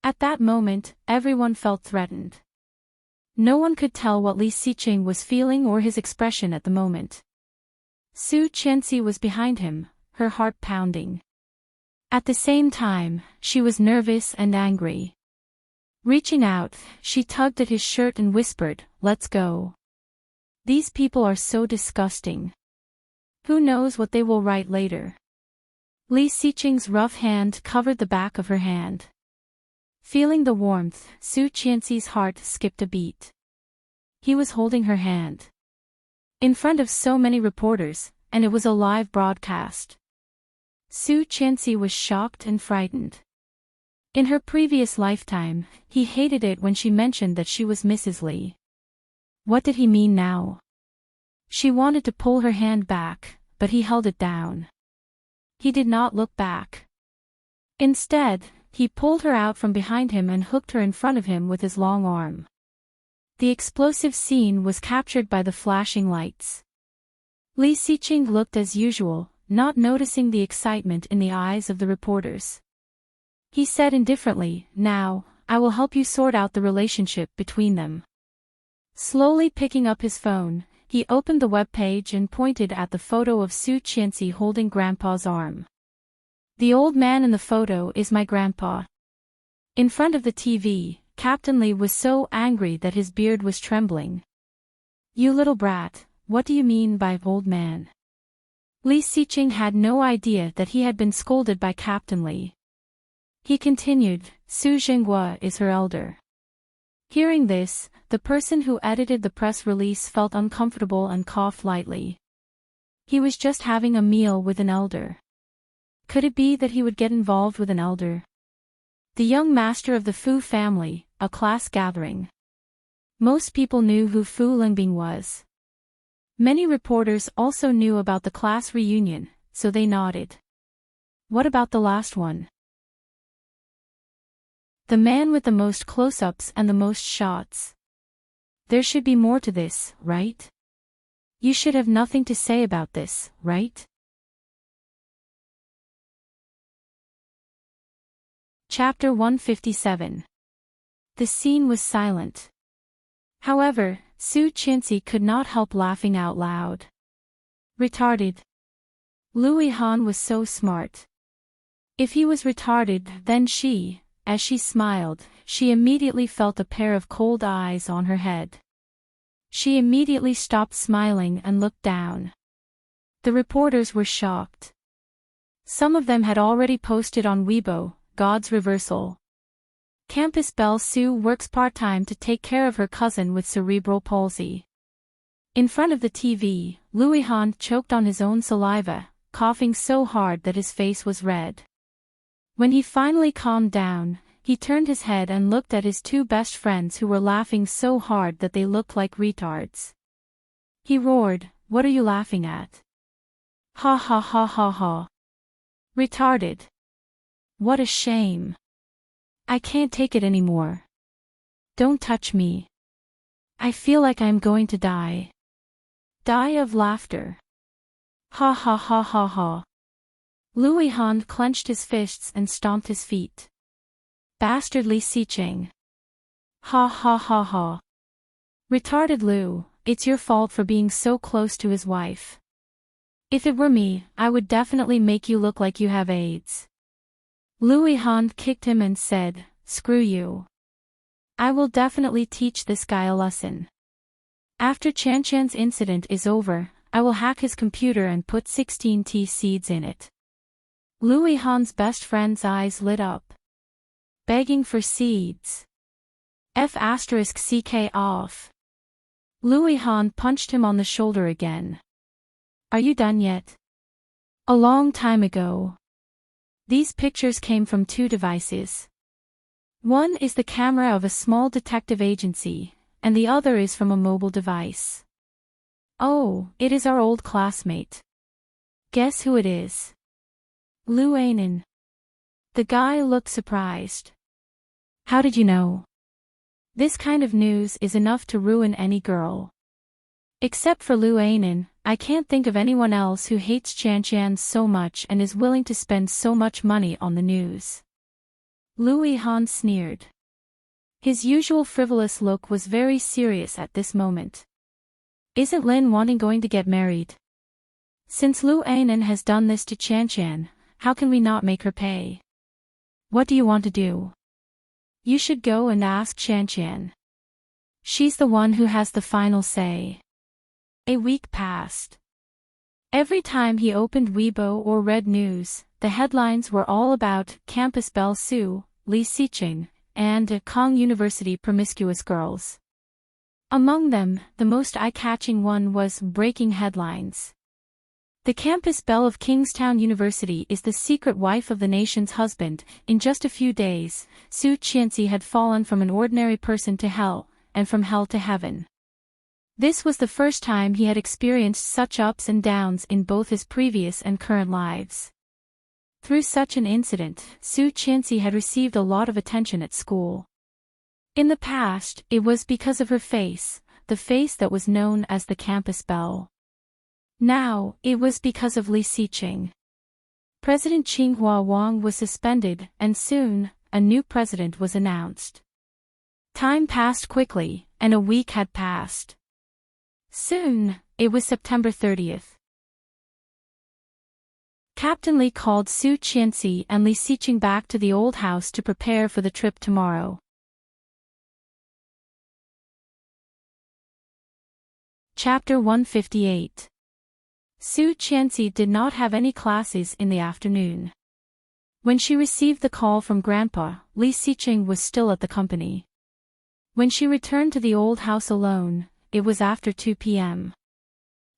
At that moment, everyone felt threatened. No one could tell what Li Xiqing was feeling or his expression at the moment. Su Qianxi was behind him, her heart pounding. At the same time, she was nervous and angry. Reaching out, she tugged at his shirt and whispered, "Let's go. These people are so disgusting. Who knows what they will write later." Li Xiqing's rough hand covered the back of her hand. Feeling the warmth, Su Qianxi's heart skipped a beat. He was holding her hand. In front of so many reporters, and it was a live broadcast. Su Qianxi was shocked and frightened. In her previous lifetime, he hated it when she mentioned that she was Mrs. Li. What did he mean now? She wanted to pull her hand back, but he held it down. He did not look back. Instead, he pulled her out from behind him and hooked her in front of him with his long arm. The explosive scene was captured by the flashing lights. Li Xiqing looked as usual, not noticing the excitement in the eyes of the reporters. He said indifferently, "Now, I will help you sort out the relationship between them." Slowly picking up his phone, he opened the web page and pointed at the photo of Su Qianxi holding Grandpa's arm. "The old man in the photo is my grandpa." In front of the TV, Captain Li was so angry that his beard was trembling. "You little brat, what do you mean by old man?" Li Xiqing had no idea that he had been scolded by Captain Li. He continued, "Su Zhenghua is her elder." Hearing this, the person who edited the press release felt uncomfortable and coughed lightly. He was just having a meal with an elder. Could it be that he would get involved with an elder? The young master of the Fu family, a class gathering. Most people knew who Fu Lingbing was. Many reporters also knew about the class reunion, so they nodded. What about the last one? The man with the most close-ups and the most shots. There should be more to this, right? You should have nothing to say about this, right? Chapter 157. The scene was silent. However, Su Qianxi could not help laughing out loud. Retarded. Louis Han was so smart. If he was retarded, then she, as she smiled, she immediately felt a pair of cold eyes on her head. She immediately stopped smiling and looked down. The reporters were shocked. Some of them had already posted on Weibo, "God's reversal." Campus Belle Sue works part-time to take care of her cousin with cerebral palsy. In front of the TV, Louis Han choked on his own saliva, coughing so hard that his face was red. When he finally calmed down, he turned his head and looked at his two best friends who were laughing so hard that they looked like retards. He roared, "What are you laughing at?" "Ha ha ha ha ha. Retarded. What a shame. I can't take it anymore. Don't touch me. I feel like I am going to die." Die of laughter. Ha ha ha ha ha. Louis Han clenched his fists and stomped his feet. Bastard Li Xiqing. Ha ha ha ha. Retarded Lu, it's your fault for being so close to his wife. If it were me, I would definitely make you look like you have AIDS. Louis Han kicked him and said, "Screw you. I will definitely teach this guy a lesson. After Chanchan's incident is over, I will hack his computer and put 16T seeds in it." Louis Han's best friend's eyes lit up. Begging for seeds. F***ck off. Louis Han punched him on the shoulder again. "Are you done yet?" "A long time ago." These pictures came from 2 devices. One is the camera of a small detective agency, and the other is from a mobile device. "Oh, it is our old classmate. Guess who it is?" "Lu Ainin." The guy looked surprised. "How did you know?" This kind of news is enough to ruin any girl. Except for Lu Ainin, I can't think of anyone else who hates Chanchan so much and is willing to spend so much money on the news. Louis Han sneered. His usual frivolous look was very serious at this moment. "Isn't Lin wanting going to get married? Since Lu Ainin has done this to Chanchan, how can we not make her pay? What do you want to do?" "You should go and ask Chanchan. She's the one who has the final say." A week passed. Every time he opened Weibo or read news, the headlines were all about Campus Belle Su, Li Xiqing, and Kong University promiscuous girls. Among them, the most eye-catching one was breaking headlines. The campus belle of Kingstown University is the secret wife of the nation's husband. In just a few days, Su Qianxi had fallen from an ordinary person to hell, and from hell to heaven. This was the first time he had experienced such ups and downs in both his previous and current lives. Through such an incident, Su Qianxi had received a lot of attention at school. In the past, it was because of her face, the face that was known as the campus belle. Now, it was because of Li Xiqing. President Qinghua Wang was suspended, and soon, a new president was announced. Time passed quickly, and a week had passed. Soon, it was September 30th. Captain Li called Su Qianxi and Li Xiqing back to the old house to prepare for the trip tomorrow. Chapter 158. Su Qianxi did not have any classes in the afternoon. When she received the call from Grandpa, Li Xiqing was still at the company. When she returned to the old house alone, it was after 2 p.m.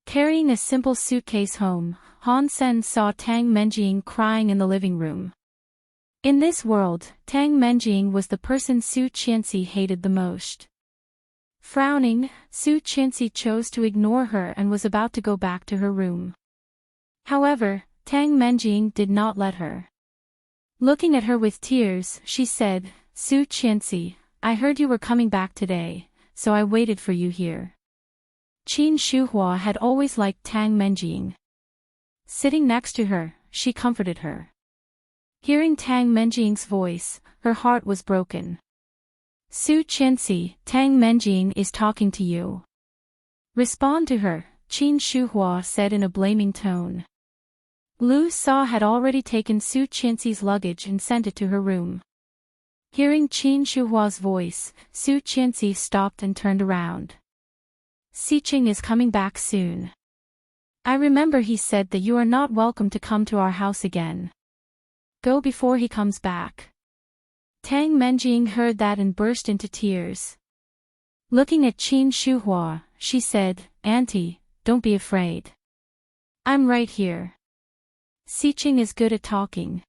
Carrying a simple suitcase home, Han Sen saw Tang Menjing crying in the living room. In this world, Tang Menjing was the person Su Qianxi hated the most. Frowning, Su Qianxi chose to ignore her and was about to go back to her room. However, Tang Menjing did not let her. Looking at her with tears, she said, "Su Qianxi, I heard you were coming back today, so I waited for you here." Qin Shuhua had always liked Tang Menjing. Sitting next to her, she comforted her. Hearing Tang Menjing's voice, her heart was broken. "Su Qianxi, Tang Menjing is talking to you. Respond to her," Qin Shuhua said in a blaming tone. Lu Sa had already taken Su Qianxi's luggage and sent it to her room. Hearing Qin Shuhua's voice, Su Qianxi stopped and turned around. "Xiqing is coming back soon. I remember he said that you are not welcome to come to our house again. Go before he comes back." Tang Menjing heard that and burst into tears. Looking at Qin Shuhua, she said, "Auntie, don't be afraid. I'm right here. Xiqing is good at talking.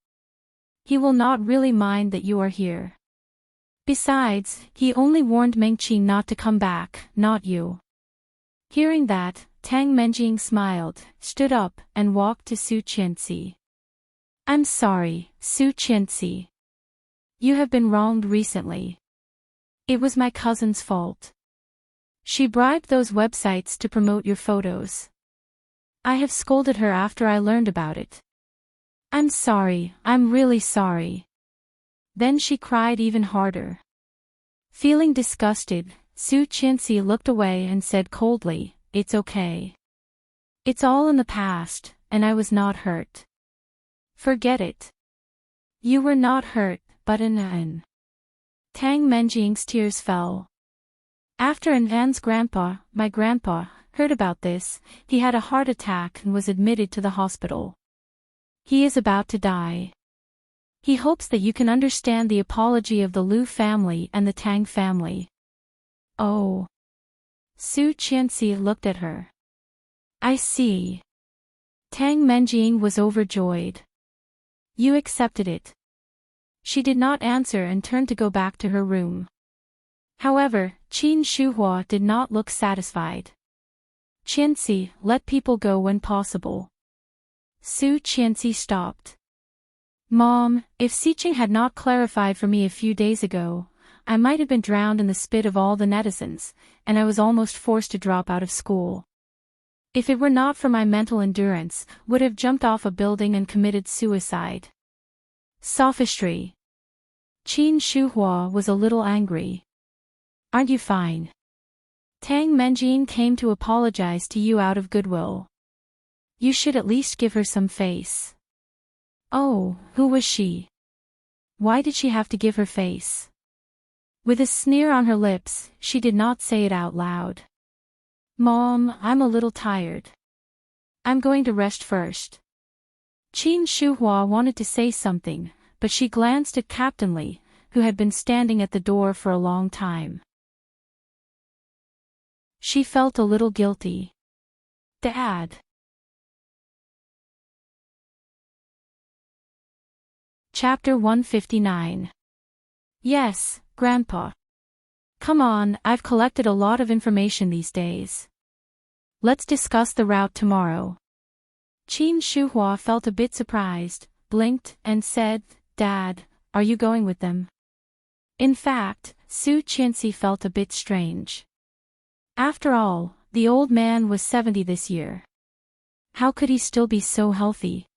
He will not really mind that you are here. Besides, he only warned Mengqi not to come back, not you." Hearing that, Tang Menjing smiled, stood up, and walked to Su Qianxi. I'm sorry, Su Qianxi. You have been wronged recently. It was my cousin's fault. She bribed those websites to promote your photos. I have scolded her after I learned about it. I'm sorry, I'm really sorry. Then she cried even harder. Feeling disgusted, Su Qianxi looked away and said coldly, It's okay. It's all in the past, and I was not hurt. Forget it. You were not hurt, but an. Tang Menjing's tears fell. After An's grandpa, my grandpa, heard about this, he had a heart attack and was admitted to the hospital. He is about to die. He hopes that you can understand the apology of the Liu family and the Tang family. Oh. Su Qianxi looked at her. I see. Tang Menjing was overjoyed. You accepted it. She did not answer and turned to go back to her room. However, Qin Shuhua did not look satisfied. Qianxi, let people go when possible. Su Qianxi stopped. Mom, if Xiqing had not clarified for me a few days ago, I might have been drowned in the spit of all the netizens, and I was almost forced to drop out of school. If it were not for my mental endurance, would have jumped off a building and committed suicide. Sophistry. Qin Shuhua was a little angry. Aren't you fine? Tang Menjing came to apologize to you out of goodwill. You should at least give her some face. Oh, who was she? Why did she have to give her face? With a sneer on her lips, she did not say it out loud. Mom, I'm a little tired. I'm going to rest first. Qin Shuhua wanted to say something, but she glanced at Captain Li, who had been standing at the door for a long time. She felt a little guilty. Dad. Chapter 159. Yes, Grandpa. Come on, I've collected a lot of information these days. Let's discuss the route tomorrow. Qin Shuhua felt a bit surprised, blinked, and said, Dad, are you going with them? In fact, Su Qianxi felt a bit strange. After all, the old man was 70 this year. How could he still be so healthy?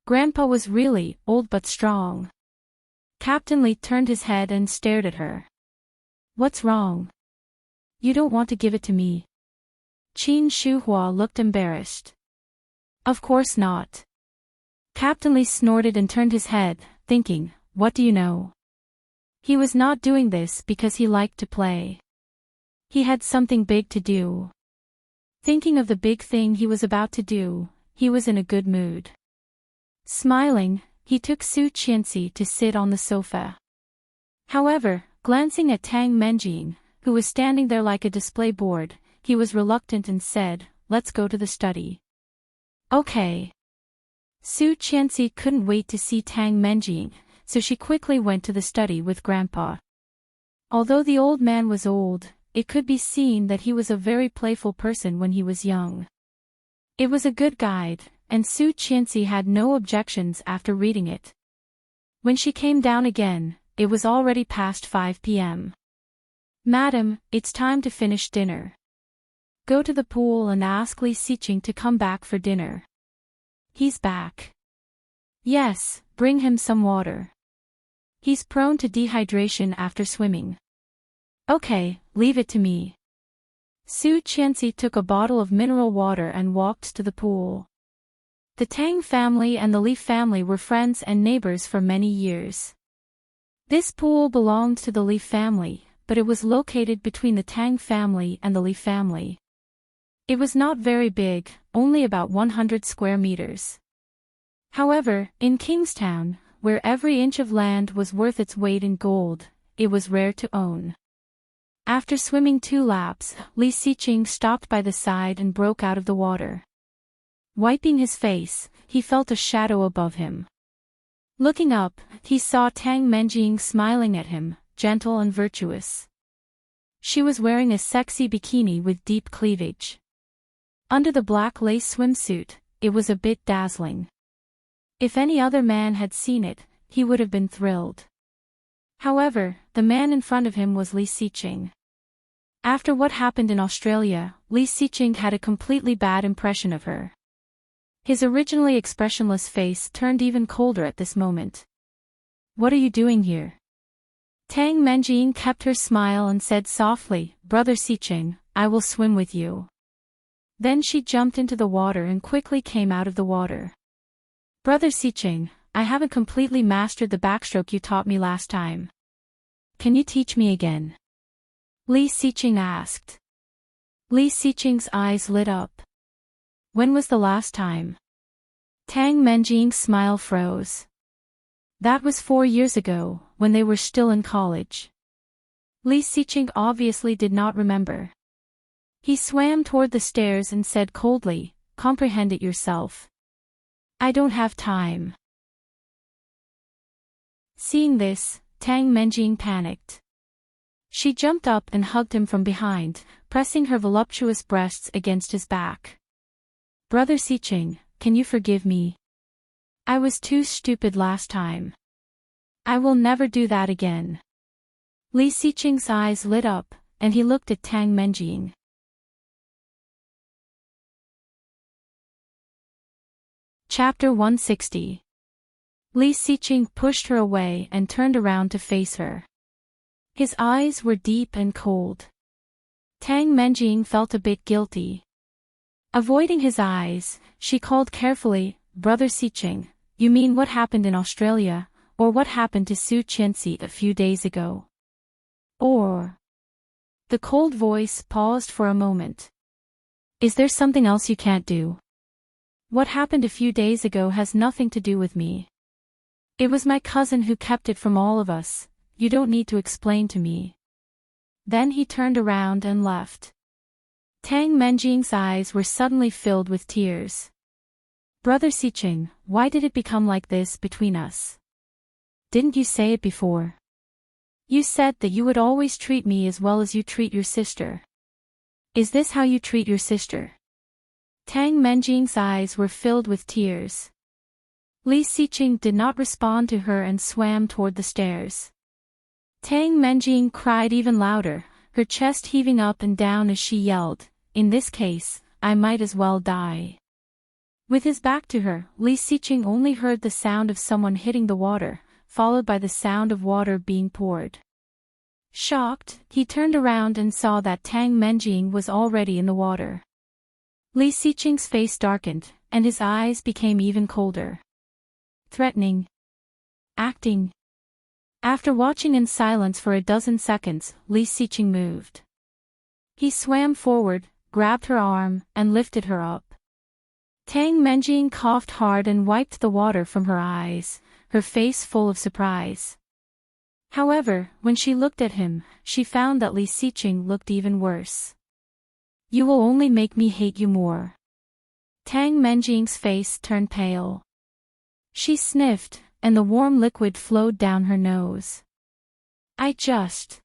Grandpa was really old but strong. Captain Li turned his head and stared at her. What's wrong? You don't want to give it to me? Qin Shuhua looked embarrassed. Of course not. Captain Li snorted and turned his head, thinking, what do you know? He was not doing this because he liked to play. He had something big to do. Thinking of the big thing he was about to do, he was in a good mood. Smiling, he took Su Qianxi to sit on the sofa. However, glancing at Tang Menjing, who was standing there like a display board, he was reluctant and said, let's go to the study. Okay. Su Qianxi couldn't wait to see Tang Menjing, so she quickly went to the study with Grandpa. Although the old man was old, it could be seen that he was a very playful person when he was young. It was a good guide, and Su Qianxi had no objections after reading it. When she came down again, it was already past 5 p.m. Madam, it's time to finish dinner. Go to the pool and ask Li Xiqing to come back for dinner. He's back. Yes, bring him some water. He's prone to dehydration after swimming. Okay, leave it to me. Su Qianxi took a bottle of mineral water and walked to the pool. The Tang family and the Li family were friends and neighbors for many years. This pool belonged to the Li family, but it was located between the Tang family and the Li family. It was not very big, only about 100 square meters. However, in Kingstown, where every inch of land was worth its weight in gold, it was rare to own. After swimming 2 laps, Li Xiqing stopped by the side and broke out of the water. Wiping his face, he felt a shadow above him. Looking up, he saw Tang Menjing smiling at him, gentle and virtuous. She was wearing a sexy bikini with deep cleavage. Under the black lace swimsuit, it was a bit dazzling. If any other man had seen it, he would have been thrilled. However, the man in front of him was Li Siqing. After what happened in Australia, Li Siqing had a completely bad impression of her. His originally expressionless face turned even colder at this moment. "What are you doing here?" Tang Menjing kept her smile and said softly, "Brother Siqing, I will swim with you." Then she jumped into the water and quickly came out of the water. "Brother Siqing, I haven't completely mastered the backstroke you taught me last time. Can you teach me again?" Li Siqing asked. Li Siqing's eyes lit up. "When was the last time?" Tang Menjing's smile froze. "That was 4 years ago, when they were still in college." Li Siqing obviously did not remember. He swam toward the stairs and said coldly, "Comprehend it yourself. I don't have time." Seeing this, Tang Menjing panicked. She jumped up and hugged him from behind, pressing her voluptuous breasts against his back. "Brother Siqing, can you forgive me? I was too stupid last time. I will never do that again." Li Siqing's eyes lit up, and he looked at Tang Menjing. Chapter 160. Li Siqing pushed her away and turned around to face her. His eyes were deep and cold. Tang Menjing felt a bit guilty. Avoiding his eyes, she called carefully, "Brother Siqing, you mean what happened in Australia, or what happened to Su Qianxi a few days ago? Or?" The cold voice paused for a moment. "Is there something else you can't do? What happened a few days ago has nothing to do with me. It was my cousin who kept it from all of us. You don't need to explain to me." Then he turned around and left. Tang Menjing's eyes were suddenly filled with tears. "Brother Siqing, why did it become like this between us? Didn't you say it before? You said that you would always treat me as well as you treat your sister. Is this how you treat your sister?" Tang Menjing's eyes were filled with tears. Li Siqing did not respond to her and swam toward the stairs. Tang Menjing cried even louder, her chest heaving up and down as she yelled, "In this case, I might as well die." With his back to her, Li Siqing only heard the sound of someone hitting the water, followed by the sound of water being poured. Shocked, he turned around and saw that Tang Menjing was already in the water. Li Siqing's face darkened, and his eyes became even colder. Threatening. Acting. After watching in silence for a dozen seconds, Li Siqing moved. He swam forward, grabbed her arm, and lifted her up. Tang Menjing coughed hard and wiped the water from her eyes, her face full of surprise. However, when she looked at him, she found that Li Siqing looked even worse. "You will only make me hate you more." Tang Menjing's face turned pale. She sniffed, and the warm liquid flowed down her nose. I just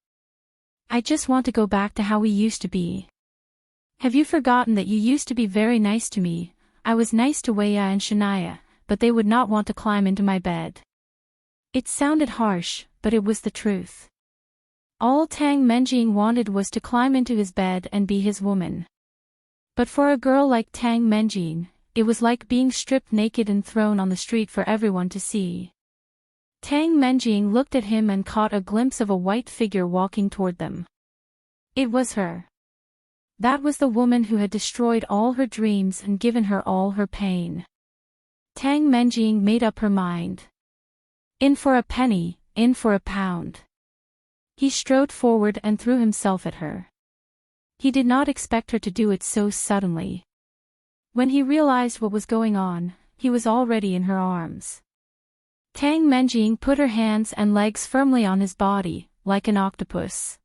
want to go back to how we used to be. Have you forgotten that you used to be very nice to me? I was nice to Weya and Shania, but they would not want to climb into my bed." It sounded harsh, but it was the truth. All Tang Menjing wanted was to climb into his bed and be his woman. But for a girl like Tang Menjing, it was like being stripped naked and thrown on the street for everyone to see. Tang Menjing looked at him and caught a glimpse of a white figure walking toward them. It was her. That was the woman who had destroyed all her dreams and given her all her pain. Tang Menjing made up her mind. In for a penny, in for a pound. He strode forward and threw himself at her. He did not expect her to do it so suddenly. When he realized what was going on, he was already in her arms. Tang Menjing put her hands and legs firmly on his body, like an octopus.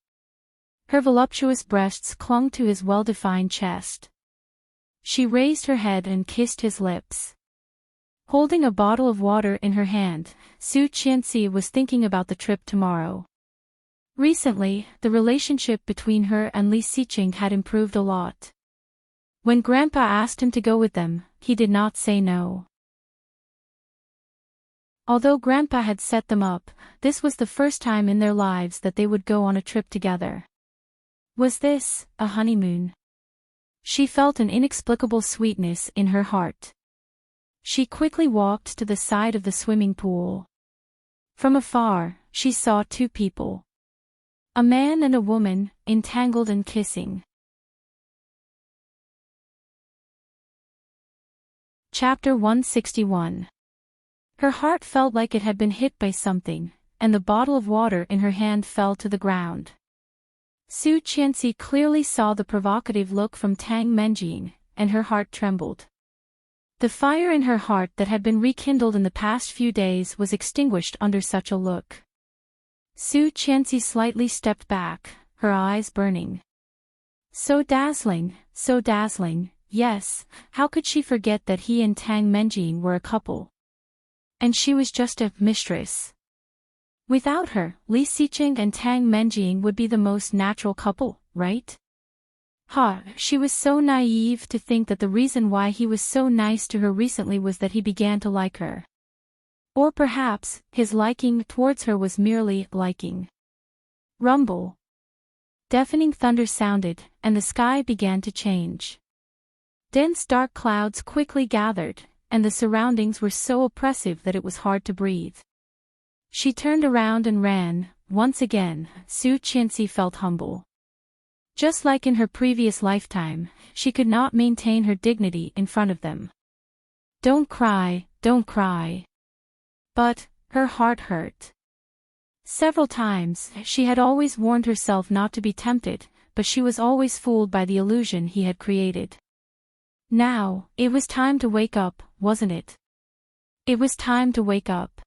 Her voluptuous breasts clung to his well-defined chest. She raised her head and kissed his lips. Holding a bottle of water in her hand, Su Qianxi was thinking about the trip tomorrow. Recently, the relationship between her and Li Xiqing had improved a lot. When Grandpa asked him to go with them, he did not say no. Although Grandpa had set them up, this was the first time in their lives that they would go on a trip together. Was this a honeymoon? She felt an inexplicable sweetness in her heart. She quickly walked to the side of the swimming pool. From afar, she saw two people. A man and a woman, entangled and kissing. Chapter 161. Her heart felt like it had been hit by something, and the bottle of water in her hand fell to the ground. Su Qianxi clearly saw the provocative look from Tang Menjing, and her heart trembled. The fire in her heart that had been rekindled in the past few days was extinguished under such a look. Su Qianxi slightly stepped back, her eyes burning. So dazzling, yes, how could she forget that he and Tang Menjing were a couple? And she was just a mistress. Without her, Li Xiqing and Tang Menjing would be the most natural couple, right? She was so naive to think that the reason why he was so nice to her recently was that he began to like her. Or perhaps, his liking towards her was merely liking. Rumble. Deafening thunder sounded, and the sky began to change. Dense dark clouds quickly gathered, and the surroundings were so oppressive that it was hard to breathe. She turned around and ran. Once again, Su Qianxi felt humble. Just like in her previous lifetime, she could not maintain her dignity in front of them. Don't cry, don't cry. But, her heart hurt. Several times, she had always warned herself not to be tempted, but she was always fooled by the illusion he had created. Now, it was time to wake up, wasn't it? It was time to wake up.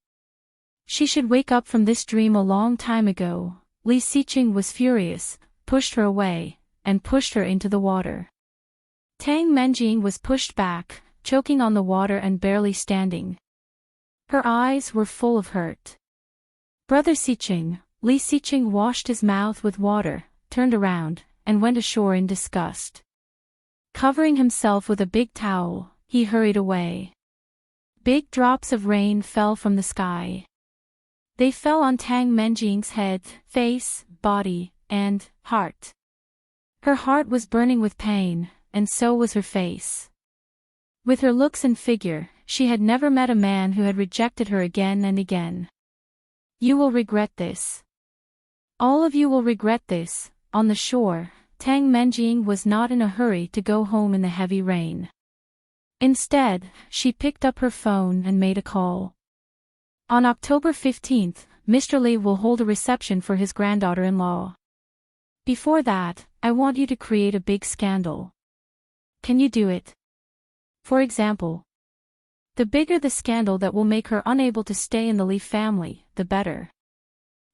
She should wake up from this dream a long time ago. Li Xiqing was furious, pushed her away, and pushed her into the water. Tang Menjing was pushed back, choking on the water and barely standing. Her eyes were full of hurt. Brother Xiqing, Li Xiqing washed his mouth with water, turned around, and went ashore in disgust. Covering himself with a big towel, he hurried away. Big drops of rain fell from the sky. They fell on Tang Menjing's head, face, body, and heart. Her heart was burning with pain, and so was her face. With her looks and figure, she had never met a man who had rejected her again and again. You will regret this. All of you will regret this. On the shore, Tang Menjing was not in a hurry to go home in the heavy rain. Instead, she picked up her phone and made a call. On October 15th, Mr. Li will hold a reception for his granddaughter-in-law. Before that, I want you to create a big scandal. Can you do it? For example, the bigger the scandal that will make her unable to stay in the Li family, the better.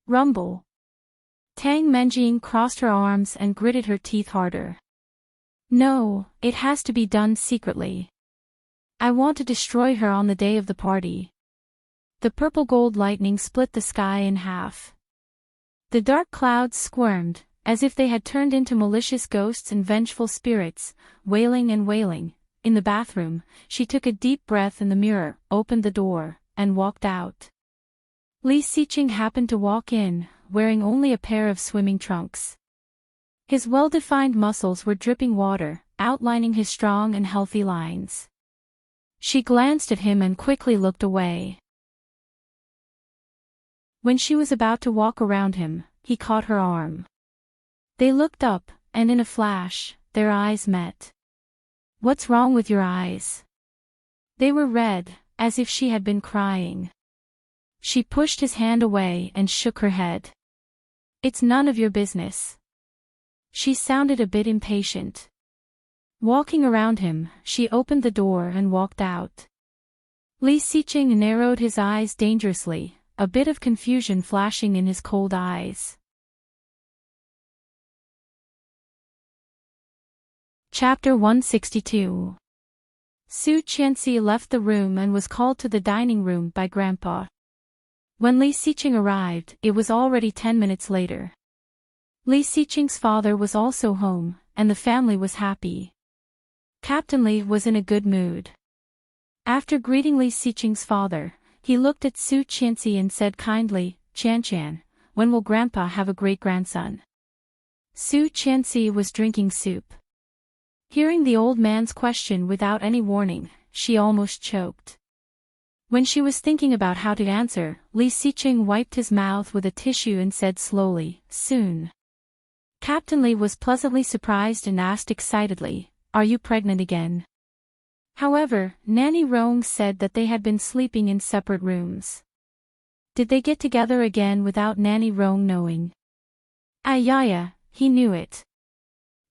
Rumble. Tang Menjing crossed her arms and gritted her teeth harder. No, it has to be done secretly. I want to destroy her on the day of the party. The purple gold lightning split the sky in half. The dark clouds squirmed, as if they had turned into malicious ghosts and vengeful spirits, wailing and wailing. In the bathroom, she took a deep breath in the mirror, opened the door, and walked out. Li Xiqing happened to walk in, wearing only a pair of swimming trunks. His well-defined muscles were dripping water, outlining his strong and healthy lines. She glanced at him and quickly looked away. When she was about to walk around him, he caught her arm. They looked up, and in a flash, their eyes met. What's wrong with your eyes? They were red, as if she had been crying. She pushed his hand away and shook her head. It's none of your business. She sounded a bit impatient. Walking around him, she opened the door and walked out. Li Xiqing narrowed his eyes dangerously, a bit of confusion flashing in his cold eyes. Chapter 162. Su Qianxi left the room and was called to the dining room by Grandpa. When Li Xiqing arrived, it was already 10 minutes later. Li Siqing's father was also home, and the family was happy. Captain Li was in a good mood. After greeting Li Siqing's father, he looked at Su Qianxi and said kindly, "Chan, when will Grandpa have a great-grandson?" Su Qianxi was drinking soup. Hearing the old man's question without any warning, she almost choked. When she was thinking about how to answer, Li Siqing wiped his mouth with a tissue and said slowly, "Soon." Captain Li was pleasantly surprised and asked excitedly, "Are you pregnant again?" However, Nanny Rong said that they had been sleeping in separate rooms. Did they get together again without Nanny Rong knowing? Ayaya, he knew it.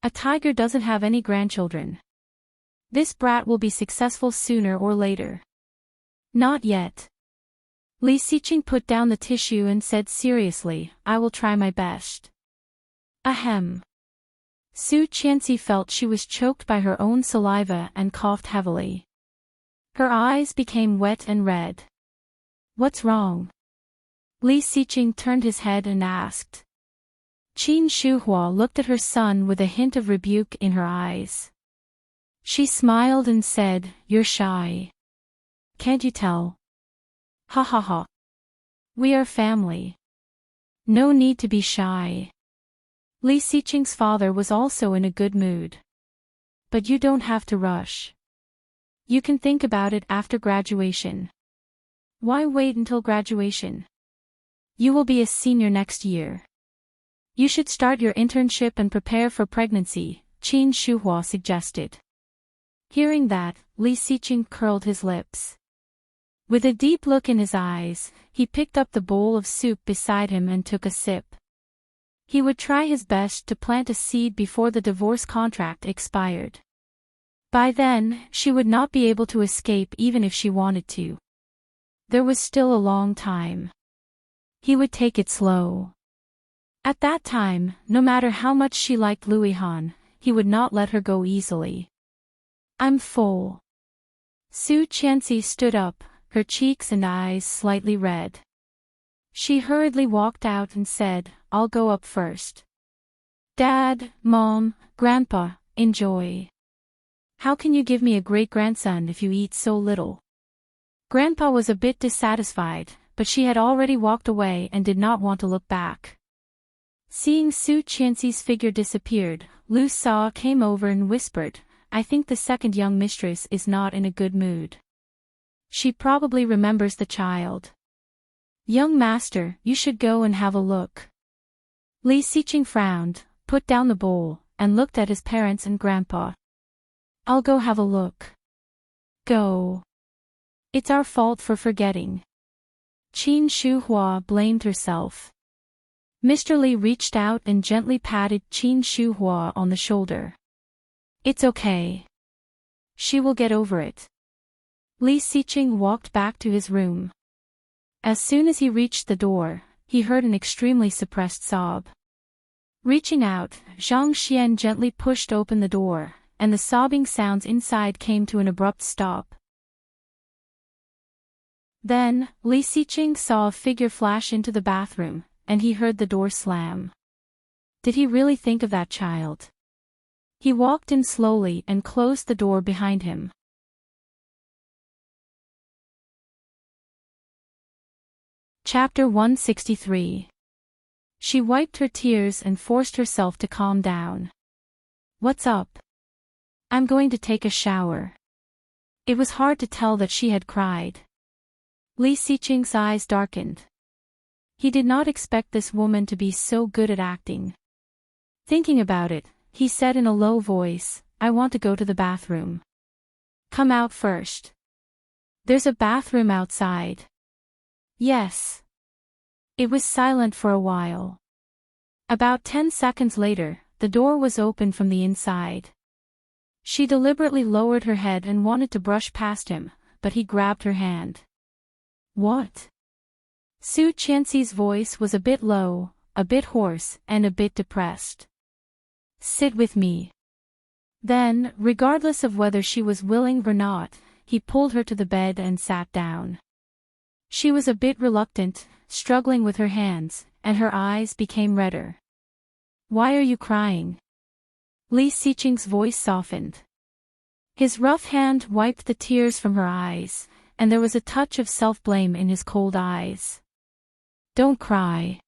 A tiger doesn't have any grandchildren. This brat will be successful sooner or later. Not yet. Li Siqing put down the tissue and said seriously, "I will try my best." Ahem. Su Qianxi felt she was choked by her own saliva and coughed heavily. Her eyes became wet and red. "What's wrong?" Li Siqing turned his head and asked. Qin Shuhua looked at her son with a hint of rebuke in her eyes. She smiled and said, "You're shy. Can't you tell? Ha ha ha. We are family. No need to be shy." Li Siqing's father was also in a good mood. "But you don't have to rush. You can think about it after graduation." "Why wait until graduation? You will be a senior next year. You should start your internship and prepare for pregnancy," Qin Shuhua suggested. Hearing that, Li Siqing curled his lips. With a deep look in his eyes, he picked up the bowl of soup beside him and took a sip. He would try his best to plant a seed before the divorce contract expired. By then, she would not be able to escape even if she wanted to. There was still a long time. He would take it slow. At that time, no matter how much she liked Louis Han, he would not let her go easily. "I'm full." Su Qianxi stood up, her cheeks and eyes slightly red. She hurriedly walked out and said, "I'll go up first." "Dad, Mom, Grandpa, enjoy. How can you give me a great-grandson if you eat so little?" Grandpa was a bit dissatisfied, but she had already walked away and did not want to look back. Seeing Su Qianxi's figure disappeared, Lu Sa came over and whispered, "I think the second young mistress is not in a good mood. She probably remembers the child. Young master, you should go and have a look." Li Siqing frowned, put down the bowl, and looked at his parents and Grandpa. "I'll go have a look." "Go. It's our fault for forgetting." Qin Shuhua blamed herself. Mr. Li reached out and gently patted Qin Shuhua on the shoulder. "It's okay. She will get over it." Li Siqing walked back to his room. As soon as he reached the door, he heard an extremely suppressed sob. Reaching out, Zhang Xian gently pushed open the door, and the sobbing sounds inside came to an abrupt stop. Then, Li Siqing saw a figure flash into the bathroom, and he heard the door slam. Did he really think of that child? He walked in slowly and closed the door behind him. Chapter 163. She wiped her tears and forced herself to calm down. "What's up?" "I'm going to take a shower." It was hard to tell that she had cried. Li Siqing's eyes darkened. He did not expect this woman to be so good at acting. Thinking about it, he said in a low voice, "I want to go to the bathroom." "Come out first. There's a bathroom outside." "Yes." It was silent for a while. About 10 seconds later, the door was open from the inside. She deliberately lowered her head and wanted to brush past him, but he grabbed her hand. "What?" Su Qianxi's voice was a bit low, a bit hoarse, and a bit depressed. "Sit with me." Then, regardless of whether she was willing or not, he pulled her to the bed and sat down. She was a bit reluctant, struggling with her hands, and her eyes became redder. Why are you crying? Li Xiqing's voice softened. His rough hand wiped the tears from her eyes, and there was a touch of self-blame in his cold eyes. Don't cry.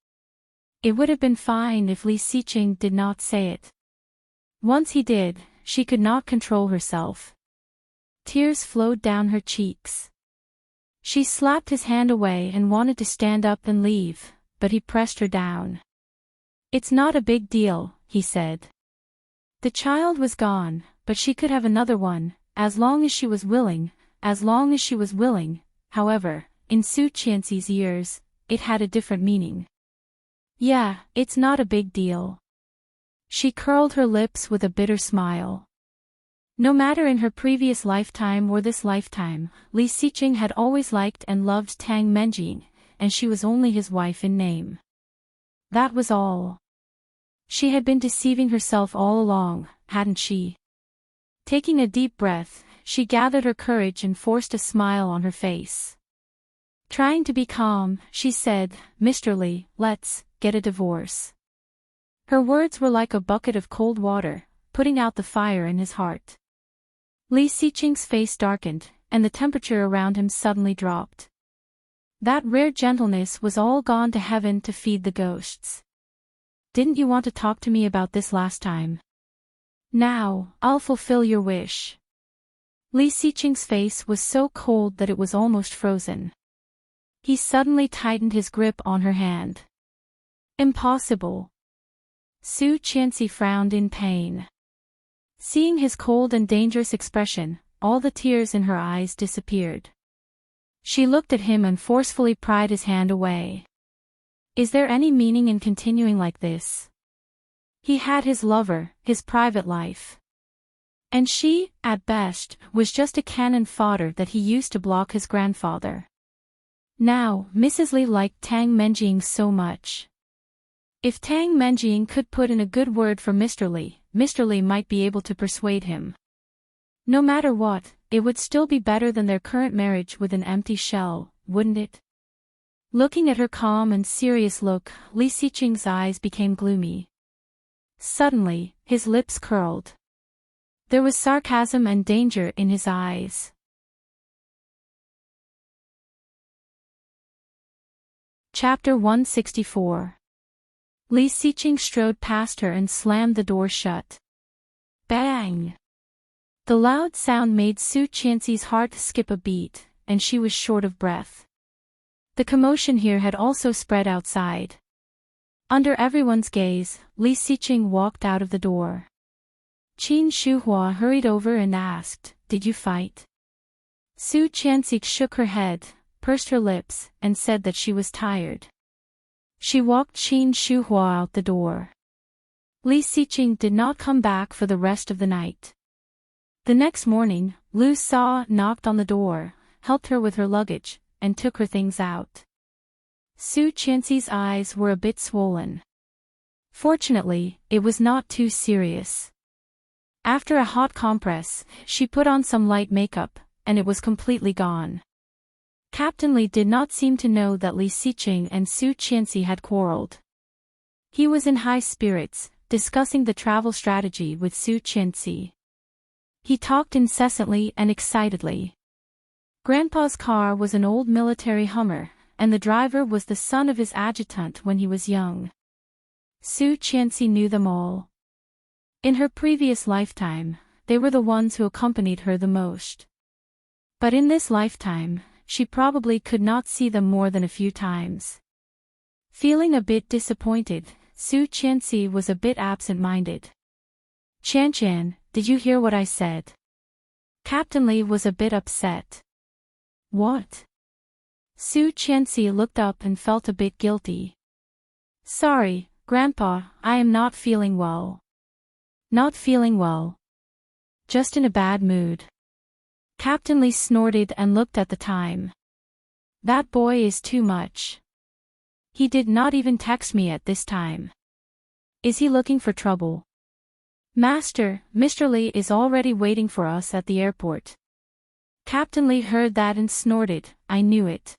It would have been fine if Li Xiqing did not say it. Once he did, she could not control herself. Tears flowed down her cheeks. She slapped his hand away and wanted to stand up and leave, but he pressed her down. It's not a big deal, he said. The child was gone, but she could have another one, as long as she was willing, However, in Su Qianxi's ears, it had a different meaning. Yeah, it's not a big deal. She curled her lips with a bitter smile. No matter in her previous lifetime or this lifetime, Li Xiqing had always liked and loved Tang Menjing, and she was only his wife in name. That was all. She had been deceiving herself all along, hadn't she? Taking a deep breath, she gathered her courage and forced a smile on her face. Trying to be calm, she said, Mr. Li, let's get a divorce. Her words were like a bucket of cold water, putting out the fire in his heart. Li Xiqing's face darkened, and the temperature around him suddenly dropped. That rare gentleness was all gone to heaven to feed the ghosts. Didn't you want to talk to me about this last time? Now, I'll fulfill your wish. Li Xiqing's face was so cold that it was almost frozen. He suddenly tightened his grip on her hand. Impossible. Su Qianxi frowned in pain. Seeing his cold and dangerous expression, all the tears in her eyes disappeared. She looked at him and forcefully pried his hand away. Is there any meaning in continuing like this? He had his lover, his private life. And she, at best, was just a cannon fodder that he used to block his grandfather. Now, Mrs. Li liked Tang Menjing so much. If Tang Menjing could put in a good word for Mr. Li might be able to persuade him. No matter what, it would still be better than their current marriage with an empty shell, wouldn't it? Looking at her calm and serious look, Li Xiqing's eyes became gloomy. Suddenly, his lips curled. There was sarcasm and danger in his eyes. Chapter 164. Li Xiqing strode past her and slammed the door shut. Bang! The loud sound made Su Qianxi's heart skip a beat, and she was short of breath. The commotion here had also spread outside. Under everyone's gaze, Li Xiqing walked out of the door. Qin Shuhua hurried over and asked, Did you fight? Su Qianxi shook her head, pursed her lips, and said that she was tired. She walked Qin Shuhua out the door. Li Xiqing did not come back for the rest of the night. The next morning, Lu Sa knocked on the door, helped her with her luggage, and took her things out. Su Qianxi's eyes were a bit swollen. Fortunately, it was not too serious. After a hot compress, she put on some light makeup, and it was completely gone. Captain Li did not seem to know that Li Xiqing and Su Qianxi had quarreled. He was in high spirits, discussing the travel strategy with Su Qianxi. He talked incessantly and excitedly. Grandpa's car was an old military Hummer, and the driver was the son of his adjutant when he was young. Su Qianxi knew them all. In her previous lifetime, they were the ones who accompanied her the most. But in this lifetime, she probably could not see them more than a few times. Feeling a bit disappointed, Su Qianxi was a bit absent-minded. Qian, did you hear what I said? Captain Li was a bit upset. What? Su Qianxi looked up and felt a bit guilty. Sorry, Grandpa, I am not feeling well. Not feeling well. Just in a bad mood. Captain Li snorted and looked at the time. That boy is too much. He did not even text me at this time. Is he looking for trouble? Master, Mr. Li is already waiting for us at the airport. Captain Li heard that and snorted, I knew it.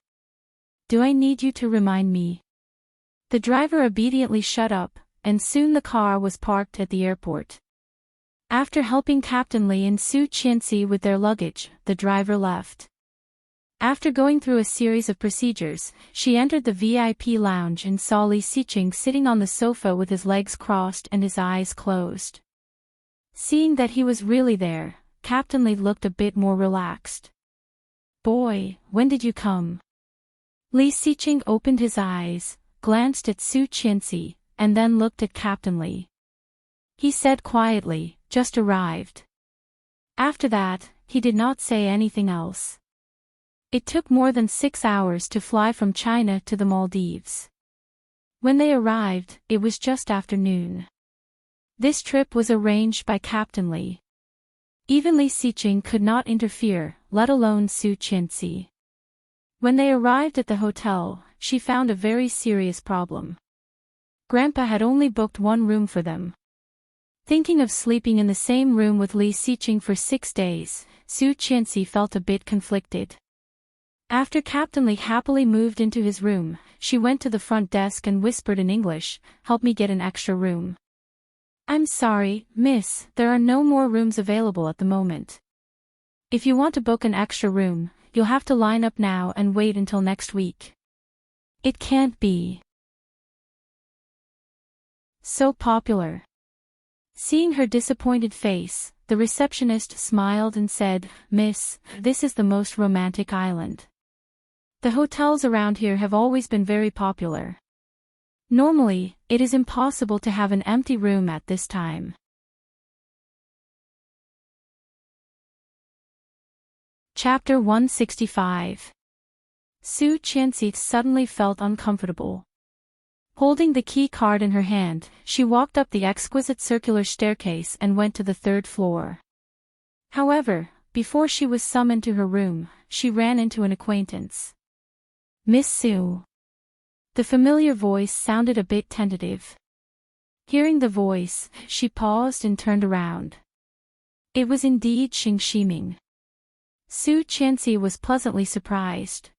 Do I need you to remind me? The driver obediently shut up, and soon the car was parked at the airport. After helping Captain Lee and Su Qianxi with their luggage, the driver left. After going through a series of procedures, she entered the VIP lounge and saw Li Xiqing sitting on the sofa with his legs crossed and his eyes closed. Seeing that he was really there, Captain Lee looked a bit more relaxed. "Boy, when did you come?" Li Xiqing opened his eyes, glanced at Su Qianxi, and then looked at Captain Lee. He said quietly, "Just arrived." After that, he did not say anything else. It took more than 6 hours to fly from China to the Maldives. When they arrived, it was just afternoon. This trip was arranged by Captain Lee. Even Li Xiqing could not interfere, let alone Su Qianxi. When they arrived at the hotel, she found a very serious problem. Grandpa had only booked one room for them. Thinking of sleeping in the same room with Li Xiqing for 6 days, Su Qianxi felt a bit conflicted. After Captain Lee happily moved into his room, she went to the front desk and whispered in English, "Help me get an extra room." "I'm sorry, miss, there are no more rooms available at the moment. If you want to book an extra room, you'll have to line up now and wait until next week." "It can't be so popular." Seeing her disappointed face, the receptionist smiled and said, "Miss, this is the most romantic island. The hotels around here have always been very popular. Normally, it is impossible to have an empty room at this time." Chapter 165. Su Qianxi suddenly felt uncomfortable. Holding the key card in her hand, she walked up the exquisite circular staircase and went to the 3rd floor. However, before she was summoned to her room, she ran into an acquaintance. "Miss Su." The familiar voice sounded a bit tentative. Hearing the voice, she paused and turned around. It was indeed Xing Shiming. Su Qianxi was pleasantly surprised.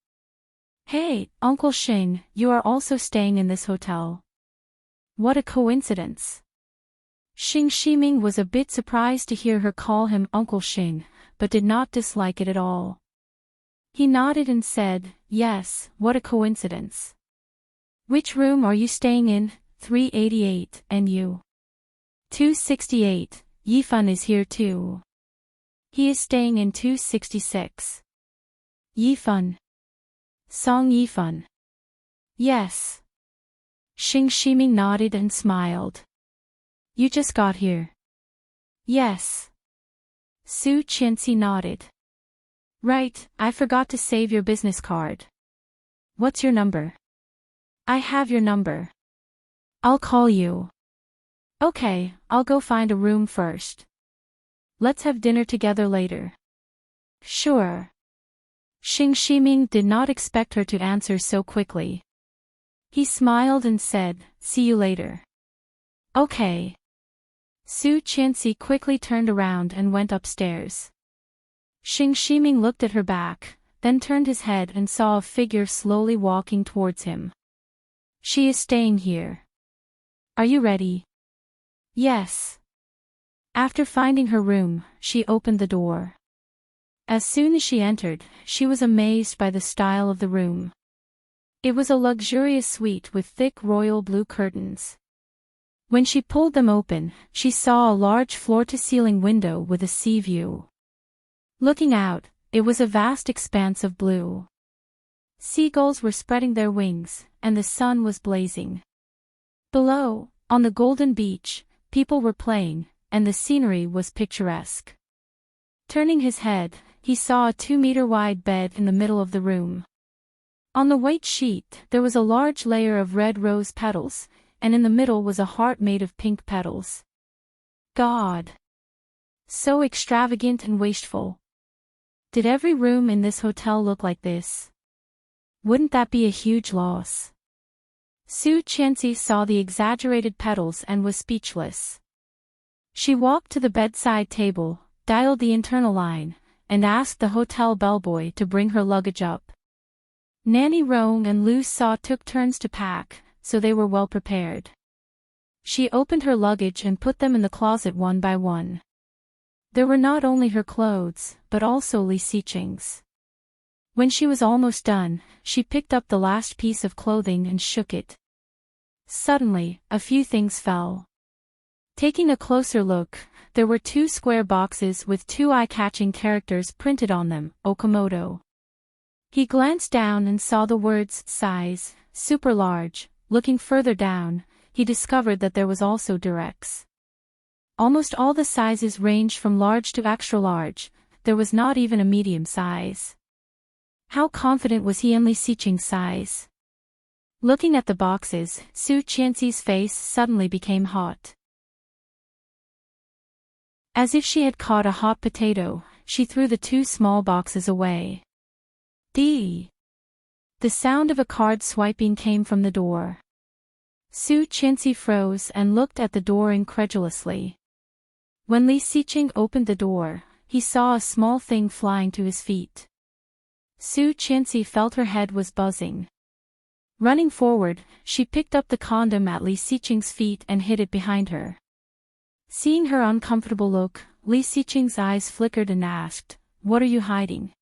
"Hey, Uncle Xing, you are also staying in this hotel. What a coincidence." Xing Shiming was a bit surprised to hear her call him Uncle Xing, but did not dislike it at all. He nodded and said, "Yes, what a coincidence. Which room are you staying in?" 388, and you? 268, Yifan is here too. He is staying in 266. Yifan. Song Yifan. Yes. Xing Shiming nodded and smiled. You just got here. Yes. Su Qianxi nodded. Right, I forgot to save your business card. What's your number? I have your number. I'll call you. Okay, I'll go find a room first. Let's have dinner together later. Sure. Xing Shiming did not expect her to answer so quickly. He smiled and said, "See you later." Okay. Su Qianxi quickly turned around and went upstairs. Xing Shiming looked at her back, then turned his head and saw a figure slowly walking towards him. She is staying here. Are you ready? Yes. After finding her room, she opened the door. As soon as she entered, she was amazed by the style of the room. It was a luxurious suite with thick royal blue curtains. When she pulled them open, she saw a large floor-to-ceiling window with a sea view. Looking out, it was a vast expanse of blue. Seagulls were spreading their wings, and the sun was blazing. Below, on the golden beach, people were playing, and the scenery was picturesque. Turning his head, he saw a 2-meter-wide bed in the middle of the room. On the white sheet, there was a large layer of red rose petals, and in the middle was a heart made of pink petals. God! So extravagant and wasteful. Did every room in this hotel look like this? Wouldn't that be a huge loss? Su Qianxi saw the exaggerated petals and was speechless. She walked to the bedside table, dialed the internal line, and asked the hotel bellboy to bring her luggage up. Nanny Rong and Lu Sa took turns to pack, so they were well prepared. She opened her luggage and put them in the closet one by one. There were not only her clothes, but also Li Xiqing's. When she was almost done, she picked up the last piece of clothing and shook it. Suddenly, a few things fell. Taking a closer look, there were 2 square boxes with 2 eye-catching characters printed on them, Okamoto. He glanced down and saw the words, size, super large. Looking further down, he discovered that there was also directs. Almost all the sizes ranged from large to extra large, there was not even a medium size. How confident was he in Li Xiqing's size? Looking at the boxes, Su Qianxi's face suddenly became hot. As if she had caught a hot potato, she threw the 2 small boxes away. The sound of a card swiping came from the door. Su Qianxi froze and looked at the door incredulously. When Li Xiqing opened the door, he saw a small thing flying to his feet. Su Qianxi felt her head was buzzing. Running forward, she picked up the condom at Li Xiqing's feet and hid it behind her. Seeing her uncomfortable look, Li Xiqing's eyes flickered and asked, "What are you hiding?"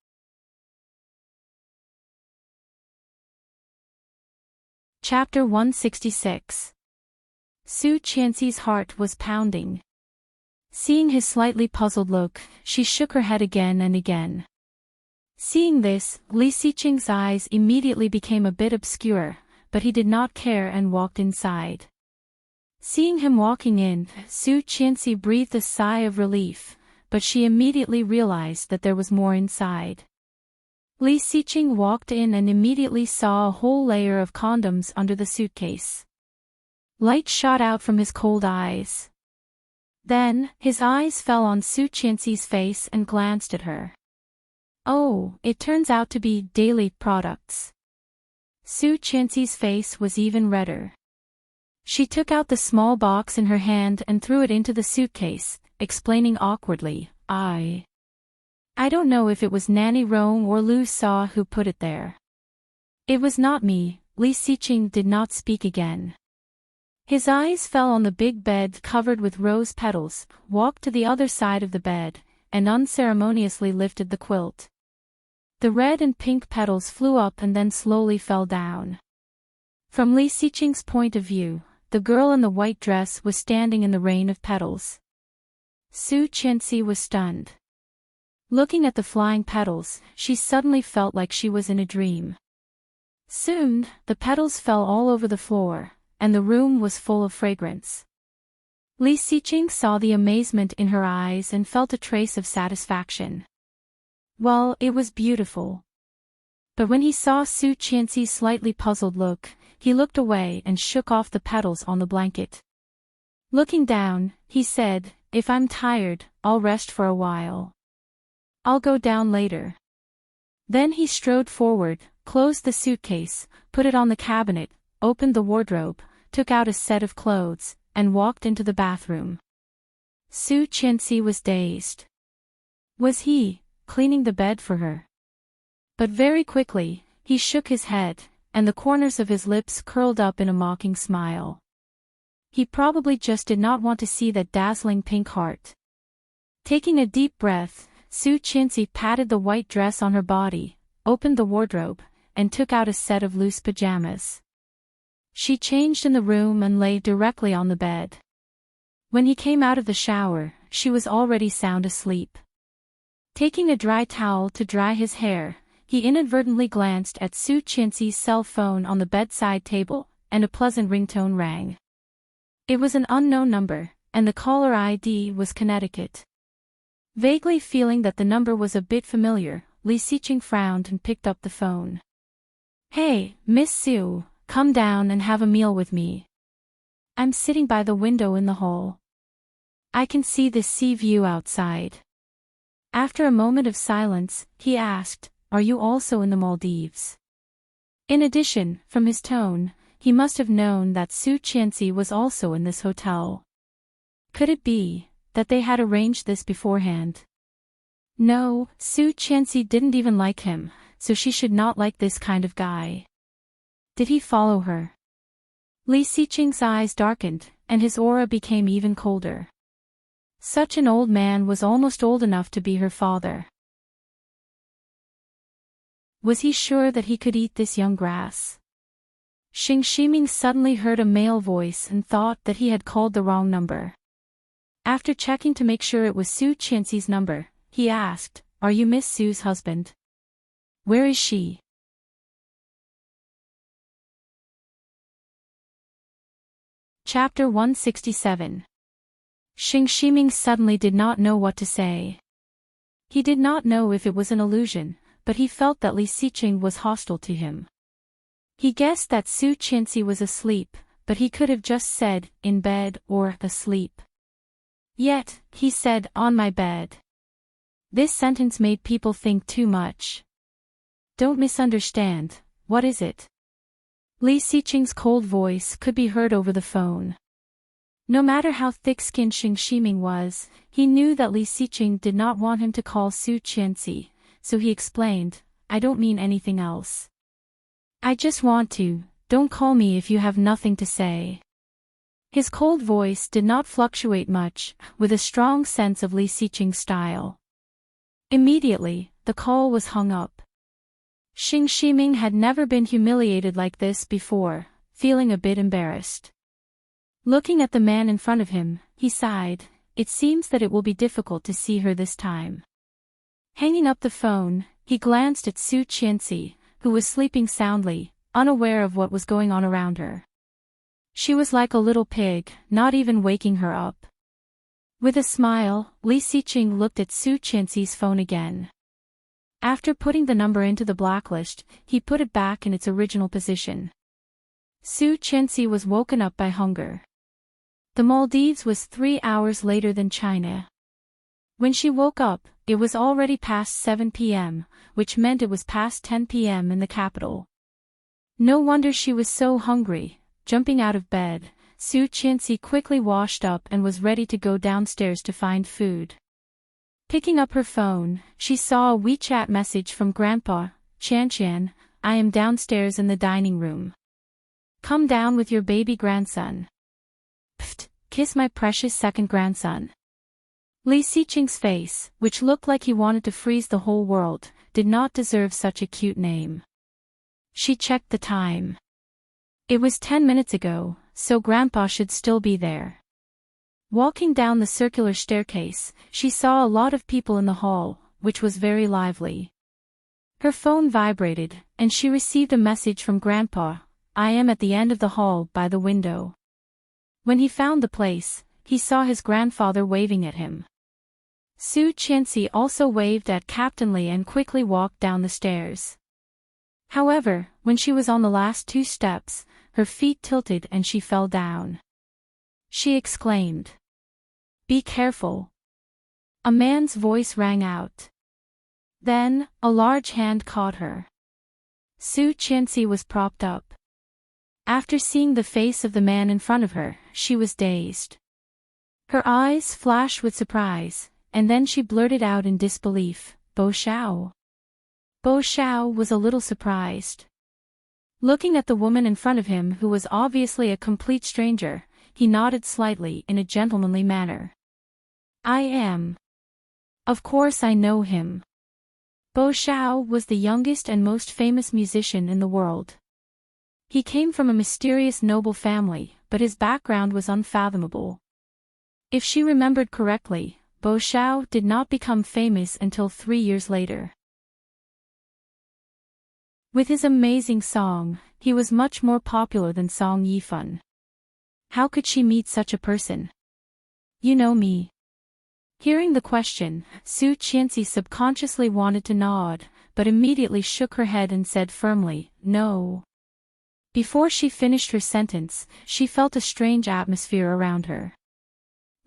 Chapter 166. Su Qianxi's heart was pounding. Seeing his slightly puzzled look, she shook her head again and again. Seeing this, Li Xiqing's eyes immediately became a bit obscure, but he did not care and walked inside. Seeing him walking in, Su Qianxi breathed a sigh of relief, but she immediately realized that there was more inside. Li Xiqing walked in and immediately saw a whole layer of condoms under the suitcase. Light shot out from his cold eyes. Then, his eyes fell on Su Qianxi's face and glanced at her. Oh, it turns out to be daily products. Su Qianxi's face was even redder. She took out the small box in her hand and threw it into the suitcase, explaining awkwardly, I don't know if it was Nanny Rome or Lu Sa who put it there. It was not me. Li Xiqing did not speak again. His eyes fell on the big bed covered with rose petals, walked to the other side of the bed, and unceremoniously lifted the quilt. The red and pink petals flew up and then slowly fell down. From Li Xiqing's point of view, the girl in the white dress was standing in the rain of petals. Su Qianxi was stunned. Looking at the flying petals, she suddenly felt like she was in a dream. Soon, the petals fell all over the floor, and the room was full of fragrance. Li Xiqing saw the amazement in her eyes and felt a trace of satisfaction. Well, it was beautiful. But when he saw Su Qianxi's slightly puzzled look, he looked away and shook off the petals on the blanket. Looking down, he said, "If I'm tired, I'll rest for a while. I'll go down later." Then he strode forward, closed the suitcase, put it on the cabinet, opened the wardrobe, took out a set of clothes, and walked into the bathroom. Su Qianxi was dazed. Was he cleaning the bed for her? But very quickly, he shook his head, and the corners of his lips curled up in a mocking smile. He probably just did not want to see that dazzling pink heart. Taking a deep breath, Su Qianxi patted the white dress on her body, opened the wardrobe, and took out a set of loose pajamas. She changed in the room and lay directly on the bed. When he came out of the shower, she was already sound asleep. Taking a dry towel to dry his hair, he inadvertently glanced at Su Qianxi's cell phone on the bedside table, and a pleasant ringtone rang. It was an unknown number, and the caller ID was Connecticut. Vaguely feeling that the number was a bit familiar, Li Xiqing frowned and picked up the phone. "Hey, Miss Su, come down and have a meal with me. I'm sitting by the window in the hall. I can see the sea view outside." After a moment of silence, he asked, "Are you also in the Maldives?" In addition, from his tone, he must have known that Su Qianxi was also in this hotel. Could it be that they had arranged this beforehand? No, Su Qianxi didn't even like him, so she should not like this kind of guy. Did he follow her? Li Xiqing's eyes darkened, and his aura became even colder. Such an old man was almost old enough to be her father. Was he sure that he could eat this young grass? Xing Shiming suddenly heard a male voice and thought that he had called the wrong number. After checking to make sure it was Su Qianxi's number, he asked, "Are you Miss Su's husband? Where is she?" Chapter 167. Xing Shiming suddenly did not know what to say. He did not know if it was an illusion, but he felt that Li Xiqing was hostile to him. He guessed that Su Qianxi was asleep, but he could have just said, in bed, or asleep. Yet, he said, on my bed. This sentence made people think too much. Don't misunderstand, what is it? Li Xiqing's cold voice could be heard over the phone. No matter how thick-skinned Xing Shiming was, he knew that Li Xiqing did not want him to call Su Qianxi, so he explained, "I don't mean anything else. I just want to, don't call me if you have nothing to say." His cold voice did not fluctuate much, with a strong sense of Li Xiqing's style. Immediately, the call was hung up. Xing Shiming had never been humiliated like this before, feeling a bit embarrassed. Looking at the man in front of him, he sighed, "It seems that it will be difficult to see her this time." Hanging up the phone, he glanced at Su Qianxi, who was sleeping soundly, unaware of what was going on around her. She was like a little pig, not even waking her up. With a smile, Li Xiqing looked at Su Qianxi's phone again. After putting the number into the blacklist, he put it back in its original position. Su Qianxi was woken up by hunger. The Maldives was 3 hours later than China. When she woke up, it was already past 7 p.m., which meant it was past 10 p.m. in the capital. No wonder she was so hungry. Jumping out of bed, Su Qianxi quickly washed up and was ready to go downstairs to find food. Picking up her phone, she saw a WeChat message from Grandpa, "Qianqian, I am downstairs in the dining room. Come down with your baby grandson. Pfft, kiss my precious second grandson." Li Xiqing's face, which looked like he wanted to freeze the whole world, did not deserve such a cute name. She checked the time. It was 10 minutes ago, so Grandpa should still be there. Walking down the circular staircase, she saw a lot of people in the hall, which was very lively. Her phone vibrated, and she received a message from Grandpa, "I am at the end of the hall by the window." When he found the place, he saw his grandfather waving at him. Su Qianxi also waved at Captain Li and quickly walked down the stairs. However, when she was on the last 2 steps, her feet tilted and she fell down. She exclaimed, "Be careful." A man's voice rang out. Then, a large hand caught her. Su Qianxi was propped up. After seeing the face of the man in front of her, she was dazed. Her eyes flashed with surprise, and then she blurted out in disbelief, "Bo Xiao." Bo Xiao was a little surprised. Looking at the woman in front of him who was obviously a complete stranger, he nodded slightly in a gentlemanly manner. "I am. Of course I know him." Bo Xiao was the youngest and most famous musician in the world. He came from a mysterious noble family, but his background was unfathomable. If she remembered correctly, Bo Xiao did not become famous until 3 years later. With his amazing song, he was much more popular than Song Yifan. How could she meet such a person? "You know me." Hearing the question, Su Qianxi subconsciously wanted to nod, but immediately shook her head and said firmly, "No." Before she finished her sentence, she felt a strange atmosphere around her.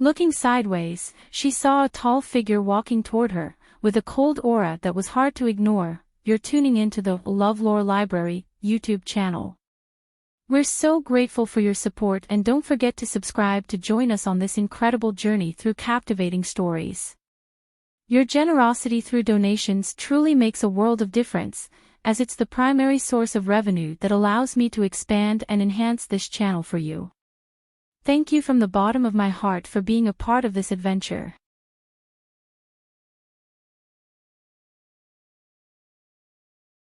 Looking sideways, she saw a tall figure walking toward her, with a cold aura that was hard to ignore. "You're tuning into the LoveLore Library YouTube channel. We're so grateful for your support, and don't forget to subscribe to join us on this incredible journey through captivating stories. Your generosity through donations truly makes a world of difference, as it's the primary source of revenue that allows me to expand and enhance this channel for you. Thank you from the bottom of my heart for being a part of this adventure.